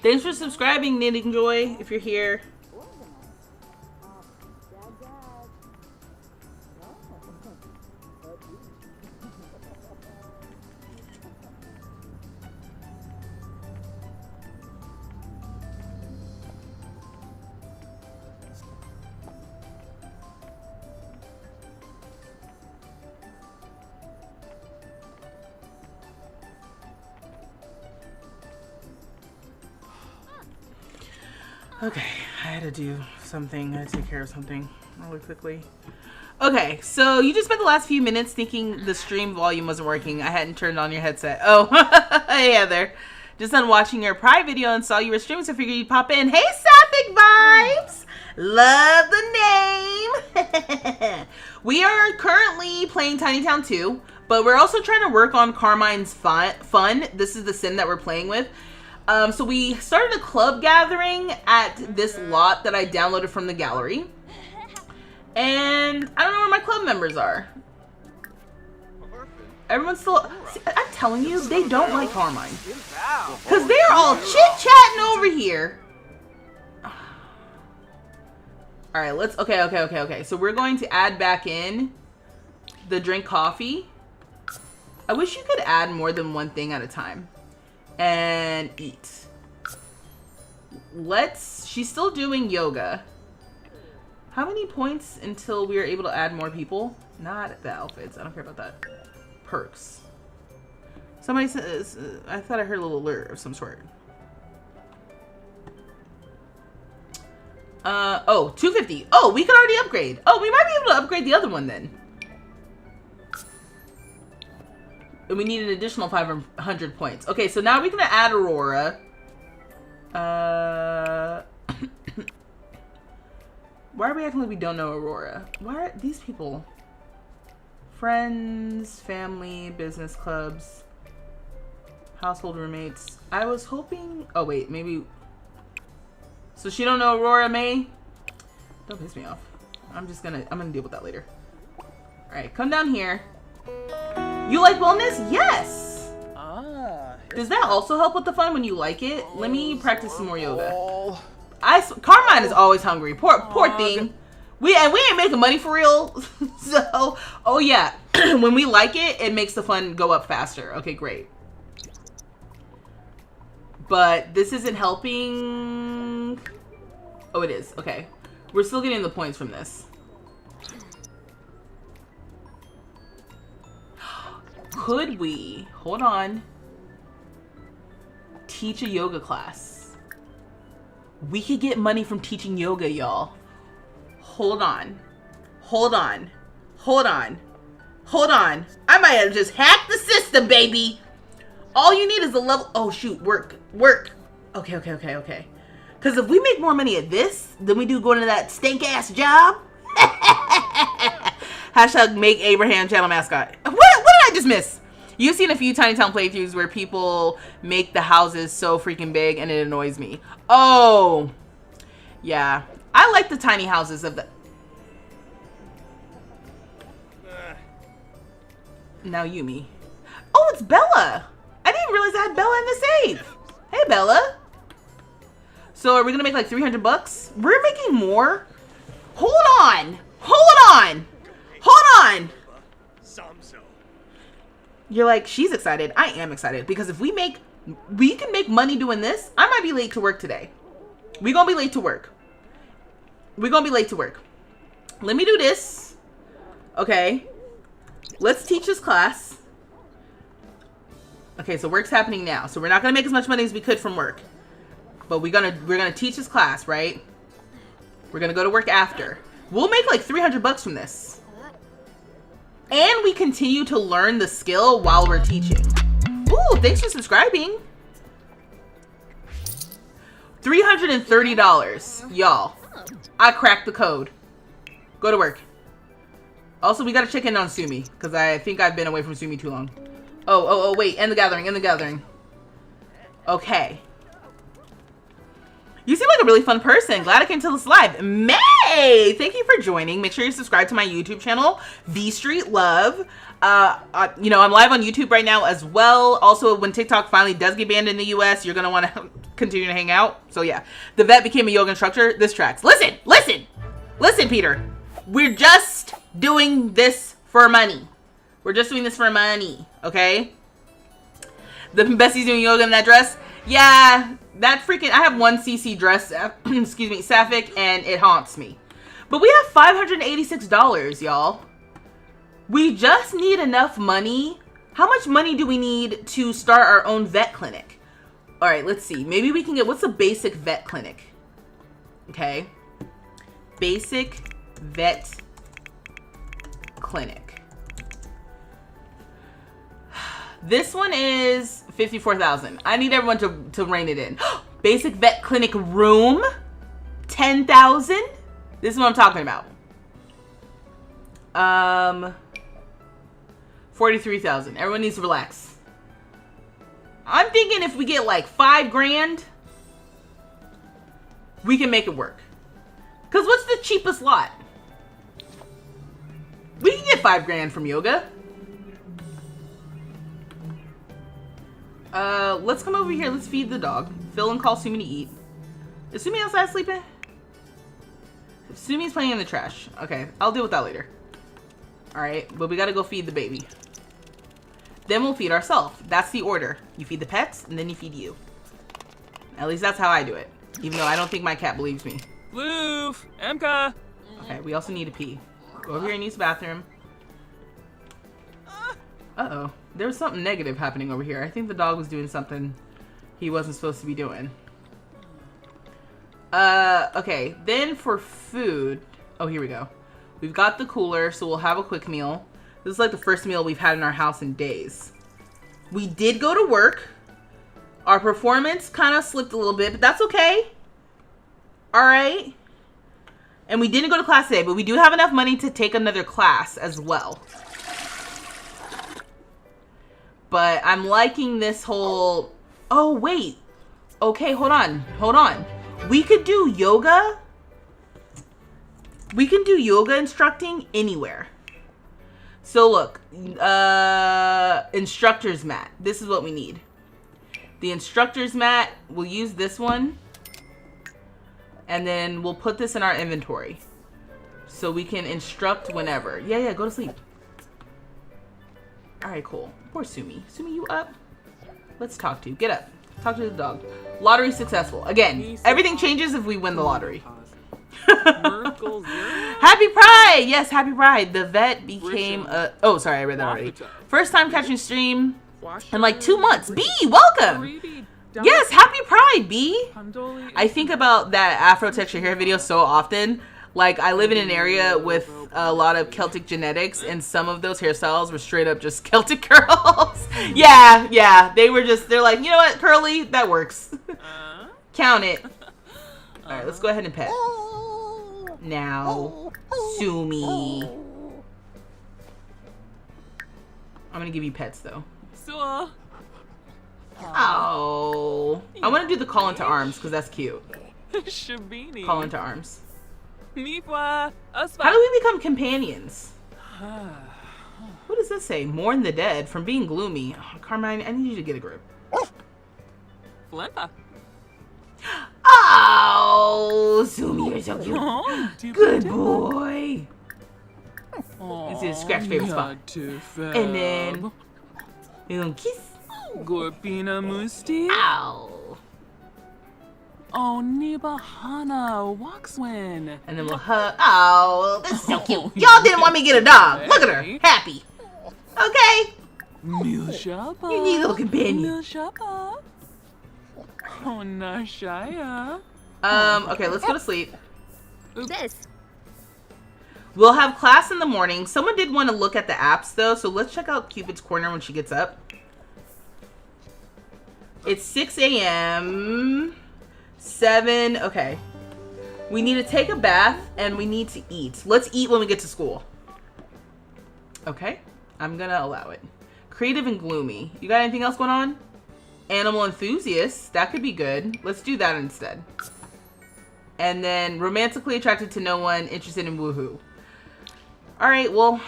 Thanks for subscribing, Knitting Joy, if you're here. Okay, I had to do something. I had to take care of something really quickly. Okay, so you just spent the last few minutes thinking the stream volume wasn't working. I hadn't turned on your headset. Oh, hey Heather. Just done watching your Pride video and saw you were streaming, so I figured you'd pop in. Hey, Sapphic Vibes! Love the name! We are currently playing Tiny Town 2, but we're also trying to work on Karmine's fun. This is the sim that we're playing with. So we started a club gathering at this lot that I downloaded from the gallery. And I don't know where my club members are. Everyone's still... See, I'm telling you, they don't like Karmine. Because they're all chit-chatting over here. Alright, let's... Okay. So we're going to add back in the drink coffee. I wish you could add more than one thing at a time. And eat. She's still doing yoga. How many points until we are able to add more people? Not the outfits. I don't care about that. Perks. Somebody says, I thought I heard a little alert of some sort. Oh, 250. Oh, we could already upgrade. Oh, we might be able to upgrade the other one then. And we need an additional 500 points. Okay, so now we're gonna add Aurora. Why are we acting like we don't know Aurora? Why are these people? Friends, family, business clubs, household roommates. I was hoping... Oh, wait. Maybe... So she don't know Aurora, May? Don't piss me off. I'm gonna deal with that later. Alright, come down here. You like wellness? Yes! Does that also help with the fun when you like it? Let me practice some more yoga. Karmine is always hungry. Poor thing. We ain't making money for real. So, oh yeah. When we like it, it makes the fun go up faster. Okay, great. But this isn't helping. Oh, it is. Okay. We're still getting the points from this. Could we, hold on, teach a yoga class? We could get money from teaching yoga, y'all. Hold on. I might have just hacked the system, baby. All you need is a level. Oh, shoot. Work. Okay. Because if we make more money at this than we do going to that stink-ass job. Hashtag make Abraham channel mascot. What did I just miss? You've seen a few Tiny Town playthroughs where people make the houses so freaking big and it annoys me. Oh. Yeah. I like the tiny houses of the... Now Yumi. Oh, it's Bella. I didn't realize I had Bella in the save. Hey, Bella. So are we going to make like 300 bucks? We're making more? Hold on. You're like, she's excited. I am excited because if we can make money doing this, I might be late to work today. We're going to be late to work. Let me do this. Okay. Let's teach this class. Okay, so work's happening now. So we're not going to make as much money as we could from work. But we're going to teach this class, right? We're going to go to work after. We'll make like 300 bucks from this. And we continue to learn the skill while we're teaching. Ooh, thanks for subscribing. $330. Y'all, I cracked the code. Go to work. Also, we got to check in on Sumi. Because I think I've been away from Sumi too long. Oh, wait. End the gathering. Okay. You seem like a really fun person. Glad I came to this live. May! Thank you for joining. Make sure you subscribe to my YouTube channel, vstreetlove. You know, I'm live on YouTube right now as well. Also, when TikTok finally does get banned in the US, you're going to want to continue to hang out. So yeah, the vet became a yoga instructor. This tracks. Listen, Peter. We're just doing this for money. Okay? The Bessie's doing yoga in that dress. Yeah, that freaking, I have one CC dress, excuse me, sapphic, and it haunts me. But we have $586, y'all. We just need enough money. How much money do we need to start our own vet clinic? All right, let's see. Maybe we can get, what's a basic vet clinic? Okay. Basic vet clinic. This one is 54,000. I need everyone to rein it in. Basic vet clinic room, 10,000. This is what I'm talking about. 43,000. Everyone needs to relax. I'm thinking if we get like 5 grand, we can make it work. Cause what's the cheapest lot? We can get 5 grand from yoga. Let's come over here. Let's feed the dog. Phil and call Sumi to eat. Is Sumi outside sleeping? Sumi's playing in the trash. Okay, I'll deal with that later. Alright, but we gotta go feed the baby. Then we'll feed ourselves. That's the order. You feed the pets, and then you feed you. At least that's how I do it. Even though I don't think my cat believes me. Loof, Emka. Okay, we also need to pee. Go over here and use the bathroom. Uh-oh. There was something negative happening over here. I think the dog was doing something he wasn't supposed to be doing. Okay. Then for food. Oh, here we go. We've got the cooler, so we'll have a quick meal. This is like the first meal we've had in our house in days. We did go to work. Our performance kind of slipped a little bit, but that's okay. Alright. And we didn't go to class today, but we do have enough money to take another class as well. But I'm liking this whole... Oh, wait. Okay, hold on. Hold on. We could do yoga. We can do yoga instructing anywhere. So look. Instructor's mat. This is what we need. The instructor's mat, we'll use this one. And then we'll put this in our inventory. So we can instruct whenever. Yeah, go to sleep. Alright, cool. Poor Sumi. Sumi, you up? Let's talk to you. Get up. Talk to the dog. Lottery successful. Again, everything changes if we win the lottery. Happy Pride! Yes, Happy Pride. The vet became a... Oh, sorry, I read that already. First time catching stream in like 2 months. B, welcome! Yes, Happy Pride, B! I think about that Afro texture hair video so often. Like, I live in an area with a lot of Celtic genetics, and some of those hairstyles were straight up just Celtic curls. Yeah, they were just, they're like, you know what, curly, that works. Count it. Alright, let's go ahead and pet. Now, Sumi. I'm gonna give you pets, though. Oh. I want to do the call into arms, because that's cute. Call into arms. How do we become companions? What does this say? Mourn the dead from being gloomy. Oh, Karmine, I need you to get a grip. Oh, Sumi, you're so cute. Good boy. This is Scratch favorite spot. And then a little kiss. Gorpina Musti. Ow. Oh, Nibahana, Waxwin. And then we'll hug. Oh, that's so cute. Y'all didn't want me to get a dog. Look at her. Happy. Okay. Milshaba. You need a little companion. Milshaba. Oh, Nashaya. Okay, let's go to sleep. This. We'll have class in the morning. Someone did want to look at the apps, though, so let's check out Cupid's Corner when she gets up. It's 6 a.m. 7. Okay. We need to take a bath, and we need to eat. Let's eat when we get to school. Okay. I'm going to allow it. Creative and gloomy. You got anything else going on? Animal enthusiast. That could be good. Let's do that instead. And then romantically attracted to no one, interested in woohoo. All right, well,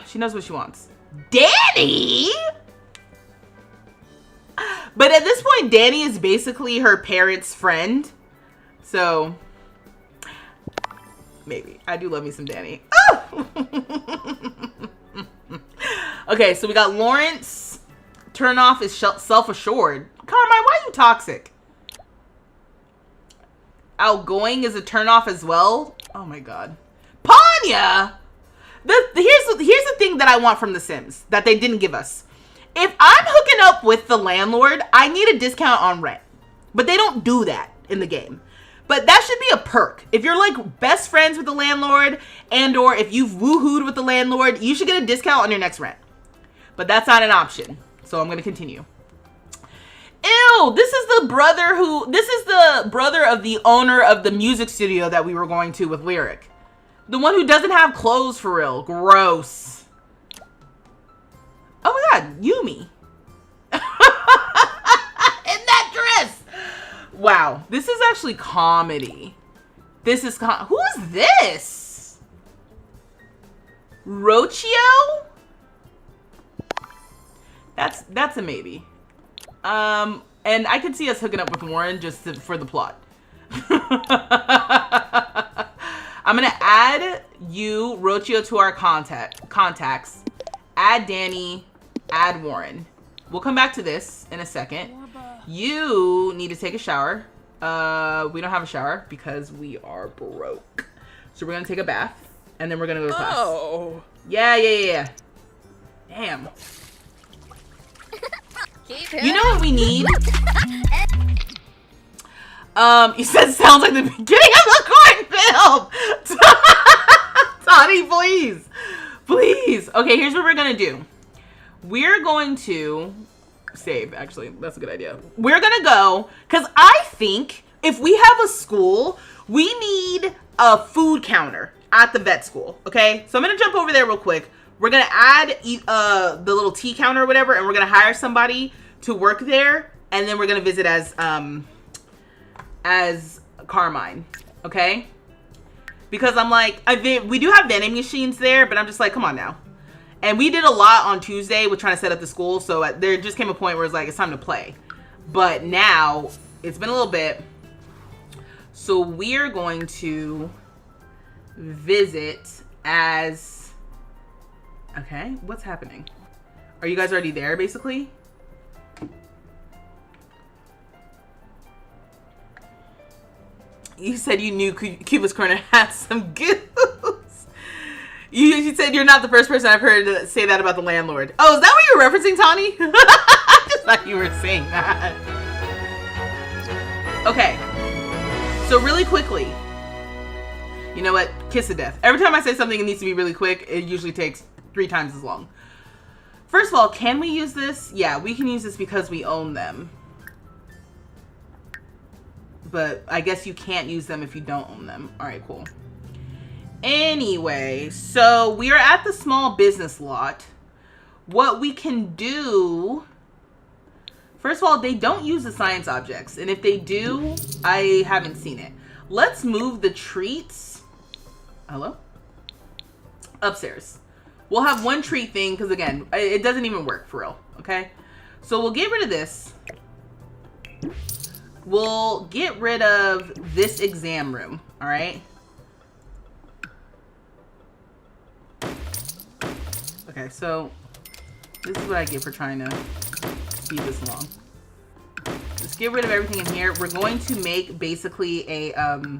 she knows what she wants. Danny? But at this point, Danny is basically her parents' friend. So, maybe. I do love me some Danny. Oh! Okay, so we got Lawrence. Turn off is self-assured. Carmine, why are you toxic? Outgoing is a turn off as well. Oh my god. Panya! Here's the thing that I want from The Sims that they didn't give us. If I'm hooking up with the landlord, I need a discount on rent. But they don't do that in the game. But that should be a perk. If you're like best friends with the landlord and or if you've woohooed with the landlord, you should get a discount on your next rent. But that's not an option. So I'm going to continue. Ew, this is the brother of the owner of the music studio that we were going to with Lyric. The one who doesn't have clothes for real. Gross. Oh my god, Yumi. In that dress. Wow, this is actually comedy. This is who is this? Rochio? That's a maybe. And I could see us hooking up with Warren just for the plot. I'm gonna add you, Rochio, to our contacts. Add Danny, add Warren. We'll come back to this in a second. You need to take a shower. We don't have a shower because we are broke. So we're gonna take a bath and then we're gonna go to class. Oh. Yeah. Damn. You know what we need? You said sounds like the beginning of the cornfield. Tony, please. Please. Okay, here's what we're gonna do. We're going to save, actually. That's a good idea. We're gonna go, because I think if we have a school, we need a food counter at the vet school, okay? So I'm gonna jump over there real quick. We're gonna add the little tea counter or whatever, and we're gonna hire somebody to work there, and then we're gonna visit as Karmine, okay? Because I'm like, we do have vending machines there, but I'm just like, come on now. And we did a lot on Tuesday with trying to set up the school, so there just came a point where it's like, it's time to play. But now, it's been a little bit, so we're going to visit as, okay, what's happening? Are you guys already there, basically? You said you knew Cuba's Corner had some goose. You said you're not the first person I've heard to say that about the landlord. Oh, is that what you were referencing, Tawny? I just thought you were saying that. Okay. So really quickly. You know what? Kiss of death. Every time I say something that needs to be really quick, it usually takes 3 times as long. First of all, can we use this? Yeah, we can use this because we own them. But I guess you can't use them if you don't own them. All right, cool. Anyway, so we are at the small business lot. What we can do, first of all, they don't use the science objects. And if they do, I haven't seen it. Let's move the treats. Hello? Upstairs. We'll have one treat thing because, again, it doesn't even work for real. Okay? So we'll get rid of this. We'll get rid of this exam room. All right? Okay, so this is what I get for trying to speed this along. Let's get rid of everything in here. We're going to make basically a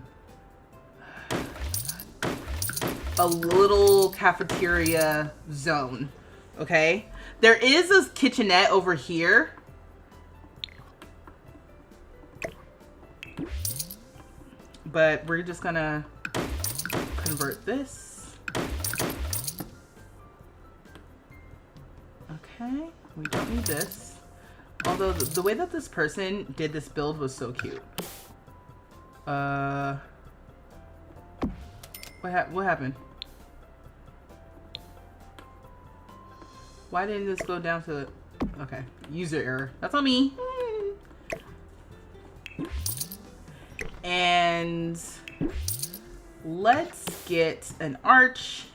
little cafeteria zone. Okay? There is a kitchenette over here. But we're just gonna convert this. Okay, we don't need this. Although the way that this person did this build was so cute. What happened? Why didn't this go down to... Okay, user error. That's on me. And let's get an arch.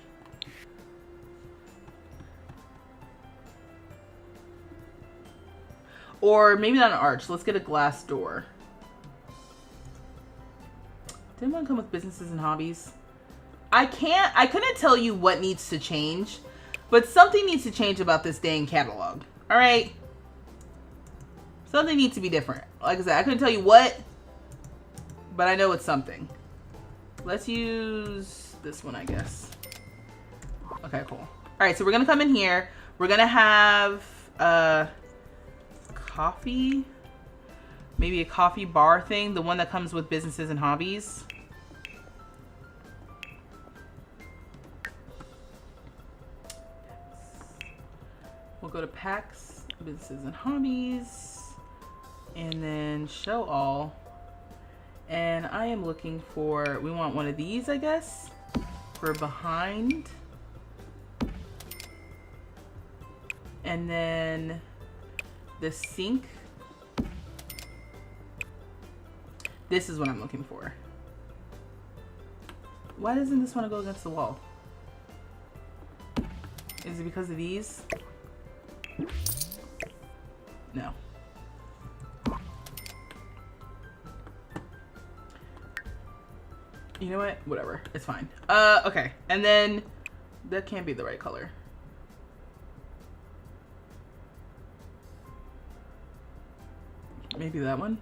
Or maybe not an arch. Let's get a glass door. Didn't one come with businesses and hobbies? I couldn't tell you what needs to change, but something needs to change about this dang catalog. All right. Something needs to be different. Like I said, I couldn't tell you what, but I know it's something. Let's use this one, I guess. Okay, cool. All right, so we're gonna come in here. We're gonna have coffee, maybe a coffee bar thing, the one that comes with businesses and hobbies. We'll go to packs, businesses and hobbies, and then show all. And I am looking for, we want one of these, I guess, for behind. And then the sink. This is what I'm looking for. Why doesn't this want to go against the wall? Is it because of these? No. You know what? Whatever. It's fine. Okay. And then that can't be the right color. Maybe that one.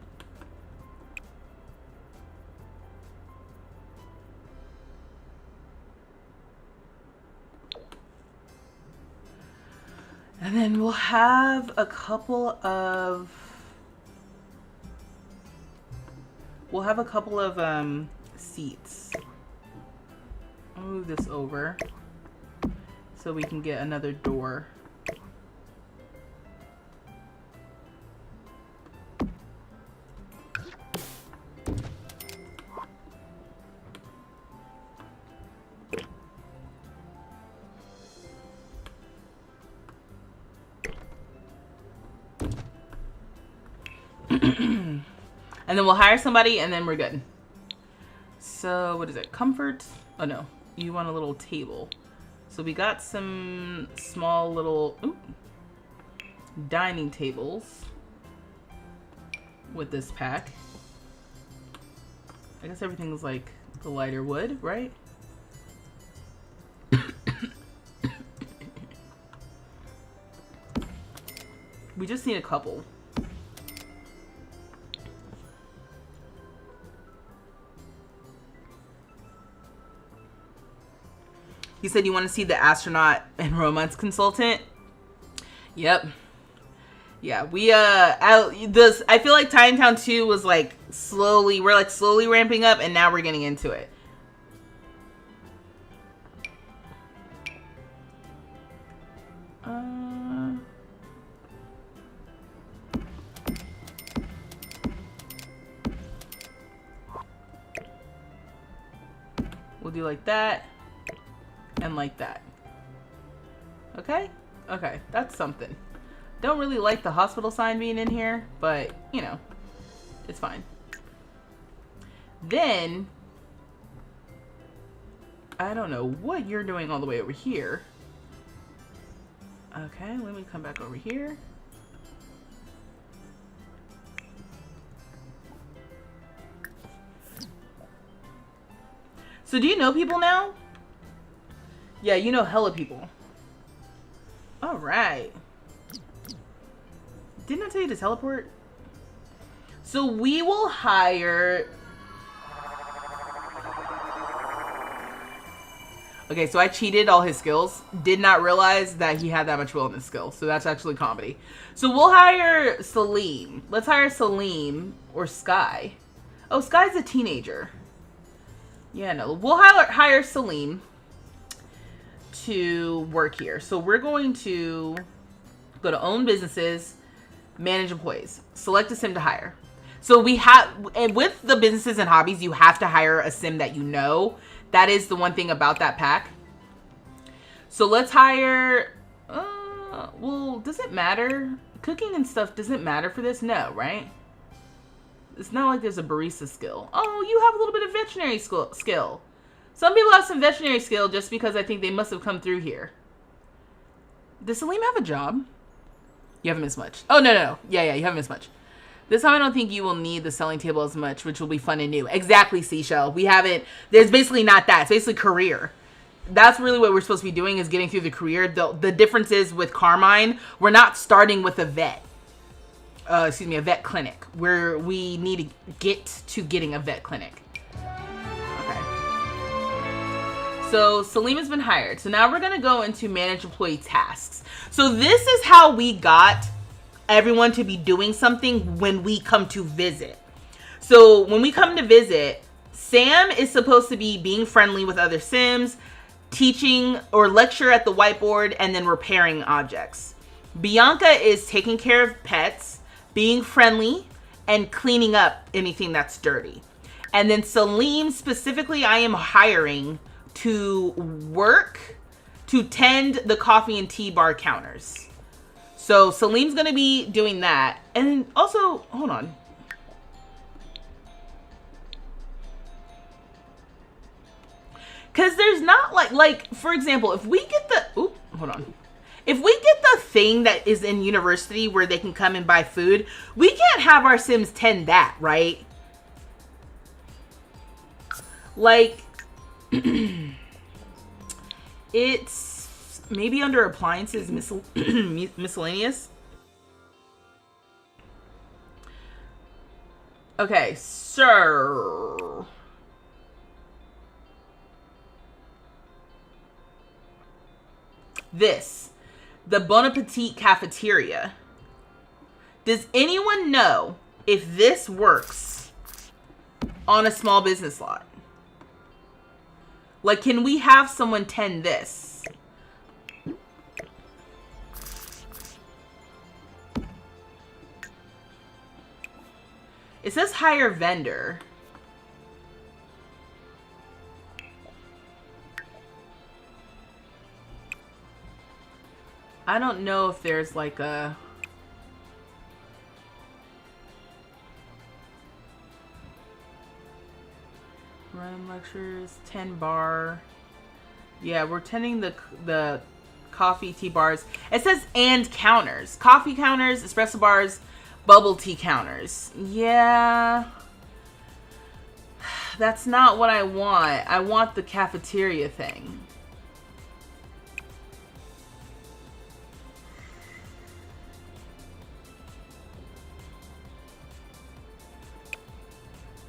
And then we'll have a couple of seats. I'll move this over so we can get another door. And then we'll hire somebody and then we're good. So what is it? Comfort? Oh no, you want a little table. So we got some small little dining tables with this pack. I guess everything's like the lighter wood, right? We just need a couple. You said you want to see the astronaut and romance consultant. Yep. Yeah, I feel like Town 2 was like slowly ramping up, and now we're getting into it. We'll do like that. And like that. Okay? Okay, that's something. Don't really like the hospital sign being in here, but, you know, it's fine. Then, I don't know what you're doing all the way over here. Okay, let me come back over here. So do you know people now? Yeah, you know hella people. All right. Didn't I tell you to teleport? So we will hire... Okay, so I cheated all his skills. Did not realize that he had that much will in his skills. So that's actually comedy. So we'll hire Salim. Let's hire Salim or Sky. Oh, Sky's a teenager. Yeah, no. We'll hire Salim to work here. So we're going to go to own businesses, manage employees, select a sim to hire. So we have, and with the businesses and hobbies, you have to hire a sim that you know. That is the one thing about that pack. So let's hire, well, does it matter? Cooking and stuff doesn't matter for this? No, right? It's not like there's a barista skill. Oh, you have a little bit of veterinary skill. Some people have some veterinary skill just because I think they must have come through here. Does Salim have a job? You haven't missed much. Oh, no. Yeah, you haven't missed much. This time I don't think you will need the selling table as much, which will be fun and new. Exactly, Seashell. We haven't, there's basically not that. It's basically career. That's really what we're supposed to be doing, is getting through the career. The difference is with Karmine, we're not starting with a vet. A vet clinic, where we need to get to getting a vet clinic. So Salim has been hired. So now we're going to go into manage employee tasks. So this is how we got everyone to be doing something when we come to visit. So when we come to visit, Sam is supposed to be being friendly with other Sims, teaching or lecture at the whiteboard, and then repairing objects. Bianca is taking care of pets, being friendly, and cleaning up anything that's dirty. And then Salim specifically, I am hiring to work to tend the coffee and tea bar counters. So Salim's gonna be doing that. And also, hold on. Cause there's not like for example, if we get the if we get the thing that is in university where they can come and buy food, we can't have our Sims tend that, right? Like, it's maybe under appliances miscellaneous. Okay, so this, the Bon Appetit cafeteria. Does anyone know if this works on a small business lot? Like, can we have someone tend this? It says hire vendor. I don't know if there's like a... Run lectures, 10 bar. Yeah, we're tending the coffee, tea bars. It says and counters. Coffee counters, espresso bars, bubble tea counters. Yeah. That's not what I want. I want the cafeteria thing.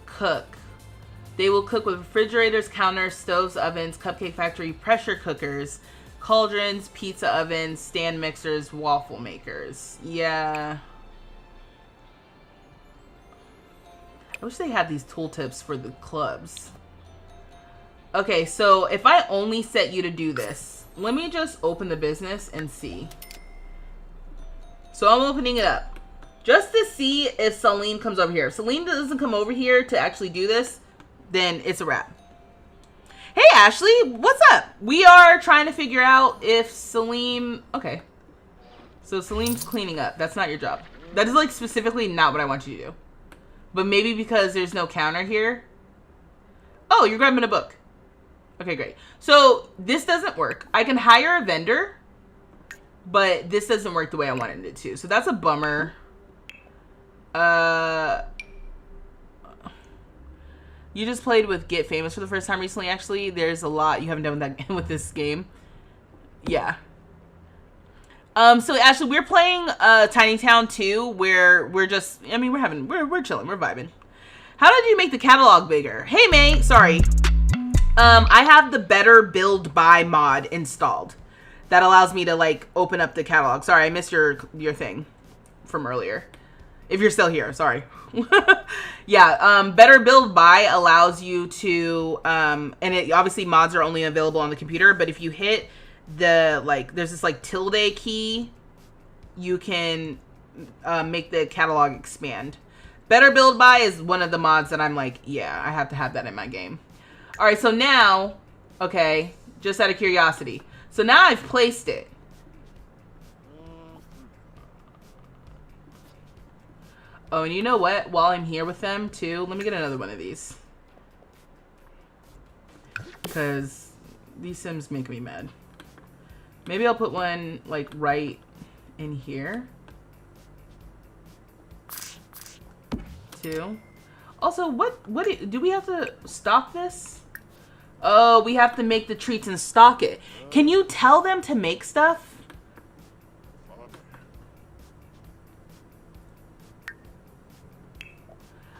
Cook. They will cook with refrigerators, counters, stoves, ovens, cupcake factory, pressure cookers, cauldrons, pizza ovens, stand mixers, waffle makers. Yeah. I wish they had these tooltips for the clubs. Okay, so if I only set you to do this, let me just open the business and see. So I'm opening it up just to see if Celine comes over here. If Celine doesn't come over here to actually do this, then it's a wrap. Hey, Ashley, what's up? We are trying to figure out if Celine... Okay. So Celine's cleaning up. That's not your job. That is, like, specifically not what I want you to do. But maybe because there's no counter here. Oh, you're grabbing a book. Okay, great. So this doesn't work. I can hire a vendor, but this doesn't work the way I wanted it to. So that's a bummer. You just played with Get Famous for the first time recently, actually. There's a lot you haven't done with that with this game. Yeah. So Ashley, we're playing Tiny Town 2, where we're just, I mean, we're chilling, we're vibing. How did you make the catalog bigger? Hey, May, sorry. I have the Better Build By mod installed. That allows me to, like, open up the catalog. Sorry, I missed your thing from earlier. If you're still here, sorry. Yeah, Better Build By allows you to, and it obviously mods are only available on the computer, but if you hit the, like, there's this, like, tilde key, you can make the catalog expand. Better Build By is one of the mods that I'm like, yeah, I have to have that in my game. All right, so now, okay, just out of curiosity. So now I've placed it. Oh, and you know what? While I'm here with them, too, let me get another one of these. Because these Sims make me mad. Maybe I'll put one, like, right in here. Too. Also, do we have to stock this? Oh, we have to make the treats and stock it. Can you tell them to make stuff?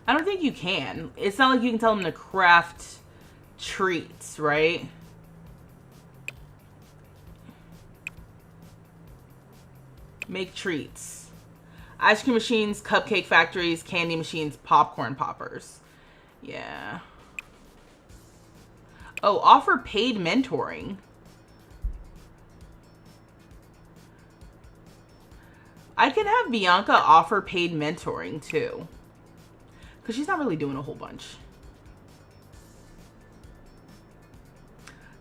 I don't think you can. It's not like you can tell them to craft treats, right? Make treats. Ice cream machines, cupcake factories, candy machines, popcorn poppers. Yeah. Oh, offer paid mentoring. I can have Bianca offer paid mentoring too. Because she's not really doing a whole bunch.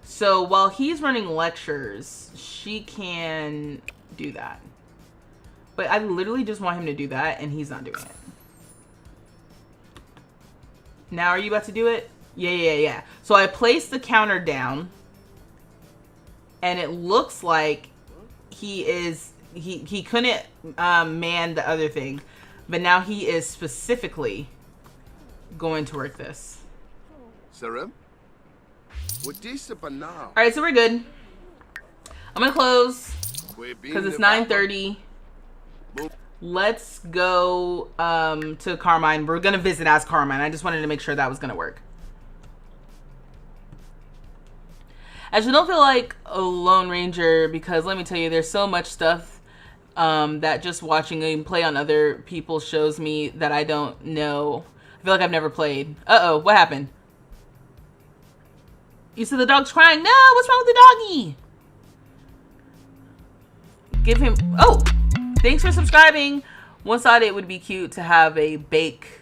So while he's running lectures, she can do that. But I literally just want him to do that, and he's not doing it. Now, are you about to do it? Yeah. So I placed the counter down, and it looks like he couldn't man the other thing, but now he is specifically going to work this. Serum? All right, so we're good. I'm gonna close because it's 9:30. Let's go to Karmine. We're gonna visit as Karmine. I just wanted to make sure that was gonna work. I just don't feel like a Lone Ranger because let me tell you, there's so much stuff that just watching him play on other people shows me that I don't know. I feel like I've never played. Uh-oh, what happened? You said the dog's crying. No, what's wrong with the doggy? Give him... Oh, thanks for subscribing. Once thought it would be cute to have a bake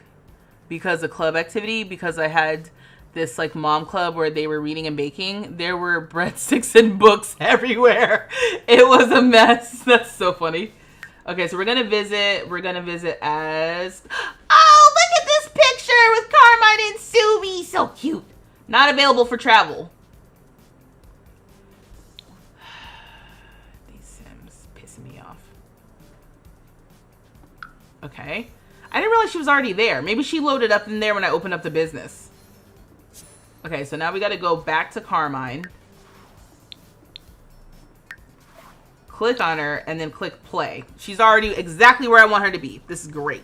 because of club activity, because I had this like mom club where they were reading and baking. There were breadsticks and books everywhere. It was a mess. That's so funny. Okay, so we're gonna visit as... Oh, look at this picture with Karmine and Sumi. So cute. Not available for travel. These Sims pissing me off. Okay. I didn't realize she was already there. Maybe she loaded up in there when I opened up the business. Okay, so now we gotta go back to Karmine. Click on her and then click play. She's already exactly where I want her to be. This is great.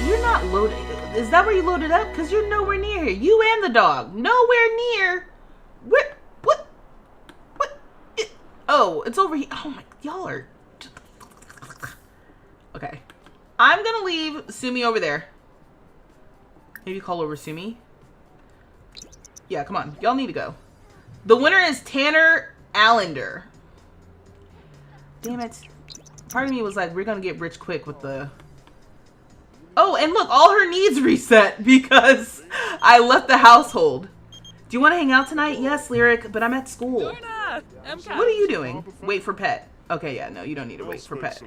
You're not loaded. Is that where you loaded up? Because you're nowhere near here. You and the dog. Nowhere near. Where? What? What? Oh, it's over here. Oh my, y'all are... Okay. I'm going to leave Sumi over there. Maybe call over Sumi. Yeah, come on. Y'all need to go. The winner is Tanner Allender. Damn it. Part of me was like, we're going to get rich quick with the... Oh, and look, all her needs reset because I left the household. Do you want to hang out tonight? Yes, Lyric, but I'm at school. What are you doing? Wait for pet. Okay, yeah, no, you don't need to wait for pet.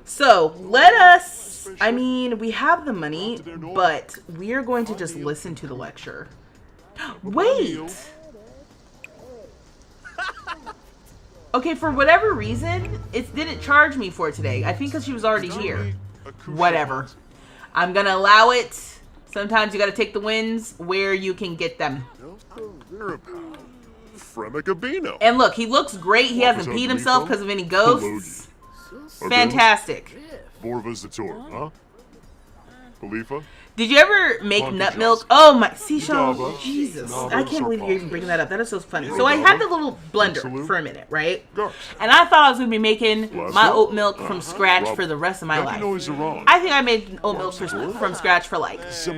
So, let us... I mean, we have the money, but we are going to just listen to the lecture. Wait! Okay, for whatever reason, it didn't charge me for today. I think because she was already here. Whatever. I'm gonna allow it. Sometimes you gotta take the wins where you can get them. And look, he looks great. He hasn't peed himself because of any ghosts. Fantastic. Did you ever make nut milk? Oh my, seashell, Jesus. I can't believe you're even bringing that up. That is so funny. So I had the little blender for a minute, right? And I thought I was going to be making my oat milk from scratch for the rest of my life. I think I made oat milk from scratch for like a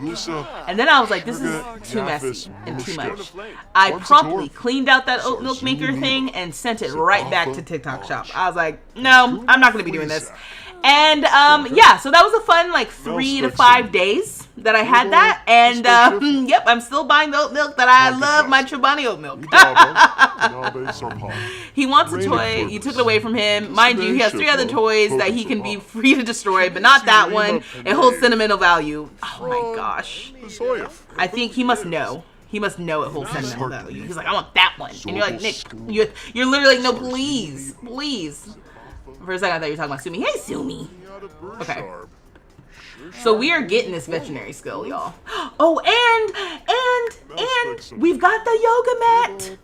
week. And then I was like, this is too messy and too much. I promptly cleaned out that oat milk maker thing and sent it right back to TikTok shop. I was like, no, I'm not going to be doing this. And, yeah, so that was a fun, like, 3 to 5 days that I had that. And, yep, I'm still buying the oat milk that I love, my Chobani oat milk. He wants a toy. You took it away from him. Mind you, he has 3 other toys that he can be free to destroy, but not that one. It holds sentimental value. Oh, my gosh. I think he must know. He must know it holds sentimental value. He's like, I want that one. And you're like, Nick, you're literally like, no, please, please. For a second, I thought you were talking about Sumi. Hey, Sumi. Okay. So we are getting this veterinary skill, y'all. Oh, and we've got the yoga mat.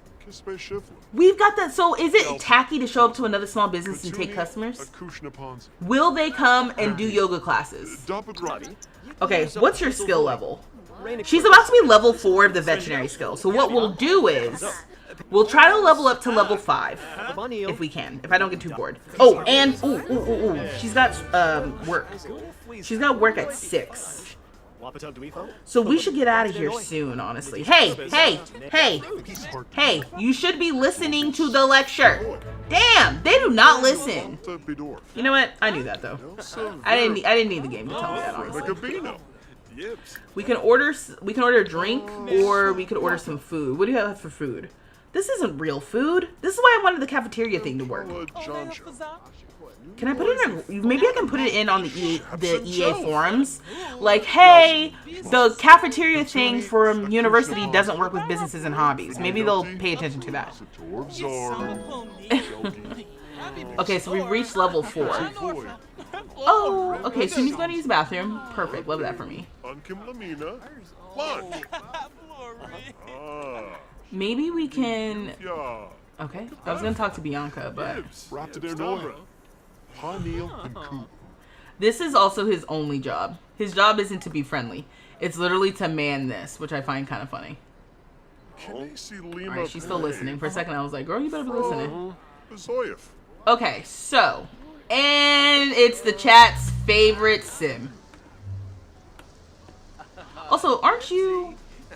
We've got that. So is it tacky to show up to another small business and take customers? Will they come and do yoga classes? Okay, what's your skill level? She's about to be level 4 of the veterinary skill. So what we'll do is... we'll try to level up to level 5 if we can. If I don't get too bored. Oh, and she's got work. She's got work at 6. So we should get out of here soon, honestly. Hey! You should be listening to the lecture. Damn, they do not listen. You know what? I knew that though. I didn't need the game to tell me that, honestly. We can order a drink or we could order some food. What do you have for food? This isn't real food. This is why I wanted the cafeteria thing to work. Can I put it in? Maybe I can put it in on the EA forums. Like, hey, the cafeteria thing for university doesn't work with businesses and hobbies. Maybe they'll pay attention to that. Okay, so we've reached level 4. Oh, okay, so he's going to use the bathroom. Perfect, love that for me. Maybe we can... Okay, I was going to talk to Bianca, but... This is also his only job. His job isn't to be friendly. It's literally to man this, which I find kind of funny. Alright, she's still listening. For a second, I was like, girl, you better be listening. Okay, so... And it's the chat's favorite sim. Also, aren't you...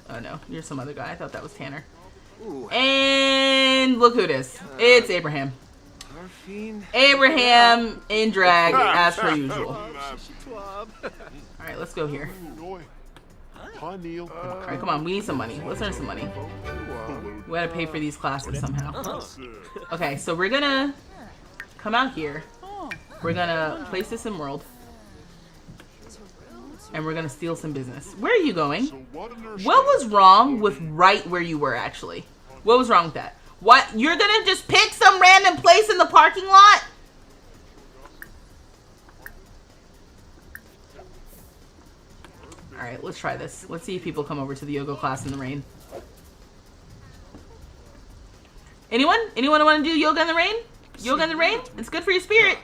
Oh, no. You're some other guy. I thought that was Tanner. And look who it is. It's Abraham. Abraham in drag, as per usual. Alright, let's go here. Alright, come on. We need some money. Let's earn some money. We gotta pay for these classes somehow. Okay, so we're gonna come out here. We're gonna place this in world. And we're gonna steal some business. Where are you going? What was wrong with right where you were, actually? What was wrong with that? What? You're gonna just pick some random place in the parking lot? Alright, let's try this. Let's see if people come over to the yoga class in the rain. Anyone? Anyone want to do yoga in the rain? Yoga in the rain? It's good for your spirit.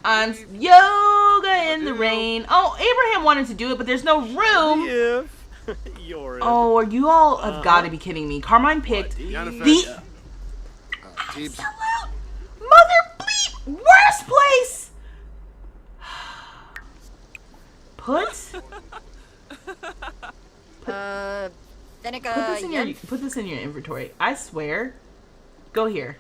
Yoga in the rain. Oh, Abraham wanted to do it, but there's no room. Oh, you all have got to be kidding me. Karmine picked the absolute mother bleep worst place. Put this in your inventory. I swear. Go here.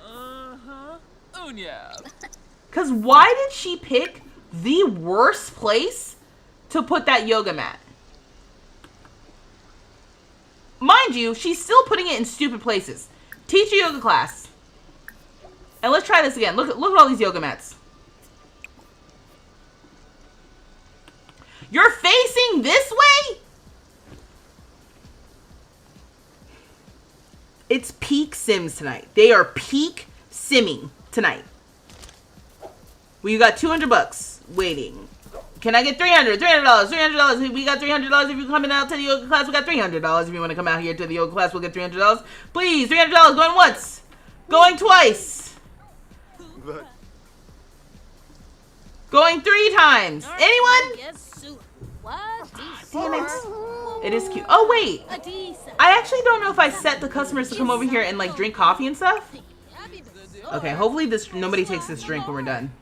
Cause why did she pick the worst place to put that yoga mat? Mind you, she's still putting it in stupid places. Teach a yoga class. And let's try this again. Look at all these yoga mats. You're facing this way? It's peak Sims tonight. They are peak simming tonight. Well, you got $200 waiting. Can I get $300? $300. We got $300 if you're coming out to the yoga class. We got $300 if you want to come out here to the yoga class. We'll get $300. Please, $300 going once. Going twice. Going 3 times. Anyone? Damn it. It is cute. Oh, wait. I actually don't know if I set the customers to come over here and, like, drink coffee and stuff. Okay, hopefully nobody takes this drink when we're done.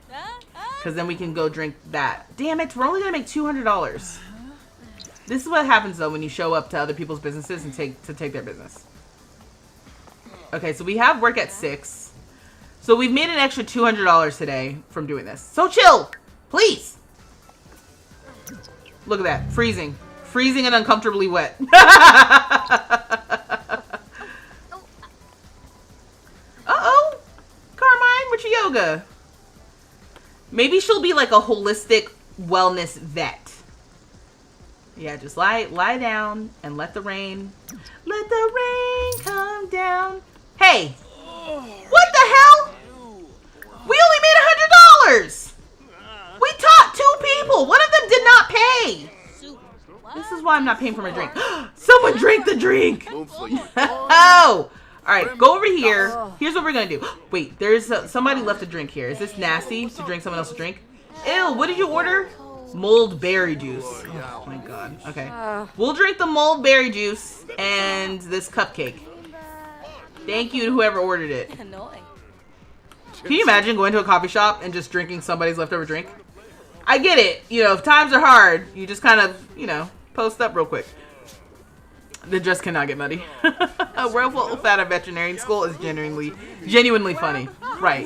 Because then we can go drink that. Damn it, we're only going to make $200. This is what happens, though, when you show up to other people's businesses and take their business. Okay, so we have work at 6. So we've made an extra $200 today from doing this. So chill, please. Look at that, freezing. Freezing and uncomfortably wet. Uh-oh. Karmine, what's your yoga? Maybe she'll be like a holistic wellness vet. Yeah, just lie down and let the rain come down. Hey, what the hell? We only made $100. We taught 2 people. One of them did not pay. This is why I'm not paying for my drink. Someone drank the drink. Oh. All right, go over here. Here's what we're going to do. Wait, there's somebody left a drink here. Is this nasty to drink someone else's drink? Ew, what did you order? Mulled berry juice. Oh, my God. Okay. We'll drink the mulled berry juice and this cupcake. Thank you to whoever ordered it. Can you imagine going to a coffee shop and just drinking somebody's leftover drink? I get it. You know, if times are hard, you just kind of, you know, post up real quick. The dress cannot get muddy. World full at a veterinary school is genuinely funny. Right.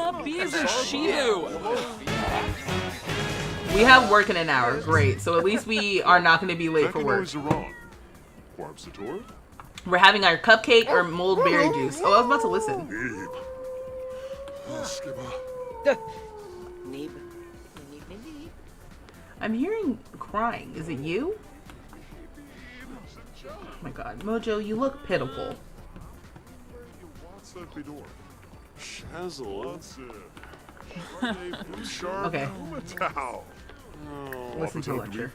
We have work in an hour. Great. So at least we are not going to be late for work. We're having our cupcake or mulled berry juice. Oh, I was about to listen. I'm hearing crying. Is it you? Oh my god. Mojo, you look pitiful. Okay. Listen to the lecture.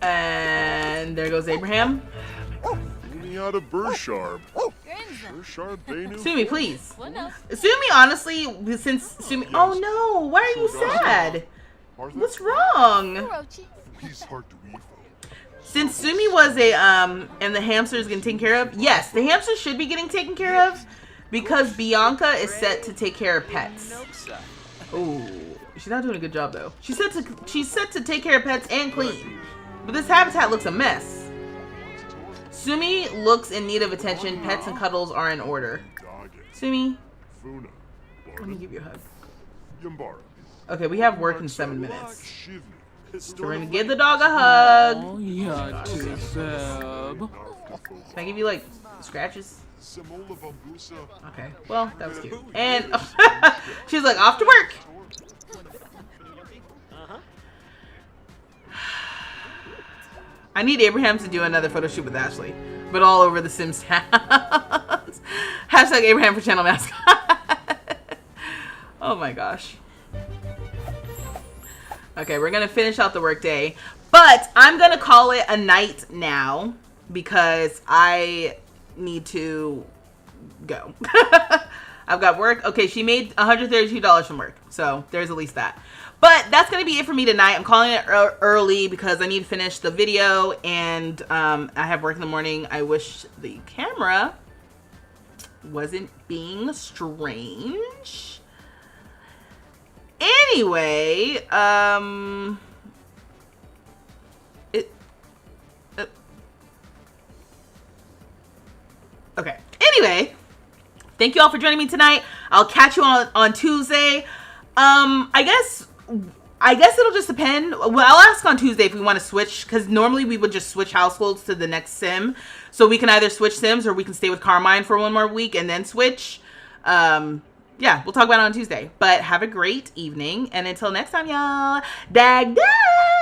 And there goes Abraham. Sumi, please. Sumi, honestly, since Sumi... Oh no, why are you sad? What's wrong? Since Sumi was a, and the hamster is getting taken care of, yes, the hamster should be getting taken care of because Bianca is set to take care of pets. Ooh, she's not doing a good job though. She's set to take care of pets and clean, but this habitat looks a mess. Sumi looks in need of attention. Pets and cuddles are in order. Sumi, let me give you a hug. Okay, we have work in 7 minutes. So we're gonna give the dog a hug. Oh, yeah, too, Seb. Can I give you like scratches? Okay, well, that was cute. And she's like, off to work. I need Abraham to do another photo shoot with Ashley, but all over the Sims house. Hashtag Abraham for channel mascot. Oh my gosh. Okay, we're gonna finish out the workday, but I'm gonna call it a night now because I need to go. I've got work. Okay, she made $132 from work, so there's at least that. But that's gonna be it for me tonight. I'm calling it early because I need to finish the video, and I have work in the morning. I wish the camera wasn't being strange. Anyway, okay. Anyway, thank you all for joining me tonight. I'll catch you on Tuesday. I guess it'll just depend. Well, I'll ask on Tuesday if we want to switch, because normally we would just switch households to the next sim. So we can either switch sims or we can stay with Karmine for one more week and then switch. Yeah, we'll talk about it on Tuesday. But have a great evening. And until next time, y'all. Dag dag!